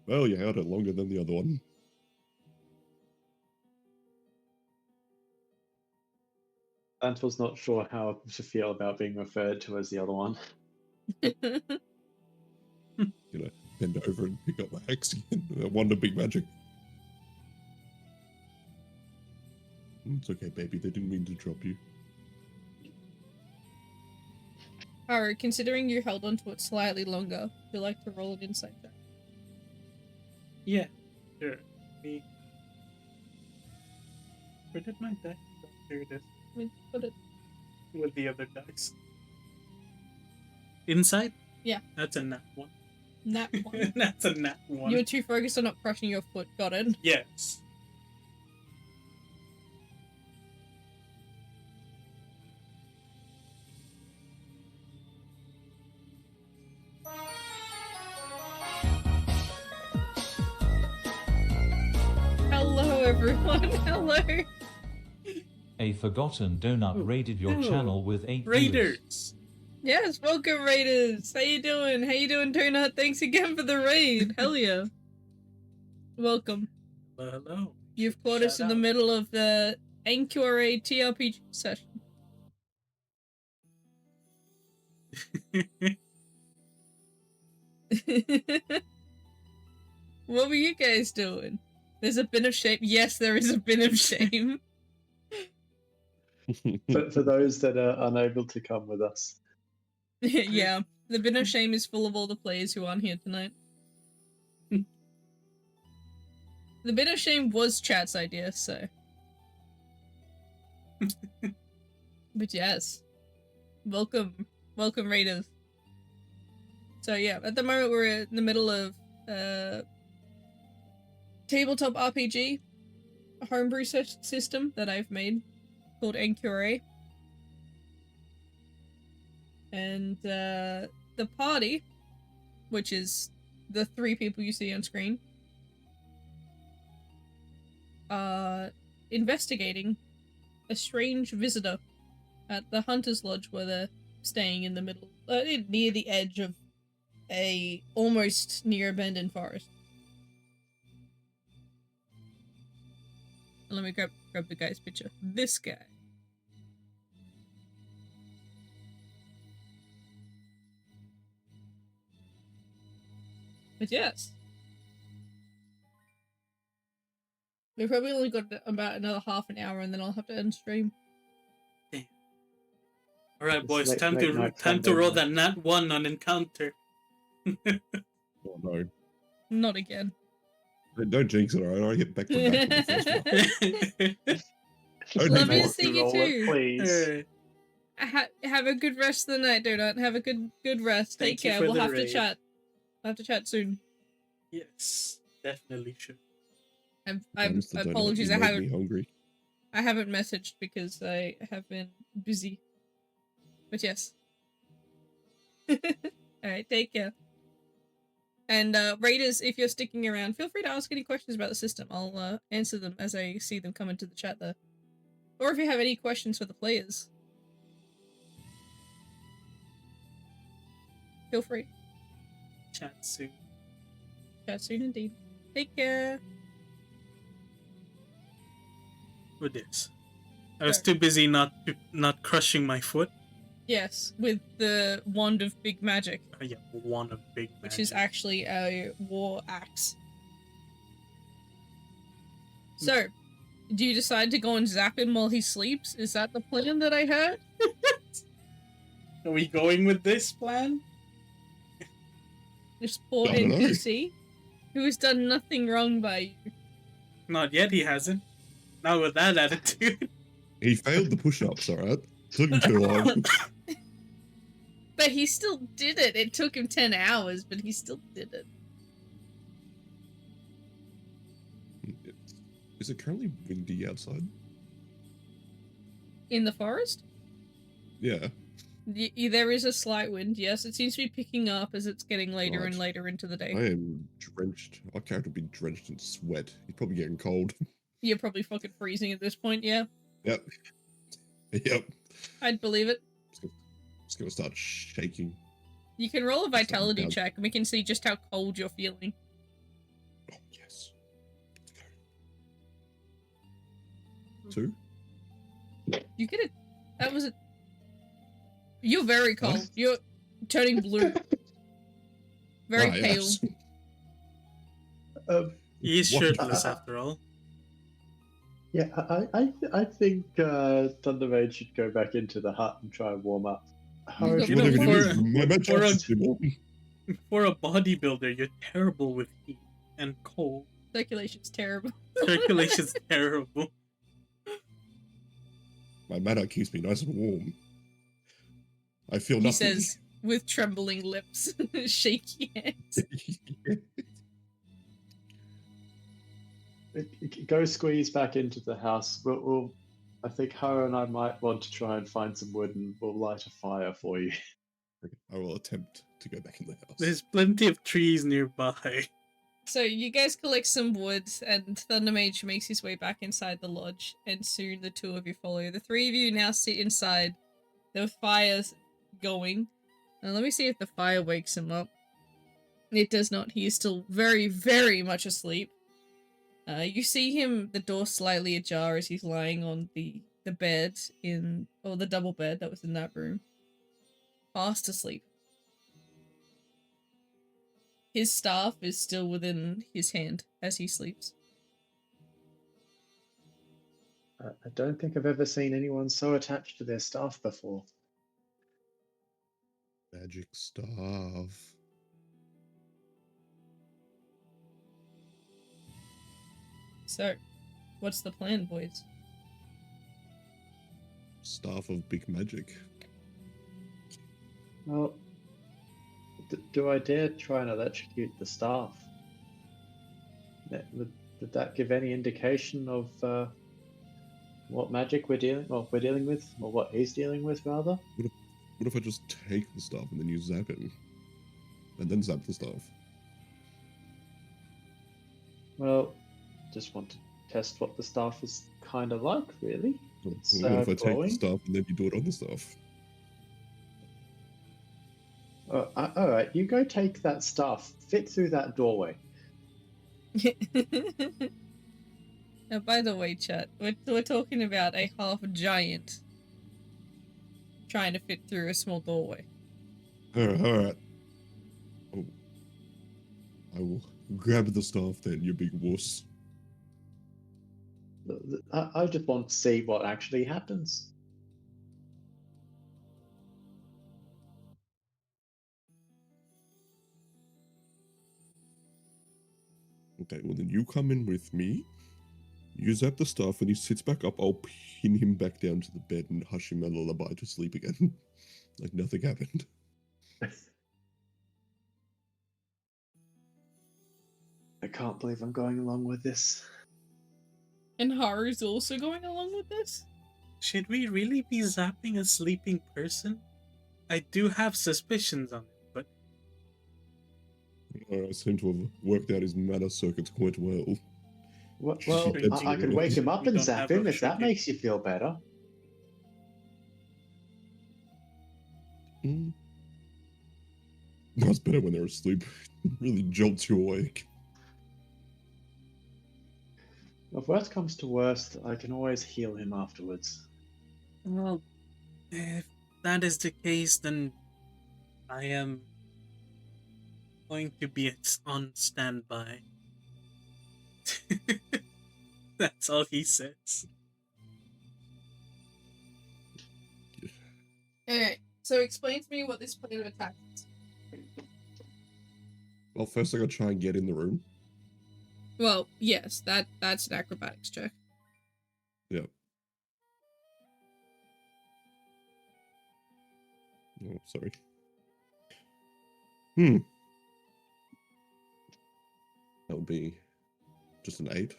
Well, you held it longer than the other one. Antel's not sure how to feel about being referred to as the other one. Bend over and pick up my axe again. Wonder big magic. It's okay, baby. They didn't mean to drop you. Haru, considering you held onto it slightly longer, would you like to roll an insight check? Yeah, sure. Me. Where did my dice go? Here it is. I mean, put it. With the other dice. Inside? Yeah. That's a nat 1. Nat 1. That's a nat 1. You were too focused on not crushing your foot. Got it. Yes. Hello, everyone. Hello. A Forgotten Donut raided your Ooh. channel with 8 viewers. Raiders. Yes, welcome, Raiders. How you doing? How you doing, Donut? Thanks again for the raid. Hell yeah. Welcome. Hello. You've caught us in the middle of the NQRA TRPG session. What were you guys doing? There's a bin of shame. Yes, there is a bin of shame. For those that are unable to come with us. Yeah, the bin of shame is full of all the players who aren't here tonight. The bin of shame was chat's idea, so. But yes. Welcome, Raiders. So yeah, at the moment we're in the middle of tabletop RPG, a homebrew system that I've made called NQRA. And the party, which is the 3 people you see on screen, investigating a strange visitor at the Hunter's Lodge where they're staying in the middle, near the edge of a almost near abandoned forest. Let me grab the guy's picture. This guy. But yes. We've probably only got about another half an hour and then I'll have to end stream. Alright, boys, Late- time late to night roll Sunday that nat 1 on encounter. Oh no. Not again. Don't jinx it, alright? I get back to back with the first one. Don't Love need you more. to see you Roll it, too. please. Have a good rest of the night, Donut. Have a good rest. Thank Take you care. for We'll the have to raid. chat. We'll have to chat soon. Yes, definitely should. Mr. Donut, Apologies. you I made me hungry. haven't messaged because I have been busy. But yes. Alright, take care. And raiders, if you're sticking around, feel free to ask any questions about the system. I'll answer them as I see them come into the chat there. Or if you have any questions for the players, feel free. Chat soon. Chat soon indeed. Take care. With this, I was Sorry. too busy not crushing my foot. Yes, with the wand of big magic, Yeah, one of big magic. which is actually a war axe. So, do you decide to go and zap him while he sleeps? Is that the plan that I heard? Are we going with this plan? This poor I don't know. NPC who has done nothing wrong by you. Not yet. He hasn't. Not with that attitude. He failed the push-ups, alright? Took him too long. But he still did it. It took him 10 hours, but he still did it. Is it currently windy outside? In the forest? Yeah. There is a slight wind, yes. It seems to be picking up as it's getting later and Right. later into the day. I am drenched. Our character will be drenched in sweat. He's probably getting cold. You're probably fucking freezing at this point, yeah. Yep. Yep. I'd believe it. Just gonna start shaking. You can roll a vitality down. check and we can see just how cold you're feeling. Oh, yes. Let's go. 2? You get it. That was a... You're very cold. What? You're turning blue. Very pale. Yes. He's What? shirtless after all. Yeah, I think Thundermage should go back into the hut and try and warm up. You know, Whatever it for- is, my magic for a- is warm. For a bodybuilder, you're terrible with heat and cold. Circulation's terrible. Circulation's terrible. My mana keeps me nice and warm. I feel He nothing. says with trembling lips, shaky hands. Go squeeze back into the house. I think Hara and I might want to try and find some wood, and we'll light a fire for you. I will attempt to go back in the house. There's plenty of trees nearby. So you guys collect some wood, and Thundermage makes his way back inside the lodge, and soon the two of you follow. The three of you now sit inside. The fire's going. Now let me see if the fire wakes him up. It does not. He is still very, very much asleep. You see him, the door slightly ajar as he's lying on the bed or the double bed that was in that room. Fast asleep. His staff is still within his hand as he sleeps. I don't think I've ever seen anyone so attached to their staff before. Magic staff. So, what's the plan, boys? Staff of big magic. Well, do I dare try and electrocute the staff? Would that give any indication of what magic we're dealing with, or what he's dealing with, rather? What if I just take the staff and then you zap him? And then zap the staff? Well, just want to test what the staff is kind of like, really. It's What if I take glowing. the staff and then you do it on the staff? All right, you go take that staff, fit through that doorway. Now, by the way, chat, we're talking about a half giant trying to fit through a small doorway. Alright. Oh. I will grab the staff then, you big wuss. I just want to see what actually happens. Okay, well then you come in with me. You zap the staff, when he sits back up, I'll pin him back down to the bed and hush him a lullaby to sleep again. Like nothing happened. I can't believe I'm going along with this. And Haru's also going along with this? Should we really be zapping a sleeping person? I do have suspicions on it, but I seem to have worked out his mana circuits quite well. Well, Shit, I could wake him up We and don't zap have a him if that shrinking. makes you feel better. That's better when they're asleep. It really jolts you awake. If worst comes to worst, I can always heal him afterwards. Well, if that is the case, then I am going to be on standby. That's all he says. Okay, so explain to me what this plan of attack is. Well, first I gotta try and get in the room. Well, yes, that's an acrobatics check. Yep. Oh, sorry. That would be just an 8.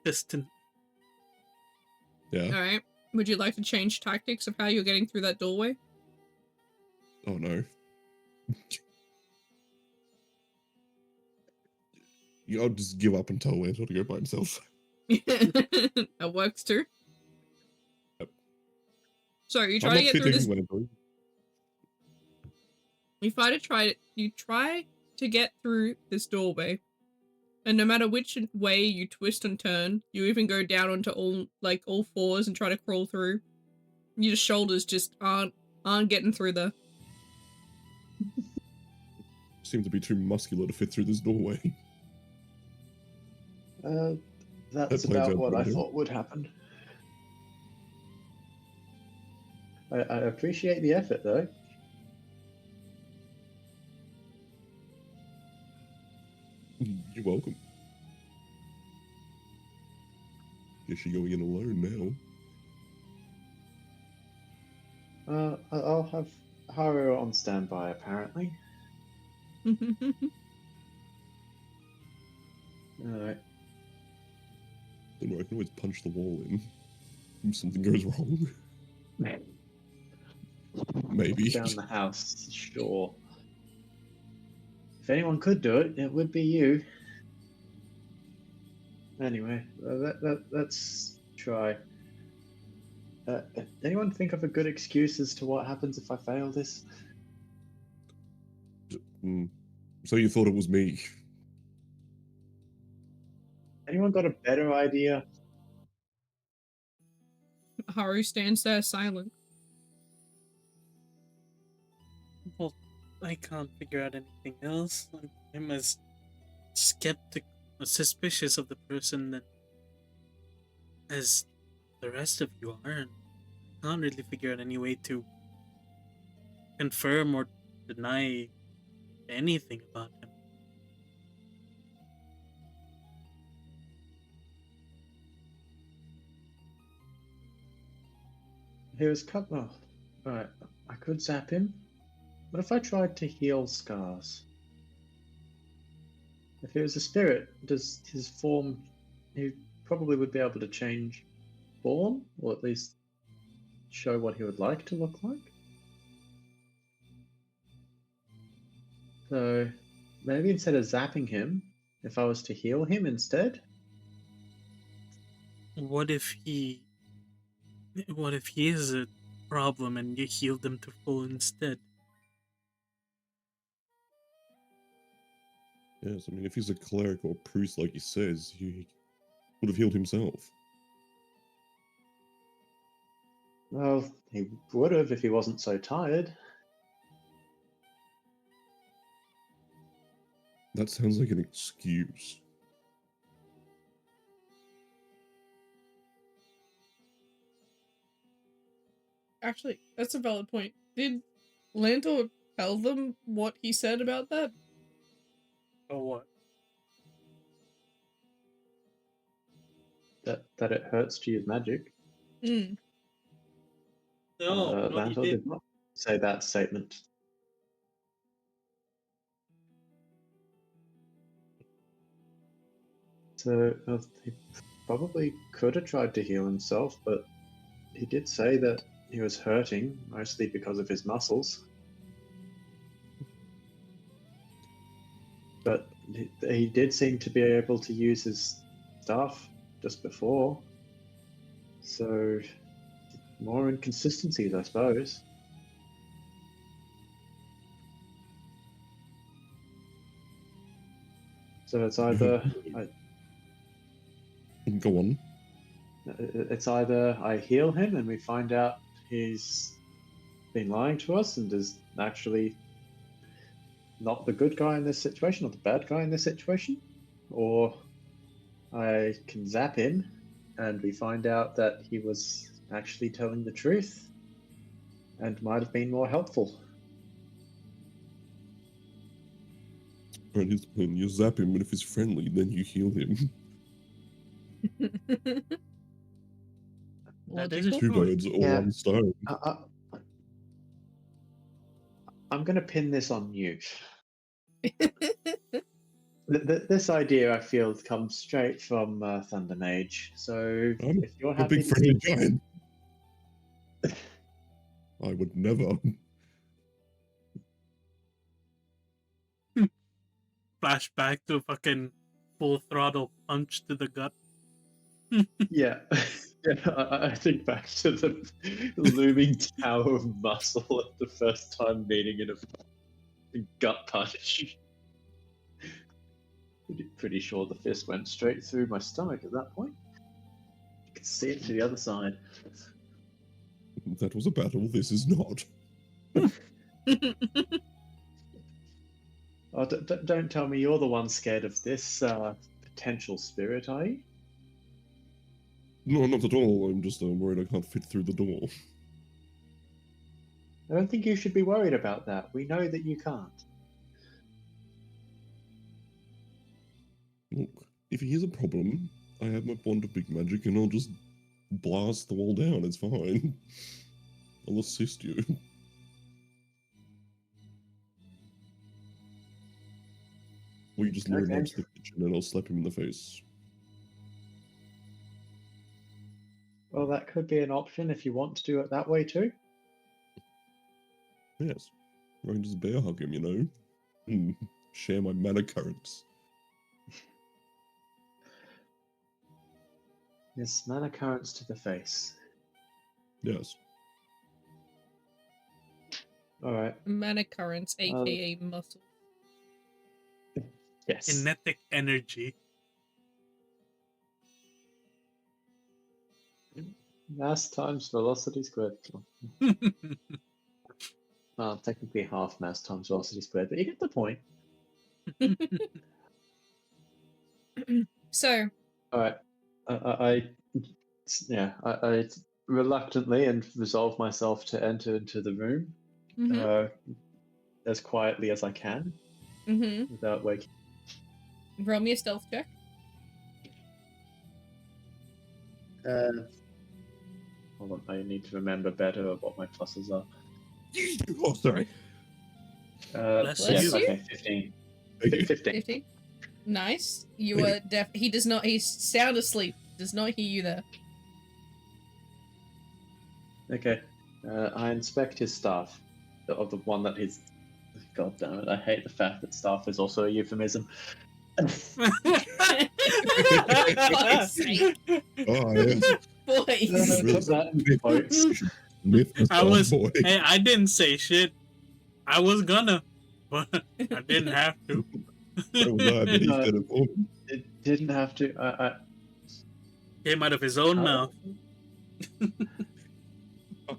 Distant. Yeah. Alright. Would you like to change tactics of how you're getting through that doorway? Oh no. I'll just give up and tell Lanto to go by himself. That works too. Yep. So you I'm try not to get through fitting this. Lanto. You try to get through this doorway, and no matter which way you twist and turn, you even go down onto all fours and try to crawl through. Your shoulders just aren't getting through there. Seem to be too muscular to fit through this doorway. That's That plays about out what I pretty well. thought would happen. I appreciate the effort, though. You're welcome. Guess you're going in alone now. I'll have Haru on standby, apparently. Alright. Don't know, I can always punch the wall in if something goes wrong. Maybe. Down the house, sure. If anyone could do it, it would be you. Anyway, let's try. Anyone think of a good excuse as to what happens if I fail this? So you thought it was me? Anyone got a better idea? Haru stands there silent. Well, I can't figure out anything else. I'm as skeptical, suspicious of the person that as the rest of you are, and I can't really figure out any way to confirm or deny anything about him. He was cut off. Alright, I could zap him. What if I tried to heal scars? If he was a spirit, does his form... He probably would be able to change form, or at least show what he would like to look like. So, maybe instead of zapping him, if I was to heal him instead? What if he is a problem and you healed him to full instead? Yes, I mean, if he's a cleric or priest like he says, he would have healed himself. Well, he would have if he wasn't so tired. That sounds like an excuse. Actually, that's a valid point. Did Lantor tell them what he said about that? Or what? That it hurts to use magic. Hmm. No, he Lantor did. did not say that statement. So he probably could have tried to heal himself, but he did say that he was hurting, mostly because of his muscles. he did seem to be able to use his staff just before. So, more inconsistencies, I suppose. So it's either Go on. it's either I heal him and we find out he's been lying to us and is actually not the good guy in this situation or the bad guy in this situation, or I can zap him and we find out that he was actually telling the truth and might have been more helpful. Right, here's the plan. You zap him, and if he's friendly, then you heal him. That is a Logical. Two choice. birds, all Yeah. one stone. I'm going to pin this on you. This idea, I feel, comes straight from Thunder Mage. So I'm if you're a happy big to friendly be... giant. I would never. Flashback to fucking full throttle punch to the gut. Yeah, yeah. I think back to the looming tower of muscle at the first time meeting in a gut punch. Pretty sure the fist went straight through my stomach at that point. You could see it to the other side. That was a battle. This is not. Oh, don't tell me you're the one scared of this potential spirit, are you? No, not at all. I'm just worried I can't fit through the door. I don't think you should be worried about that. We know that you can't. Look, if he has a problem, I have my wand of big magic and I'll just blast the wall down. It's fine. I'll assist you. Or you just lure him Okay. out to the kitchen and I'll slap him in the face. Well, that could be an option if you want to do it that way too. Yes. Or I can just bear hug him, you know? Share my mana currents. Yes, mana currents to the face. Yes. All right. Mana currents, aka muscle. Yes. Kinetic energy. Mass times velocity squared. Well, technically half mass times velocity squared, but you get the point. So, All right. I reluctantly and resolve myself to enter into the room as quietly as I can without waking. roll me a stealth check. Hold on, I need to remember better what my pluses are. Oh, sorry. Bless you. Okay, 15. Thank you. 15. 50. Nice. You are he does not, he's sound asleep. Does not hear you there. Okay. I inspect his staff. Of the one that he's... God damn it, I hate the fact that staff is also a euphemism. For fuck's sake. Oh, yes. Boys. Put that in quotes. Lift the I was. boy. Hey, I didn't say shit. I was gonna, but I didn't have to. That was I, but he No. said it for me. It didn't have to. Came out of his own How- mouth.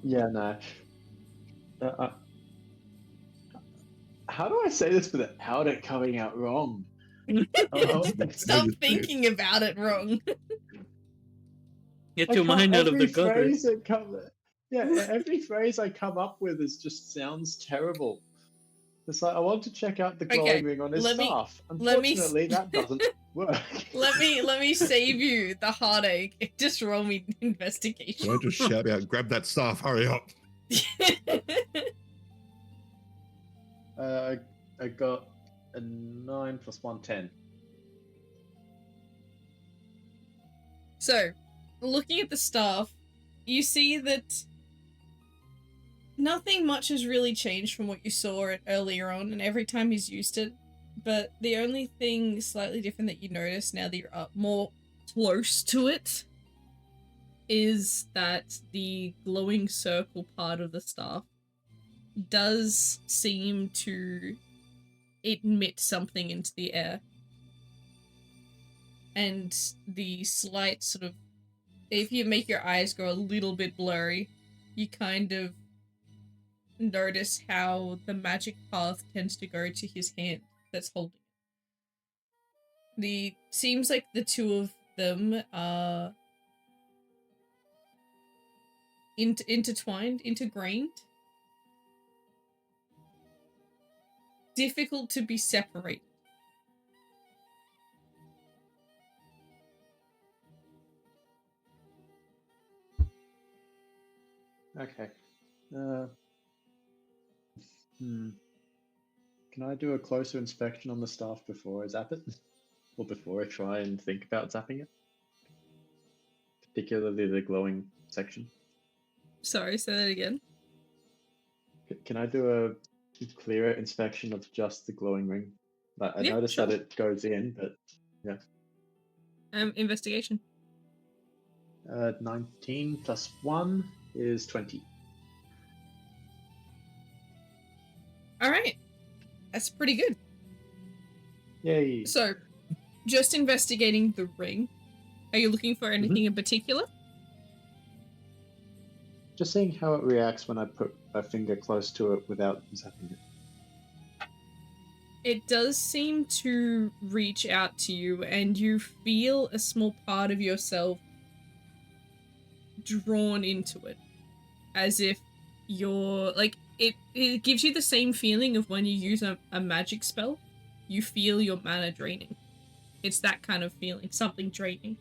Yeah, no. How do I say this without it coming out wrong? Stop thinking about it wrong. Get your mind out of the gutter. Phrase that every phrase I come up with sounds terrible. It's like I want to check out the glowing ring on his staff. Unfortunately, that doesn't work. Let me save you the heartache. Just roll me investigation. Can I just shout out, grab that staff, hurry up. I got a 9 plus 1, 10. So, looking at the staff, you see that nothing much has really changed from what you saw it earlier on, and every time he's used it, But the only thing slightly different that you notice now that you're up more close to it is that the glowing circle part of the staff does seem to emit something into the air. And the slight sort of, if you make your eyes go a little bit blurry, you kind of notice how the magic path tends to go to his hand that's holding it. Seems like the two of them are intertwined, ingrained. Difficult to be separated. Okay. Can I do a closer inspection on the staff before I zap it? Or before I try and think about zapping it? Particularly the glowing section. Sorry, say that again. Can I do a clearer inspection of just the glowing ring? I Yeah, noticed sure. that it goes in, but yeah. Investigation. 19 plus 1 is 20. Alright. That's pretty good. Yay! So, just investigating the ring. Are you looking for anything in particular? Just seeing how it reacts when I put my finger close to it without zapping it. It does seem to reach out to you, and you feel a small part of yourself drawn into it. As if you're, like, it gives you the same feeling of when you use a magic spell. You feel your mana draining. It's that kind of feeling, something draining.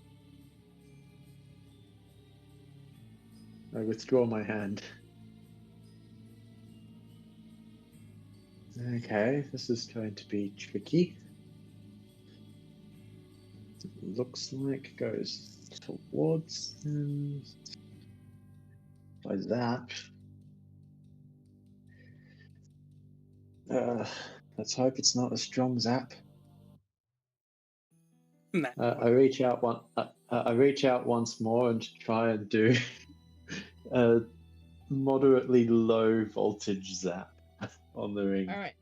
I withdraw my hand. Okay, this is going to be tricky. It looks like goes towards them. By that. Let's hope it's not a strong zap. Nah. I reach out once more and try and do a moderately low voltage zap on the ring. Alright.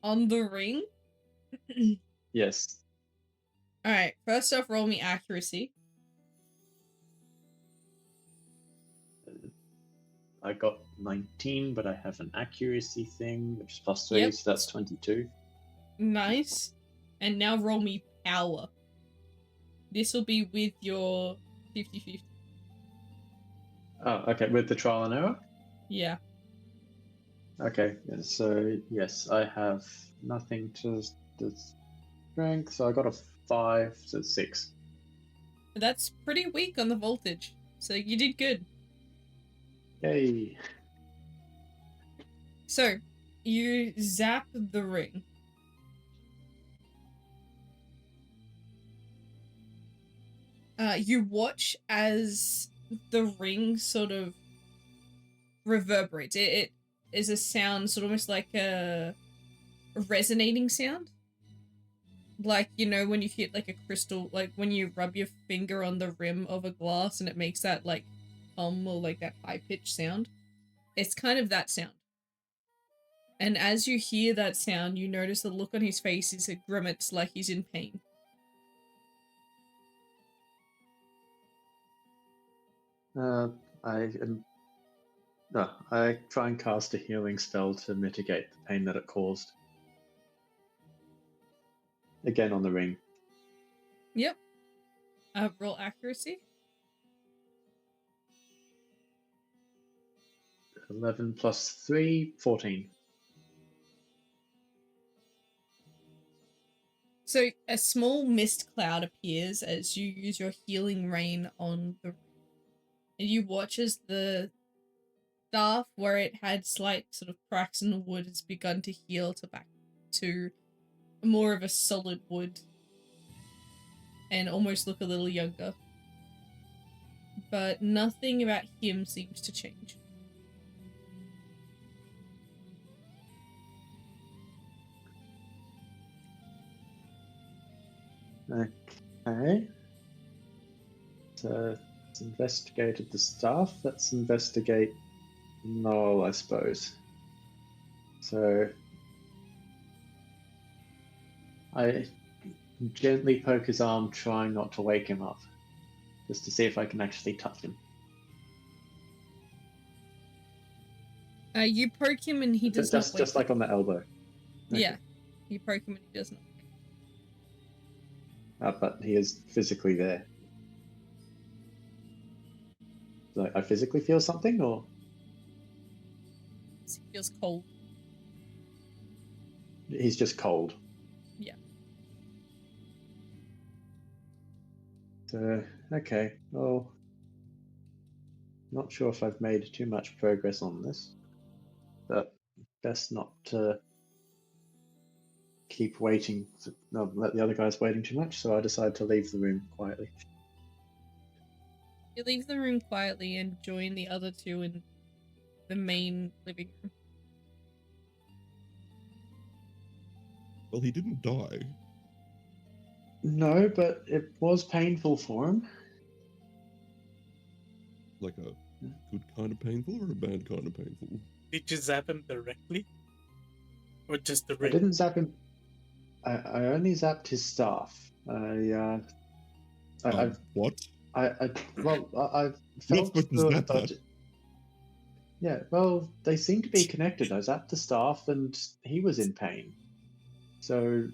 On the ring? Yes. Alright, first off, roll me accuracy. I got 19, but I have an accuracy thing, which is plus 3, Yep. so that's 22. Nice. And now roll me power. This will be with your 50-50. Oh, okay, with the trial and error? Yeah. Okay, so yes, I have nothing to the strength, so I got a 5, so 6. That's pretty weak on the voltage. So you did good. Yay! So, you zap the ring. You watch as the ring sort of reverberates. It is a sound, sort of almost like a resonating sound. Like, you know, when you hit like a crystal, like when you rub your finger on the rim of a glass and it makes that like or like that high-pitched sound. It's kind of that sound. And as you hear that sound, you notice the look on his face is a grimace, like he's in pain. I try and cast a healing spell to mitigate the pain that it caused. Again on the ring. Yep. Roll accuracy. 11 plus 3, 14. So a small mist cloud appears as you use your healing rain on the ring. And you watch as the staff, where it had slight sort of cracks in the wood, has begun to heal back to more of a solid wood and almost look a little younger. But nothing about him seems to change. Okay. So it's investigated the staff. Let's investigate Noel, I suppose. So I gently poke his arm, trying not to wake him up, just to see if I can actually touch him. You poke him and he does not wake Just like up. on the elbow. Yeah, you poke him and he does not. But he is physically there. So I physically feel something, or He feels cold. he's just cold. Yeah. So okay, well, not sure if I've made too much progress on this, but best not to keep waiting. No, let the other guys waiting too much. So I decide to leave the room quietly. You leave the room quietly and join the other two in the main living room. Well, he didn't die. No, but it was painful for him. Like a good kind of painful or a bad kind of painful? Did you zap him directly? Or just the I ring? didn't zap him. I only zapped his staff. What? I You're not felt supposed to zap the that. yeah. Well, they seem to be connected. I zapped the staff, and he was in pain. So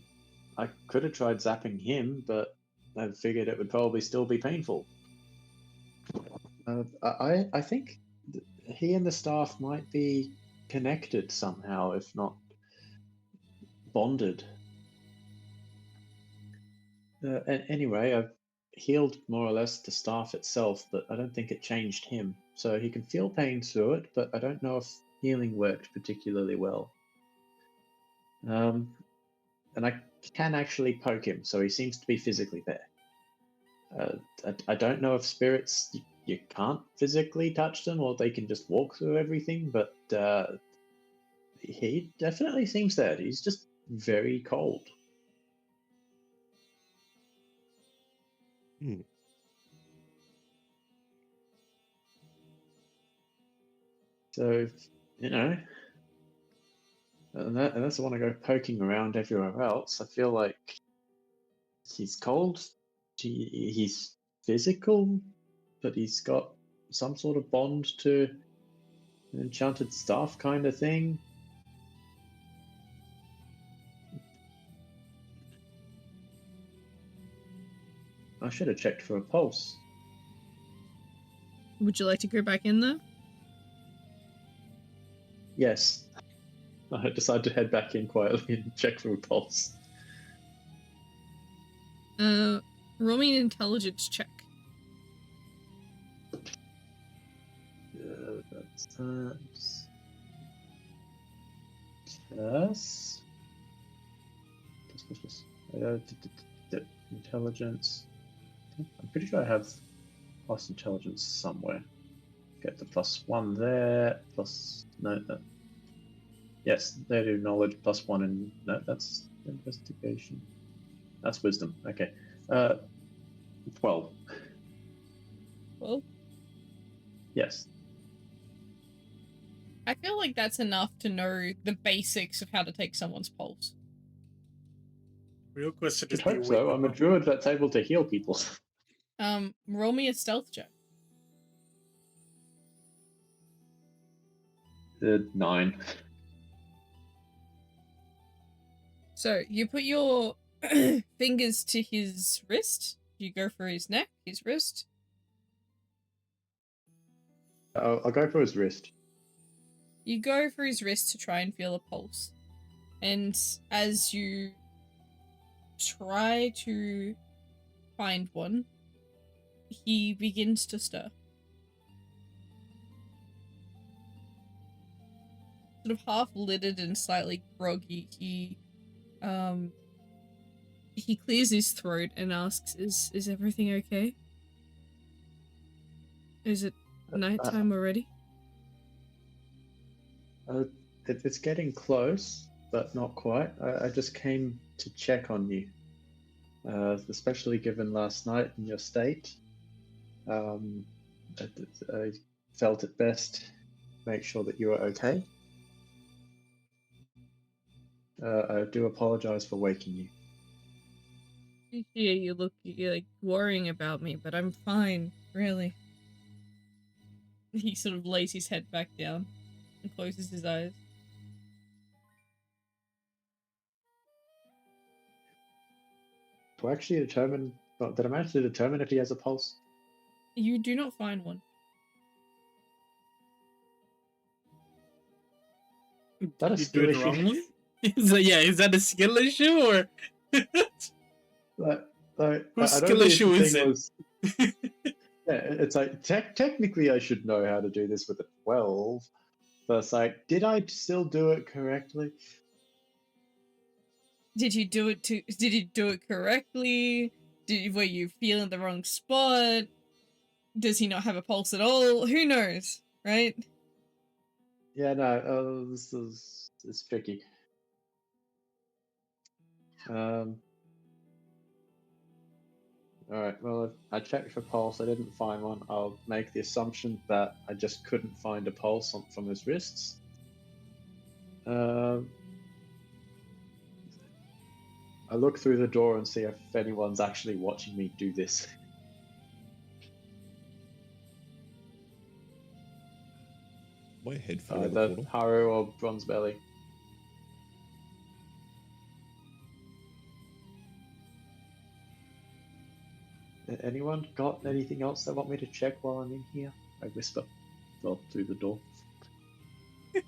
I could have tried zapping him, but I figured it would probably still be painful. I think he and the staff might be connected somehow, if not bonded. Anyway, I've healed more or less the staff itself, but I don't think it changed him. So he can feel pain through it, but I don't know if healing worked particularly well. And I can actually poke him, so he seems to be physically there. I don't know if spirits, you can't physically touch them, or they can just walk through everything, but he definitely seems there. He's just very cold. Hmm. So, and unless I want to go poking around everywhere else, I feel like he's cold, he's physical, but he's got some sort of bond to an enchanted staff kind of thing. I should have checked for a pulse. Would you like to go back in there? Yes. I decide to head back in quietly and check for a pulse. Roll me an intelligence check. That's yes. Intelligence. I'm pretty sure I have plus intelligence somewhere. Get the +1 there. Plus no. Yes, they do knowledge +1 and no. That's investigation. That's wisdom. Okay. 12. Well, Yes. I feel like that's enough to know the basics of how to take someone's pulse. Real question I is, should hope so. I'm a druid that's able to heal people. Roll me a stealth check. 9. So you put your fingers to his wrist. You go for his neck, his wrist. I'll go for his wrist. You go for his wrist to try and feel a pulse. And as you try to find one, he begins to stir. Sort of half-lidded and slightly groggy, he clears his throat and asks, Is everything okay? Is it nighttime already? It's getting close, but not quite. I just came to check on you. especially given last night in your state. I felt it best make sure that you are okay. I do apologize for waking you. Appreciate you like worrying about me, but I'm fine, really. He sort of lays his head back down and closes his eyes. To actually determine, did I manage to determine if he has a pulse? You do not find one. Is that a Did you do skill it issue? wrongly? Is that a skill issue or I whose don't skill think issue the is thing it? was- Yeah, it's like technically I should know how to do this with a 12, but it's like, did I still do it correctly? Did you do it correctly? Were you feeling the wrong spot? Does he not have a pulse at all? Who knows, right? Yeah, no, it's tricky. All right, well, if I checked for pulse, I didn't find one. I'll make the assumption that I just couldn't find a pulse from his wrists. I look through the door and see if anyone's actually watching me do this. My head fell in the Either corner. Haru or Bronzebelly. Anyone got anything else they want me to check while I'm in here? I whisper, well, through the door. I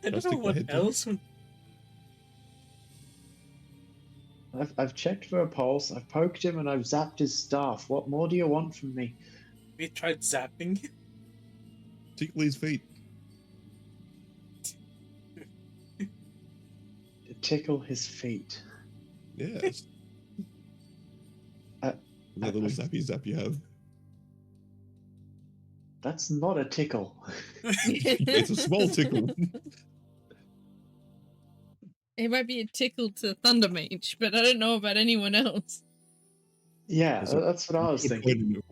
I'll don't stick know my what head through. else. I've checked for a pulse, I've poked him, and I've zapped his staff. What more do you want from me? We tried zapping him. Tickle his feet. To tickle his feet. Yes. Uh, That little zappy zap you have. That's not a tickle. It's a small tickle. It might be a tickle to Thunder Mage, but I don't know about anyone else. Yeah, There's a- that's what I was thinking.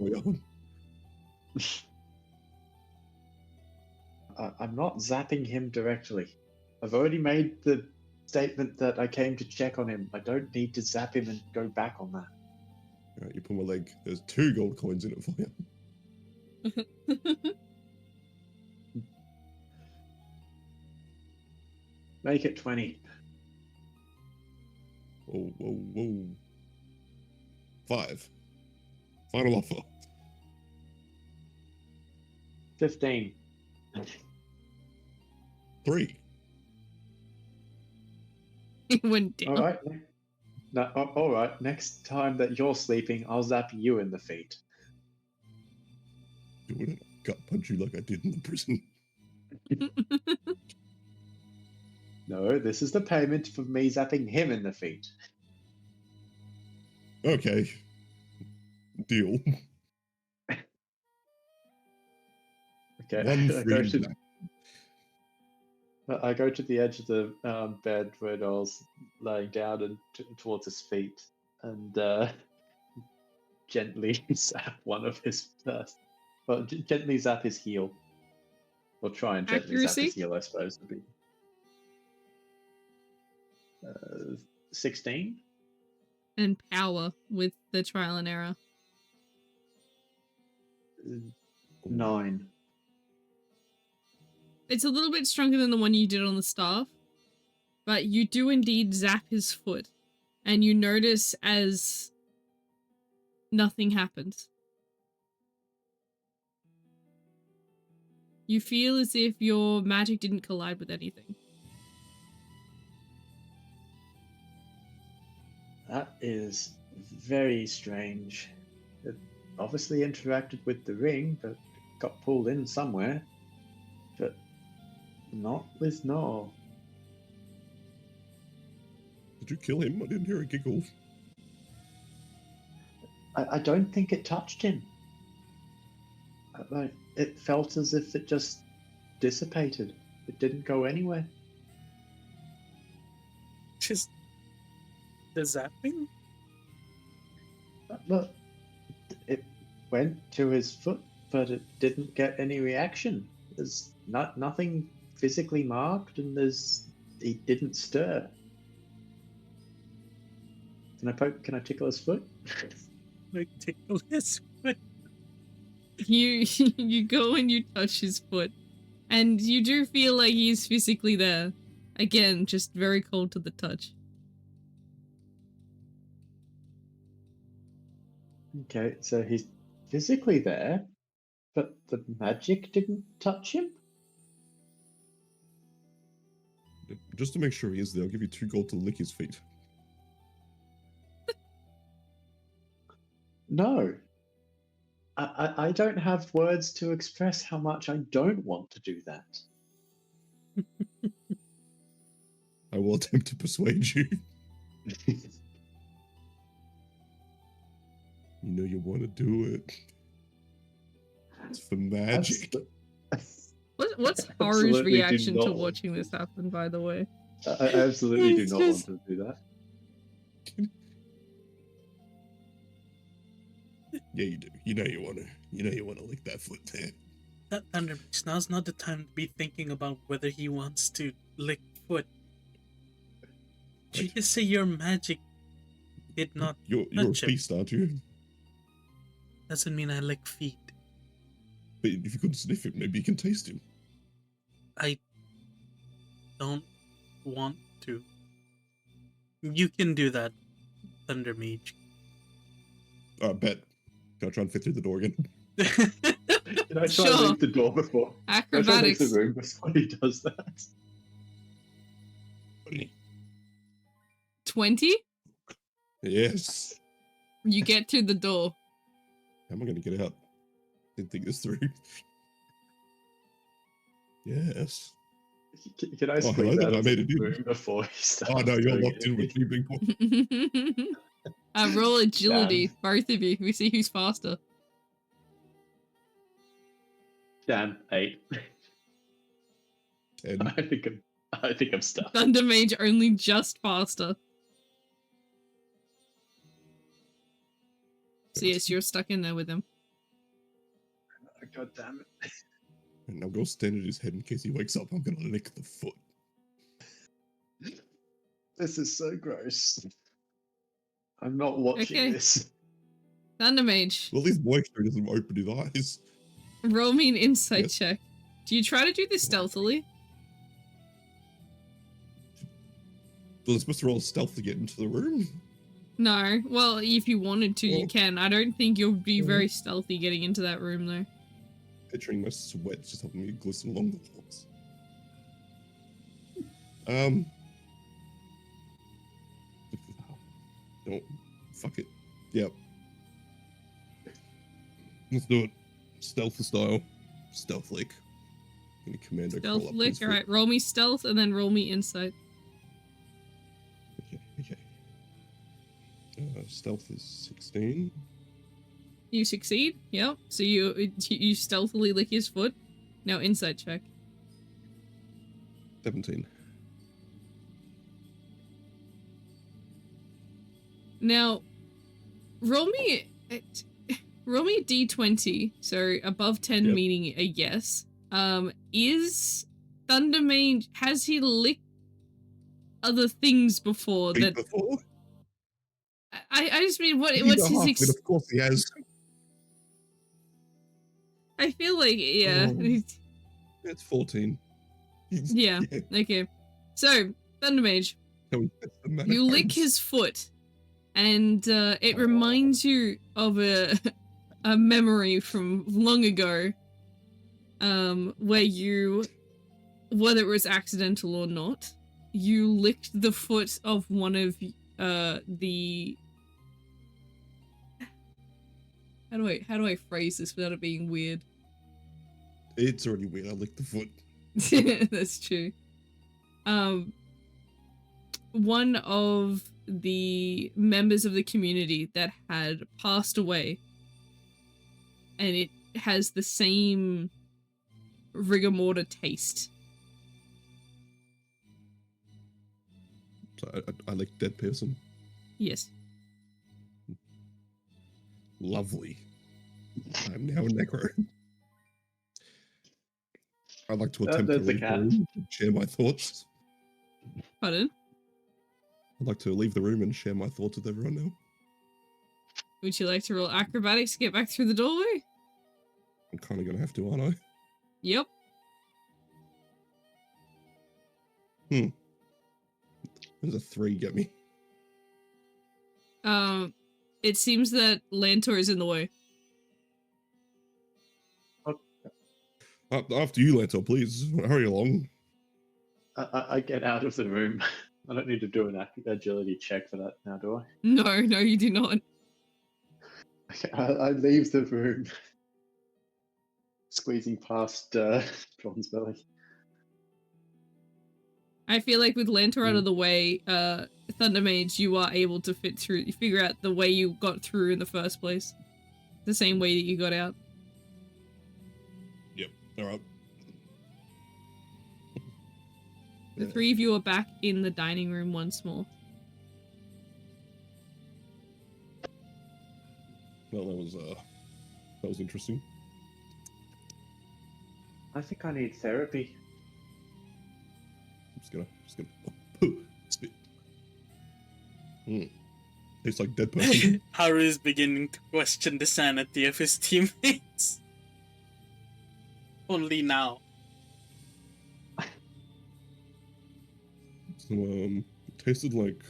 I'm not zapping him directly. I've already made the statement that I came to check on him. I don't need to zap him and go back on that. Alright, you pull my leg. There's 2 gold coins in it for you. Make it 20. Whoa, whoa, whoa. 5. Final offer. 15. 3. He went down. All right. No, all right. Next time that you're sleeping, I'll zap you in the feet. Doing it. Gut punch you like I did in the prison. No, this is the payment for me zapping him in the feet. Okay. Deal. Okay. One free zap. I go to the edge of the bed where I was laying down and towards his feet, and gently zap one of his. Gently zap his heel, or try and gently zap Accuracy? his heel. I suppose would be 16. And power with the trial and error. 9. It's a little bit stronger than the one you did on the staff, but you do indeed zap his foot, and you notice as nothing happens. You feel as if your magic didn't collide with anything. That is very strange. It obviously interacted with the ring, but got pulled in somewhere. But not with Noel. Did you kill him? I didn't hear a giggle. I don't think it touched him. Like, it felt as if it just dissipated. It didn't go anywhere. Just the zapping? Look, it went to his foot, but it didn't get any reaction. There's nothing physically marked, and he didn't stir. Can I tickle his foot? Like tickle his foot. You you go and you touch his foot, and you do feel like he's physically there. Again, just very cold to the touch. Okay, so he's physically there, but the magic didn't touch him? Just to make sure he is there, I'll give you 2 gold to lick his feet. No. I don't have words to express how much I don't want to do that. I will attempt to persuade you. You know you want to do it. It's for magic. What's Haru's Absolutely do reaction to not. watching this happen, by the way? I absolutely do It's not just- want to do that. Yeah, you do. You know you want to lick that foot there. That Thunderbeast, now's not the time to be thinking about whether he wants to lick foot. Did you just say your magic did not You're a touch him? beast, aren't you? Doesn't mean I lick feet. But if you could sniff it, maybe you can taste him. I don't want to. You can do that, Thunder Mage. I bet. Can I try and fit through the door again? Can I try Sure. and leave the door before? Can I try and leave Acrobatics. the room before he does that? 20? Yes. You get to the door. How am I going to get out? Didn't think this through. Yes. Can I Oh, squeeze hello, out I of made the it in. room before he starts? Oh no, you're doing locked in with anything? me, big boy. Roll agility, both of you. We see who's faster. Damn, 8. And I think I'm stuck. Thunder Mage only just faster. So yes, you're stuck in there with him. God damn it. and I'll go stand at his head in case he wakes up. I'm going to lick the foot. This is so gross. I'm not watching Okay. this. Thunder Mage, Well, at least moisture doesn't open his eyes. roll me an insight Yes. check. Do you try to do this stealthily? Well, it's supposed to roll stealth to get into the room. No. Well, if you wanted to, you Well- can. I don't think you'll be Mhm. very stealthy getting into that room, though. Picturing my sweat just helping me glisten along the walls. Don't. Fuck it. Yep. Let's do it. Stealth style. Stealth lick. Any commando crawl Stealth up lick. his foot. Alright, roll me stealth and then roll me insight. Okay. Stealth is 16. You succeed. Yep. So you stealthily lick his foot. Now insight check. 17. Now, roll me a d20. So above 10 Yep. meaning a yes. Is Thundermane, has he licked other things before Feet that? before? I just mean what's Feet his are half, but of course he has. I feel like yeah. Oh. It's 14. Yeah. Okay. So Thundermage, you lick his foot, and it reminds you of a memory from long ago, where you, whether it was accidental or not, you licked the foot of one of the. How do I phrase this without it being weird? It's already weird. I licked the foot. That's true. One of the members of the community that had passed away, and it has the same rigor mortis taste. So I licked dead person. Yes. Lovely. I'm now a necro. I'd like to attempt to There's the leave the cat. room and share my thoughts. Pardon? I'd like to leave the room and share my thoughts with everyone now. Would you like to roll acrobatics to get back through the doorway? I'm kind of going to have to, aren't I? Yep. There's a 3, get me. It seems that Lantor is in the way. After you, Lantor, please. Hurry along. I get out of the room. I don't need to do an agility check for that now, do I? No, you do not. I leave the room, squeezing past Bronze Belly. I feel like with Lantor out of the way, Thunder Mage, you are able to fit through, you figure out the way you got through in the first place. The same way that you got out. Yep, alright. The three of you are back in the dining room once more. Well, that was interesting. I think I need therapy. I'm just gonna poo, spit. Tastes like dead person. Haru is beginning to question the sanity of his teammates. Only now. So, it tasted like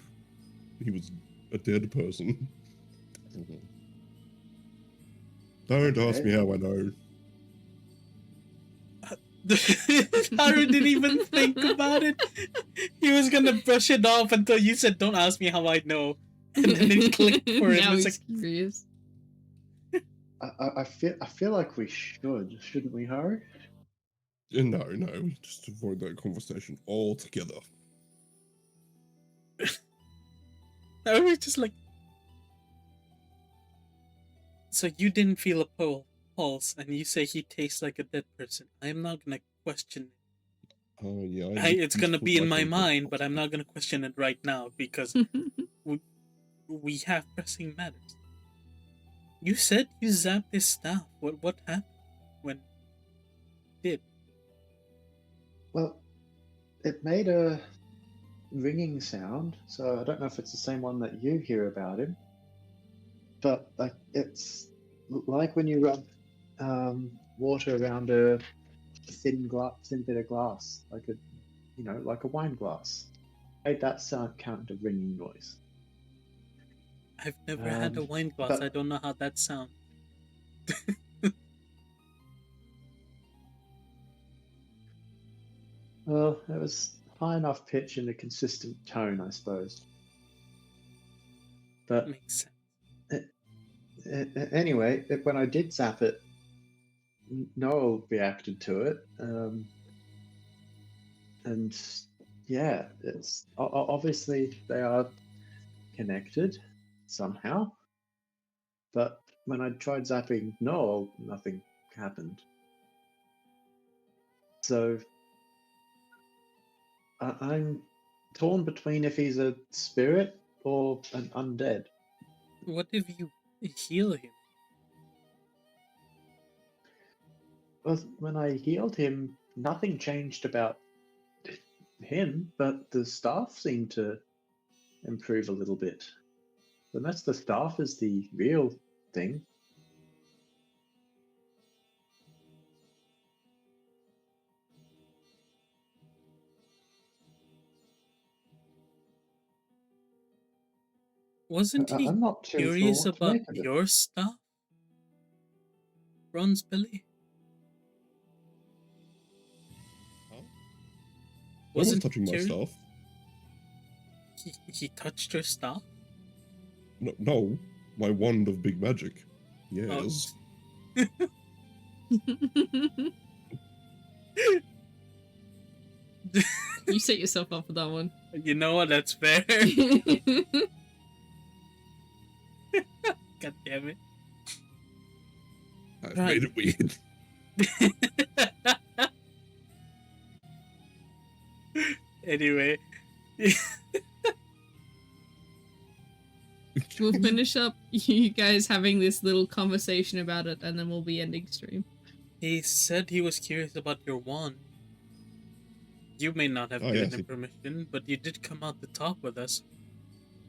he was a dead person. Don't ask me how I know. Haru didn't even think about it. He was gonna brush it off until you said, "Don't ask me how I know," and then it clicked for him. Now It's he's like, curious. I feel like we shouldn't we, Haru? No, we just avoid that conversation altogether. I was just like, so you didn't feel a pulse, and you say he tastes like a dead person. I am not gonna question it. Oh yeah, It's gonna be in my mind, but I'm not gonna question it right now because we have pressing matters. You said you zapped his staff. What happened when you did? Well, it made a ringing sound, so I don't know if it's the same one that you hear about him. But like it's like when you rub water around a thin bit of glass, like a wine glass. Made that sound kind of ringing noise. I've never had a wine glass. but- I don't know how that sounds. Well, it was high enough pitch and a consistent tone, I suppose. But Makes sense. anyway, when I did zap it, Noel reacted to it, and yeah, it's obviously they are connected somehow. But when I tried zapping Noel, nothing happened. So I'm torn between if he's a spirit or an undead. What if you heal him? Well, when I healed him, nothing changed about him, but the staff seemed to improve a little bit. Unless the staff is the real thing. Wasn't he I'm not too curious sure what to about make of it. your stuff? Bronze Billy? I was Wasn't touching my curious- stuff. He touched your stuff? No, my wand of big magic. Yes. You set yourself up for that one. You know what? That's fair. God damn it. I've Right. made it weird. Anyway. We'll finish up you guys having this little conversation about it, and then we'll be ending stream. He said he was curious about your wand. You may not have Oh, given yes, him he- permission, but you did come out to talk with us.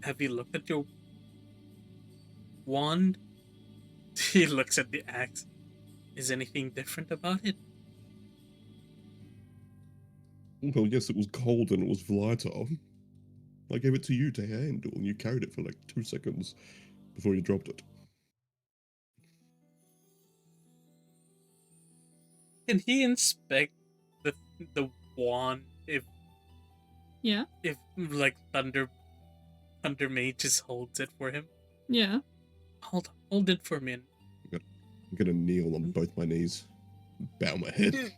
Have you looked at your wand? He looks at the axe. Is anything different about it? Well, yes, it was cold and it was volatile. I gave it to you to handle, and you carried it for like 2 seconds before you dropped it. Can he inspect the wand if Yeah, like Thunder Mage just holds it for him? yeah. Hold it for me. I'm gonna kneel on both my knees, bow my head.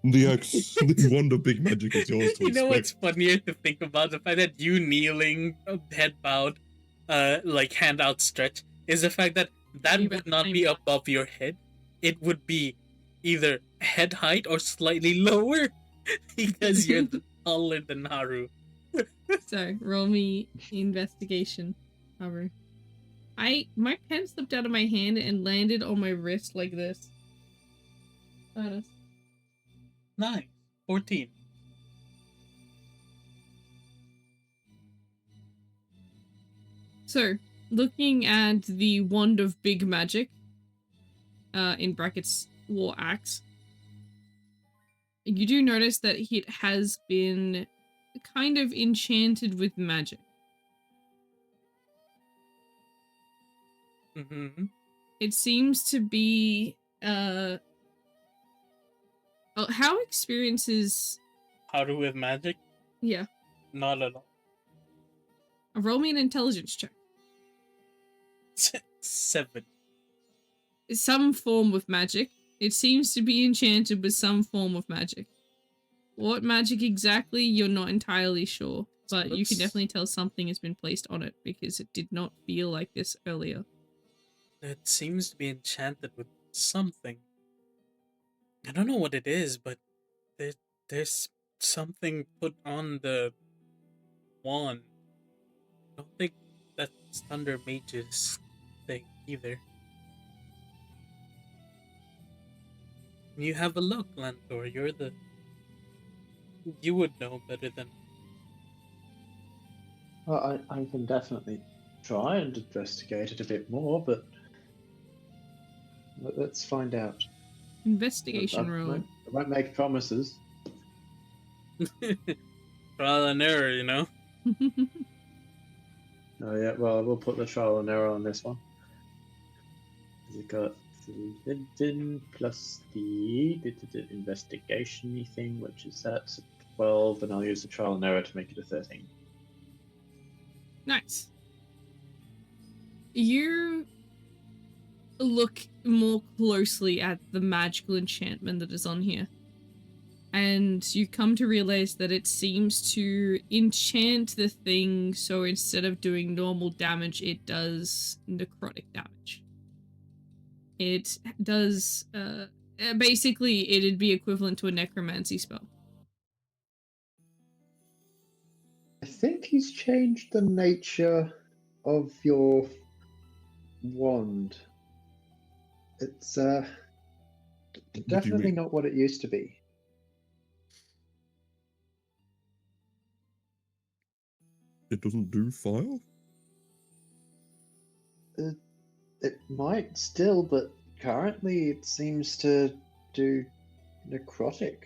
The axe, the wonder big magic is yours to You know what's inspect. funnier to think about? The fact that you kneeling, head bowed, like hand outstretched, is the fact that Be about would the not same be height. above your head. It would be either head height or slightly lower because you're taller than Haru. So roll me investigation, Haru. My pen slipped out of my hand and landed on my wrist like this. Honest. Nice. 14. So, looking at the wand of big magic, in brackets war axe, you do notice that it has been kind of enchanted with magic. Mm-hmm. It seems to be how experiences Haru with magic? yeah. Not at all. Roll me an intelligence check. 7. Some form of magic. It seems to be enchanted with some form of magic. What magic exactly, you're not entirely sure, but you can Looks- definitely tell something has been placed on it because it did not feel like this earlier. It seems to be enchanted with something. I don't know what it is, but there's something put on the wand. I don't think that's Thunder Mage's thing either. You have a look, Lantor. You would know better than. Well, I can definitely try and investigate it a bit more, but let's find out. Investigation roll. I won't make promises. Trial and error, you know? Oh yeah, well I will put the trial and error on this one. We got the hidden plus the investigation thing, which is that's a 12, and I'll use the trial and error to make it a 13. Nice. You look more closely at the magical enchantment that is on here, and you come to realize that it seems to enchant the thing, so instead of doing normal damage, it does necrotic damage. It does, basically, it'd be equivalent to a necromancy spell. I think he's changed the nature of your wand. It's definitely mean? not what it used to be. It doesn't do fire? It might still, but currently it seems to do necrotic.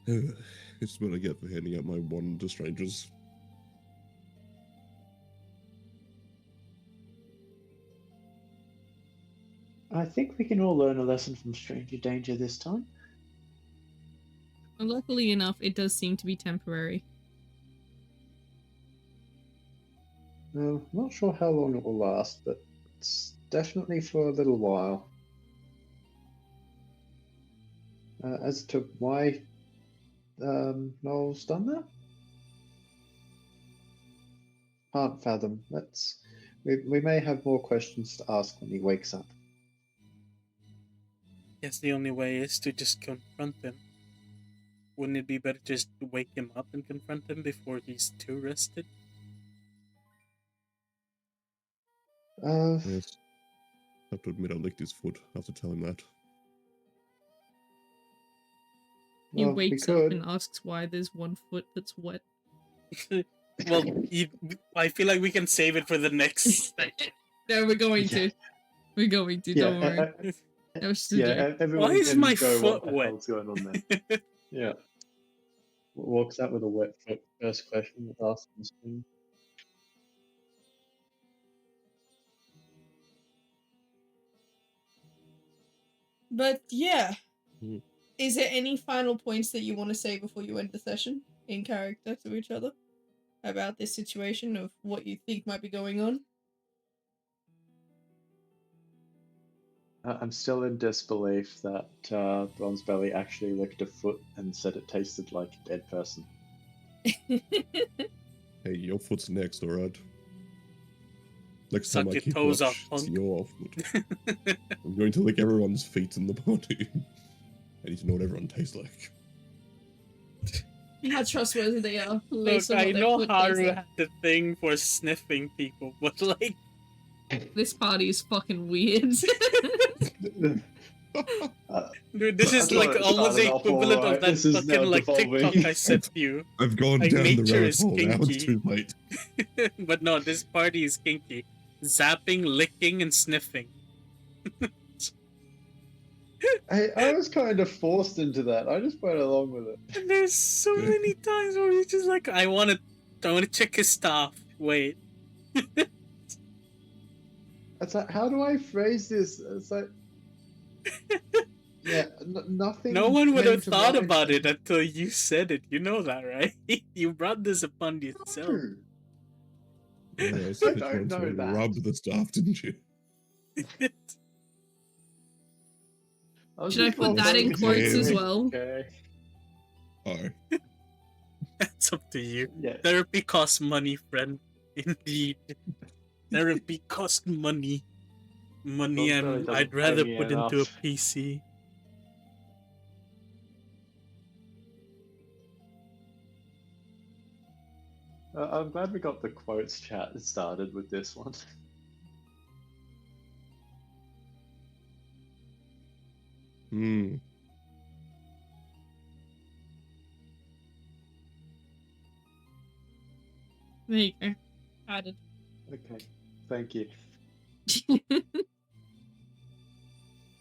It's what I get for handing out my wand to strangers. I think we can all learn a lesson from stranger danger this time. And luckily enough, it does seem to be temporary. Not sure how long it will last, but it's definitely for a little while. As to why Noel's done that? Can't fathom. We may have more questions to ask when he wakes up. Guess the only way is to just confront them wouldn't it be better just to wake him up and confront him before he's too rested? Yes. I have to admit I licked his foot after telling him that. He Well, we wakes up could. and asks why there's one foot that's wet. Well, I feel like we can save it for the next session. No, we're going to. We're going to, don't worry. That was just a joke. Everyone Why is can my go, foot what the wet? hell's going on there? Yeah. Walks out with a wet foot. First question that's asked on the screen. But yeah. Hmm. Is there any final points that you want to say before you end the session in character to each other about this situation of what you think might be going on? I'm still in disbelief that Bronzebelly actually licked a foot and said it tasted like a dead person. Hey, your foot's next, alright? Next Suck time I your keep toes watch, off, it's punk. your foot. I'm going to lick everyone's feet in the party. I need to know what everyone tastes like. How trustworthy they are. Look, based on what I their know foot tastes Haru like. had the thing for sniffing people, but like, This party is fucking weird. dude, this I is thought like it almost started the off equivalent alright. of that This is fucking now like devolving. TikTok I sent you. I've gone Like, down the nature rabbit is hole now, it's kinky. too late. But no, this party is kinky. Zapping, licking, and sniffing. I was kind of forced into that. I just went along with it. And there's so many times where you're just like, I wanna check his stuff. Wait. It's like, how do I phrase this? It's like, yeah, nothing. No one would came have to thought mind. about it until you said it. You know that, right? You brought this upon yourself. No. Yeah, I don't know that. Rub the stuff, didn't you? Should I put that in quotes as well? Okay. Oh. That's up to you. Yeah. Therapy costs money, friend. Indeed. Therapy costs money. Money, Don't really and doesn't I'd pay rather me put into a enough. PC. I'm glad we got the quotes chat started with this one. Hmm. There you go. Added. Okay, thank you.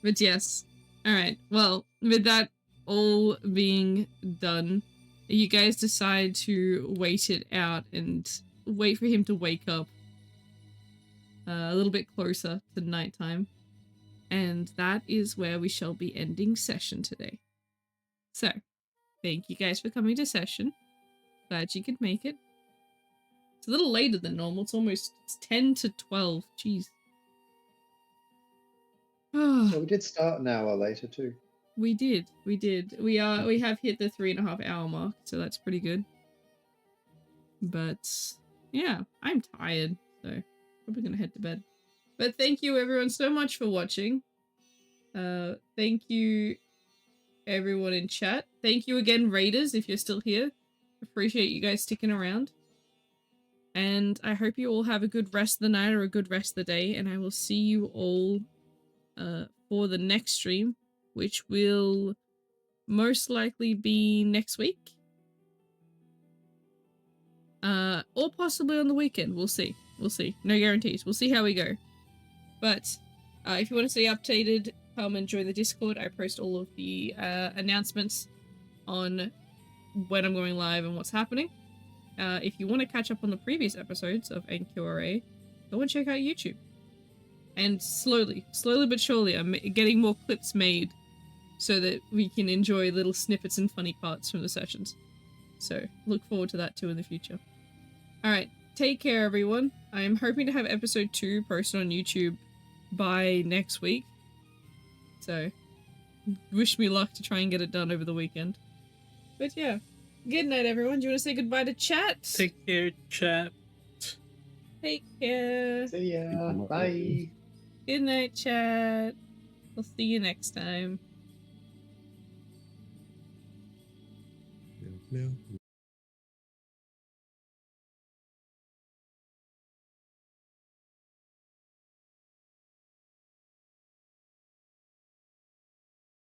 But yes. Alright, well, with that all being done, you guys decide to wait it out and wait for him to wake up a little bit closer to nighttime. And that is where we shall be ending session today. So, thank you guys for coming to session. Glad you could make it. It's a little later than normal. It's 10 to 12. Jeez. Yeah, we did start an hour later too. We did. We have hit the 3.5 hour mark, so that's pretty good. But yeah, I'm tired, so probably gonna head to bed. But thank you everyone so much for watching. Thank you everyone in chat. Thank you again, Raiders, if you're still here. Appreciate you guys sticking around. And I hope you all have a good rest of the night or a good rest of the day, and I will see you all for the next stream, which will most likely be next week. Or possibly on the weekend. We'll see. We'll see. No guarantees. We'll see how we go. But if you want to stay updated, come and join the Discord. I post all of the announcements on when I'm going live and what's happening. If you want to catch up on the previous episodes of NQRA, go and check out YouTube. And slowly but surely, I'm getting more clips made so that we can enjoy little snippets and funny parts from the sessions. So, look forward to that too in the future. Alright, take care everyone. I'm hoping to have episode 2 posted on YouTube by next week. So, wish me luck to try and get it done over the weekend. But yeah, good night everyone. Do you want to say goodbye to chat? Take care, chat. Take care. See ya. Bye. Good night, chat. We'll see you next time. now?